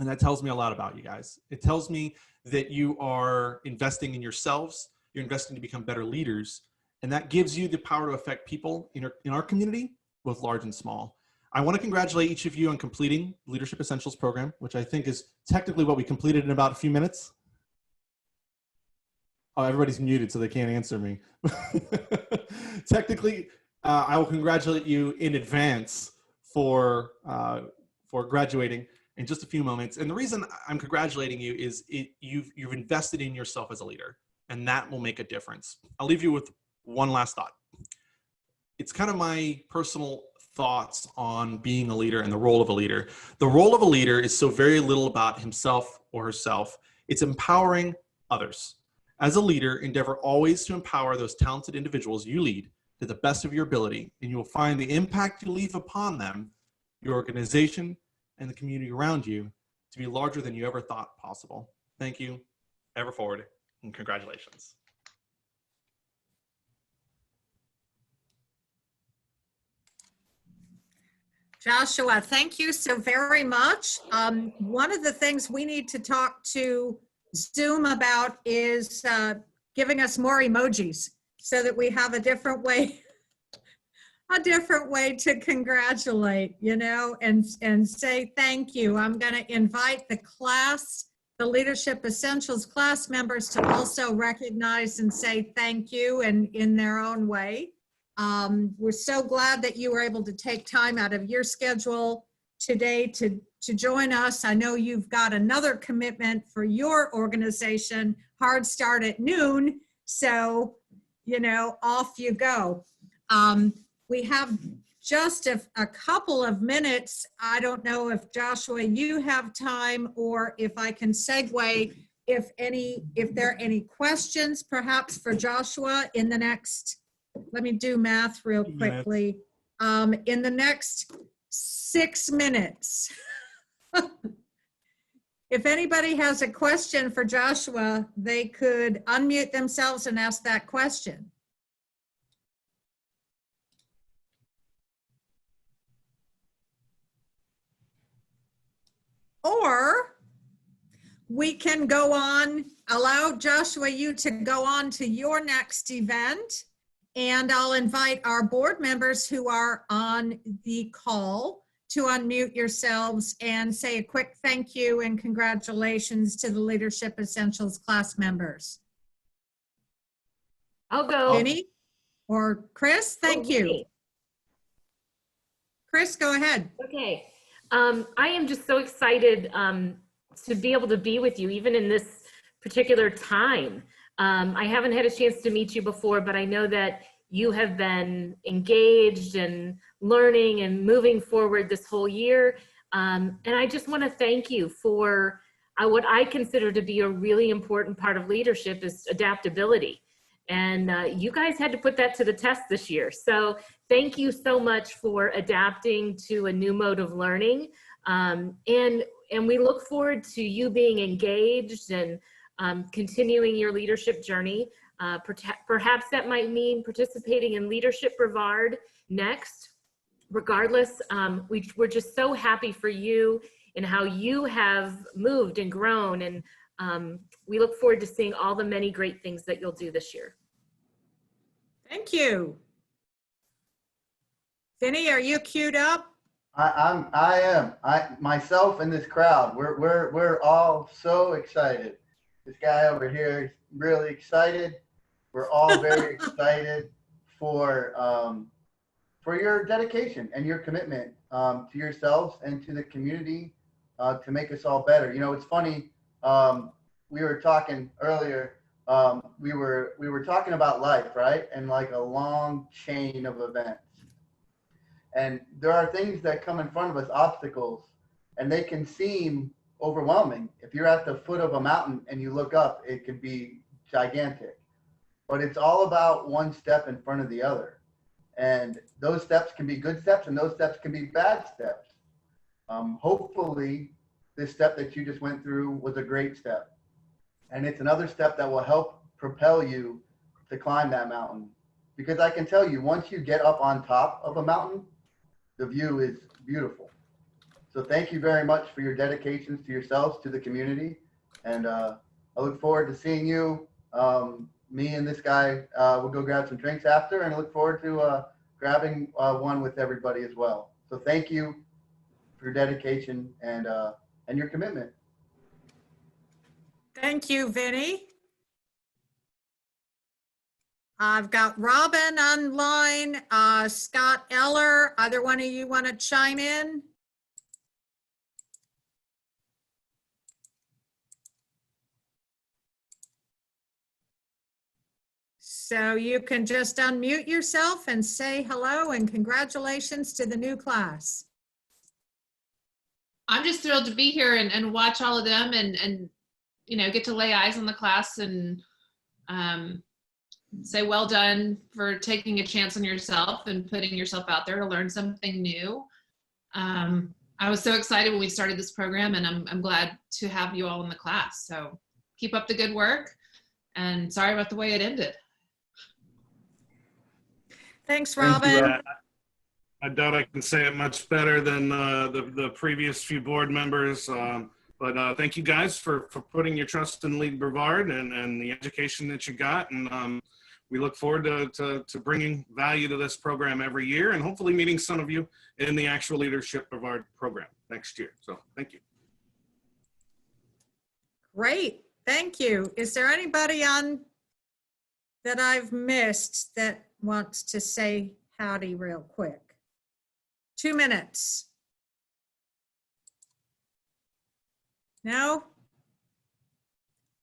And that tells me a lot about you guys. It tells me that you are investing in yourselves, you're investing to become better leaders, and that gives you the power to affect people in our community, both large and small. I want to congratulate each of you on completing the Leadership Essentials program, which I think is technically what we completed in about a few minutes. Oh, everybody's muted, so they can't answer me. Technically, I will congratulate you in advance for graduating in just a few moments. And the reason I'm congratulating you is you've invested in yourself as a leader, and that will make a difference. I'll leave you with one last thought. It's kind of my personal thoughts on being a leader and the role of a leader. The role of a leader is so very little about himself or herself. It's empowering others. As a leader, endeavor always to empower those talented individuals you lead to the best of your ability, and you will find the impact you leave upon them, your organization, and the community around you to be larger than you ever thought possible. Thank you, ever forward, and congratulations. Joshua, thank you so very much. One of the things we need to talk to Zoom about is giving us more emojis so that we have a different way to congratulate, you know, and say thank you. I'm going to invite the Leadership Essentials class members to also recognize and say thank you in their own way. We're so glad that you were able to take time out of your schedule today to join us. I know you've got another commitment for your organization, hard start at noon. So, you know, off you go. We have just a couple of minutes. I don't know if Joshua, you have time, or if I can segue, if there are any questions perhaps for Joshua in the next, let me do math real quickly. In the next 6 minutes. If anybody has a question for Joshua, they could unmute themselves and ask that question. Or we can go on, allow Joshua, you to go on to your next event, and I'll invite our board members who are on the call to unmute yourselves and say a quick thank you and congratulations to the Leadership Essentials class members. I'll go. Vinny or Chris, thank you. Chris, go ahead. Okay. I am just so excited to be able to be with you, even in this particular time. I haven't had a chance to meet you before, but I know that you have been engaged and learning and moving forward this whole year. And I just want to thank you for what I consider to be a really important part of leadership is adaptability. And you guys had to put that to the test this year. So thank you so much for adapting to a new mode of learning. And we look forward to you being engaged and continuing your leadership journey. Perhaps that might mean participating in Leadership Brevard next. Regardless, we're just so happy for you and how you have moved and grown. And we look forward to seeing all the many great things that you'll do this year. Thank you. Vinny, are you queued up? I am. Myself and this crowd, we're all so excited. This guy over here is really excited. We're all very excited for your dedication and your commitment to yourselves and to the community to make us all better. You know, it's funny. We were talking earlier. We were talking about life, right? And like a long chain of events. And there are things that come in front of us, obstacles, and they can seem overwhelming. If you're at the foot of a mountain and you look up, it can be gigantic. But it's all about one step in front of the other. And those steps can be good steps and those steps can be bad steps. Hopefully, this step that you just went through was a great step. And it's another step that will help propel you to climb that mountain. Because I can tell you, once you get up on top of a mountain, the view is beautiful. So thank you very much for your dedications to yourselves, to the community. And I look forward to seeing you. Me and this guy will go grab some drinks after, and I look forward to grabbing one with everybody as well. So thank you for your dedication and your commitment. Thank you, Vinny. I've got Robin online, Scott Eller. Either one of you want to chime in? So you can just unmute yourself and say hello and congratulations to the new class. I'm just thrilled to be here and watch all of them and you know, get to lay eyes on the class and say well done for taking a chance on yourself and putting yourself out there to learn something new. I was so excited when we started this program, and I'm glad to have you all in the class. So keep up the good work, and sorry about the way it ended. Thanks, Thank you. Robin. I doubt I can say it much better than the previous few board members. But thank you guys for putting your trust in Lead Brevard and the education that you got. And we look forward to bringing value to this program every year, and hopefully meeting some of you in the actual Leadership Brevard program next year. So thank you. Great, thank you. Is there anybody on that I've missed that wants to say howdy real quick? 2 minutes. No?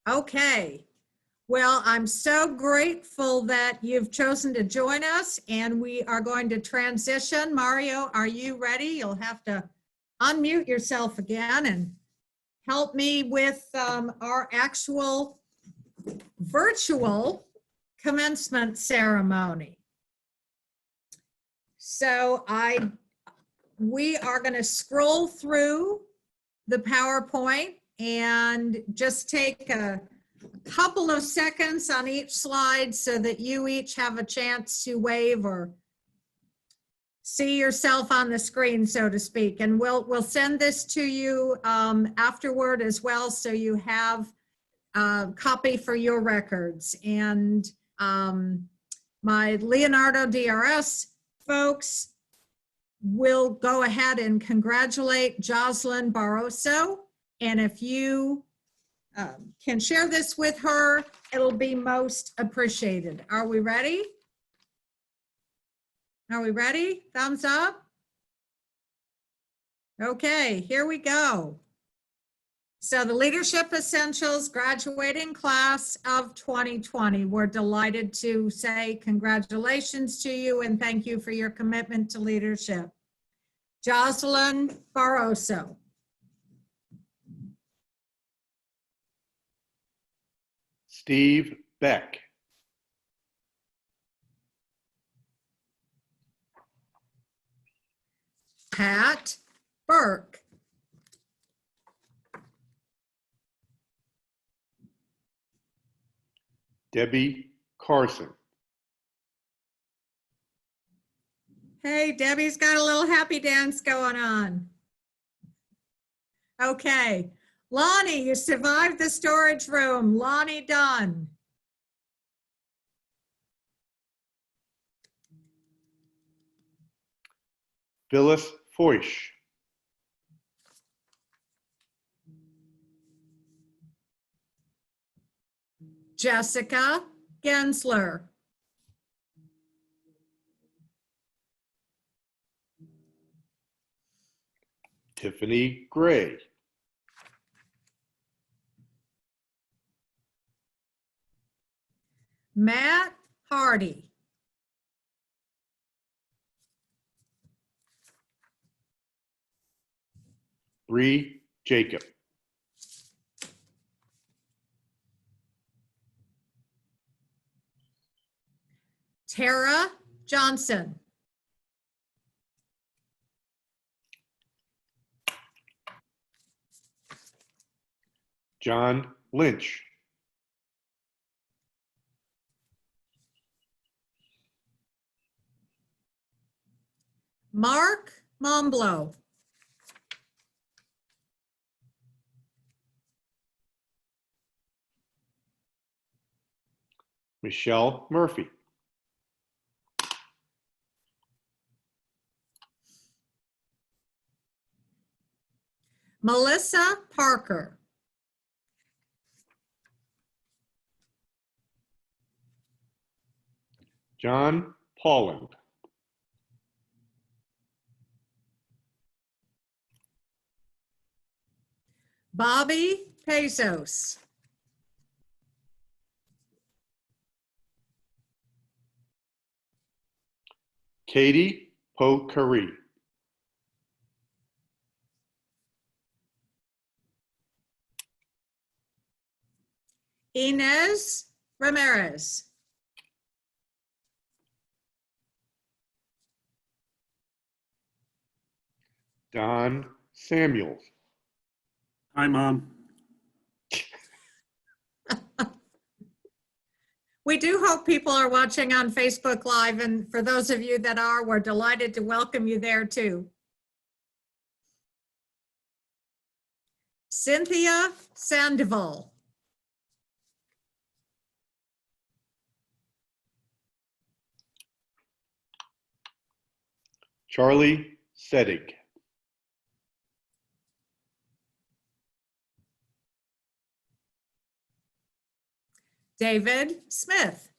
Okay. Well, I'm so grateful that you've chosen to join us, and we are going to transition. Mario, are you ready? You'll have to unmute yourself again and help me with our actual virtual commencement ceremony. So we are going to scroll through the PowerPoint and just take a couple of seconds on each slide so that you each have a chance to wave or see yourself on the screen, so to speak. And we'll send this to you afterward as well, so you have a copy for your records. And my Leonardo DRS folks will go ahead and congratulate Jocelyn Barroso. And if you can share this with her, it'll be most appreciated. Are we ready? Are we ready? Thumbs up. Okay, here we go. So the Leadership Essentials graduating class of 2020, we're delighted to say congratulations to you and thank you for your commitment to leadership. Jocelyn Barroso. Steve Beck. Pat Burke. Debbie Carson. Hey, Debbie's got a little happy dance going on. Okay, Lonnie, you survived the storage room. Lonnie Dunn. Phyllis Foish. Jessica Gensler. Tiffany Gray. Matt Hardy. Bree Jacob. Tara Johnson. John Lynch. Mark Momblo. Michelle Murphy. Melissa Parker. John Pauland. Bobby Pesos. Katie Pocari. Inez Ramirez. Don Samuels. Hi, Mom. We do hope people are watching on Facebook Live, and for those of you that are, we're delighted to welcome you there too. Cynthia Sandoval. Charlie Sedig. David Smith.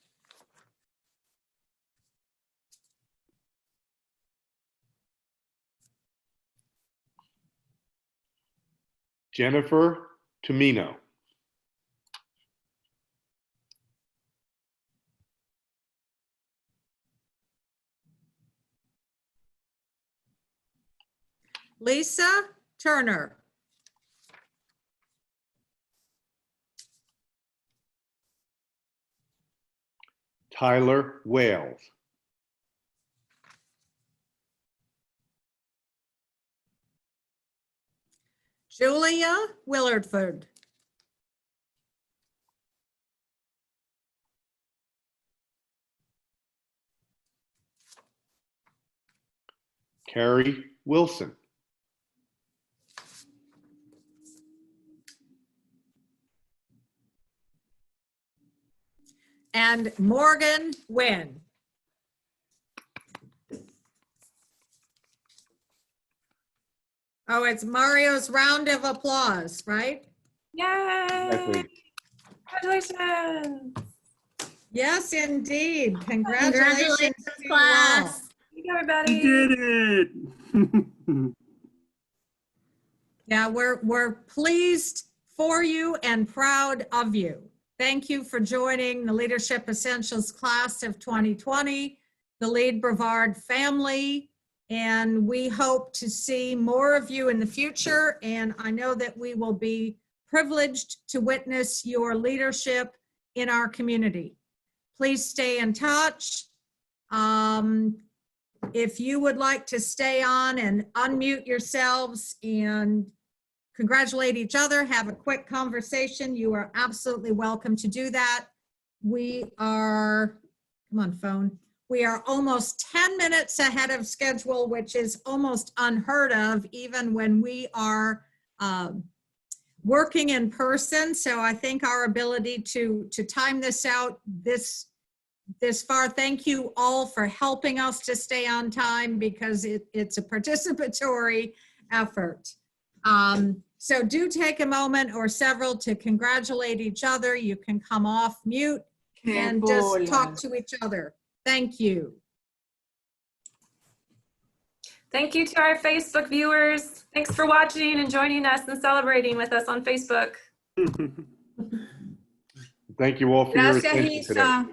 Jennifer Tomino. Lisa Turner. Tyler Wales. Julia Willardford. Carrie Wilson. And Morgan Wynn. Oh, it's Mario's round of applause, right? Yay! Exactly. Congratulations! Yes, indeed. Congratulations to you all. class. Thank you, everybody. You did it. Yeah, we're pleased for you and proud of you. Thank you for joining the Leadership Essentials class of 2020, the Lead Brevard family, and we hope to see more of you in the future. And I know that we will be privileged to witness your leadership in our community. Please stay in touch. If you would like to stay on and unmute yourselves and congratulate each other, have a quick conversation, you are absolutely welcome to do that. We are, come on phone, we are almost 10 minutes ahead of schedule, which is almost unheard of even when we are working in person. So I think our ability to time this out this far, thank you all for helping us to stay on time because it's a participatory effort. So do take a moment or several to congratulate each other. You can come off mute and just talk to each other. Thank you. Thank you to our Facebook viewers. Thanks for watching and joining us and celebrating with us on Facebook. Thank you all for your Gracias, attention today. Isa.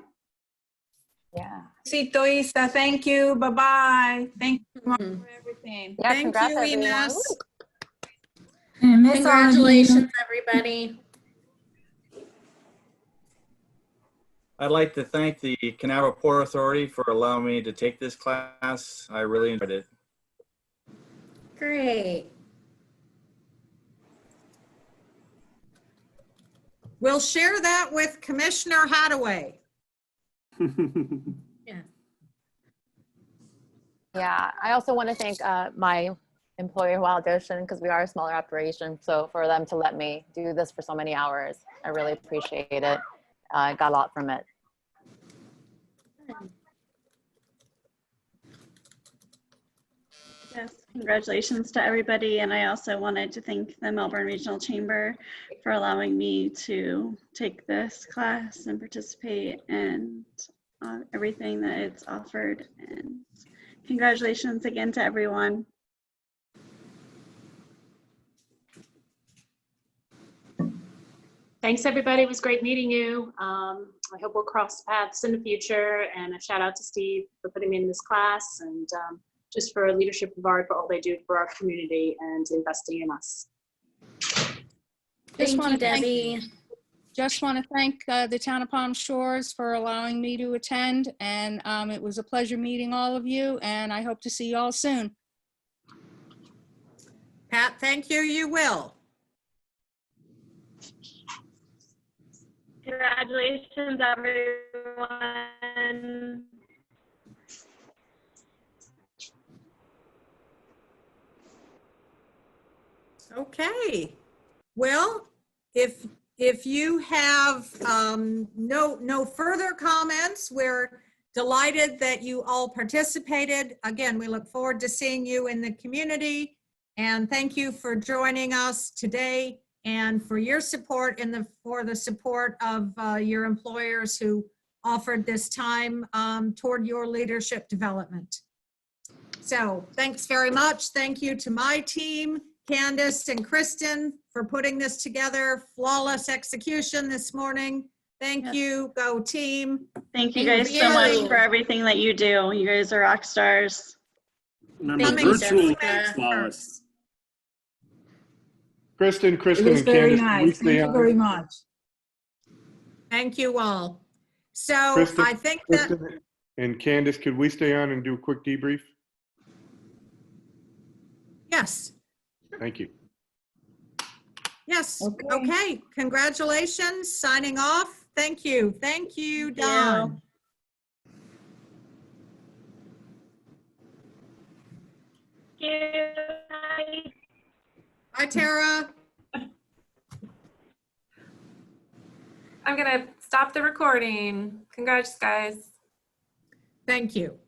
Yeah. Besito, Isa. Thank you. Bye-bye. Thank you for everything. Yeah, Thank congrats, you, everyone. Ines. Congratulations, everybody. I'd like to thank the Canaveral Port Authority for allowing me to take this class. I really enjoyed it. Great. We'll share that with Commissioner Hadaway. Yeah, I also want to thank my employer, Wild Ocean, because we are a smaller operation. So for them to let me do this for so many hours, I really appreciate it. I got a lot from it. Yes, congratulations to everybody. And I also wanted to thank the Melbourne Regional Chamber for allowing me to take this class and participate in everything that it's offered. And congratulations again to everyone. Thanks, everybody. It was great meeting you. I hope we'll cross paths in the future. And a shout out to Steve for putting me in this class, and just for Leadership Brevard for all they do for our community and investing in us. Thank you, Debbie. Just want to thank the Town of Palm Shores for allowing me to attend, and it was a pleasure meeting all of you, and I hope to see you all soon. Pat, thank you. You will. Congratulations, everyone. Okay. Well, if you have no further comments, we're delighted that you all participated. Again, we look forward to seeing you in the community, and thank you for joining us today and for your support and for the support of your employers who offered this time toward your leadership development. So thanks very much. Thank you to my team, Candace and Kristen, for putting this together. Flawless execution this morning. Thank you. Go team. Thank you guys so much for everything that you do. You guys are rock stars. Remember, virtual flawless. Kristen, It was and very Candace, can we nice. stay Thank you on? very much. Thank you all. So Kristen, I think that Kristen and Candace, could we stay on and do a quick debrief? yes. Thank you. Yes. Okay. Congratulations. Signing off. Thank you. Thank you, Don. Bye, Tara. I'm gonna stop the recording. Congrats, guys. Thank you.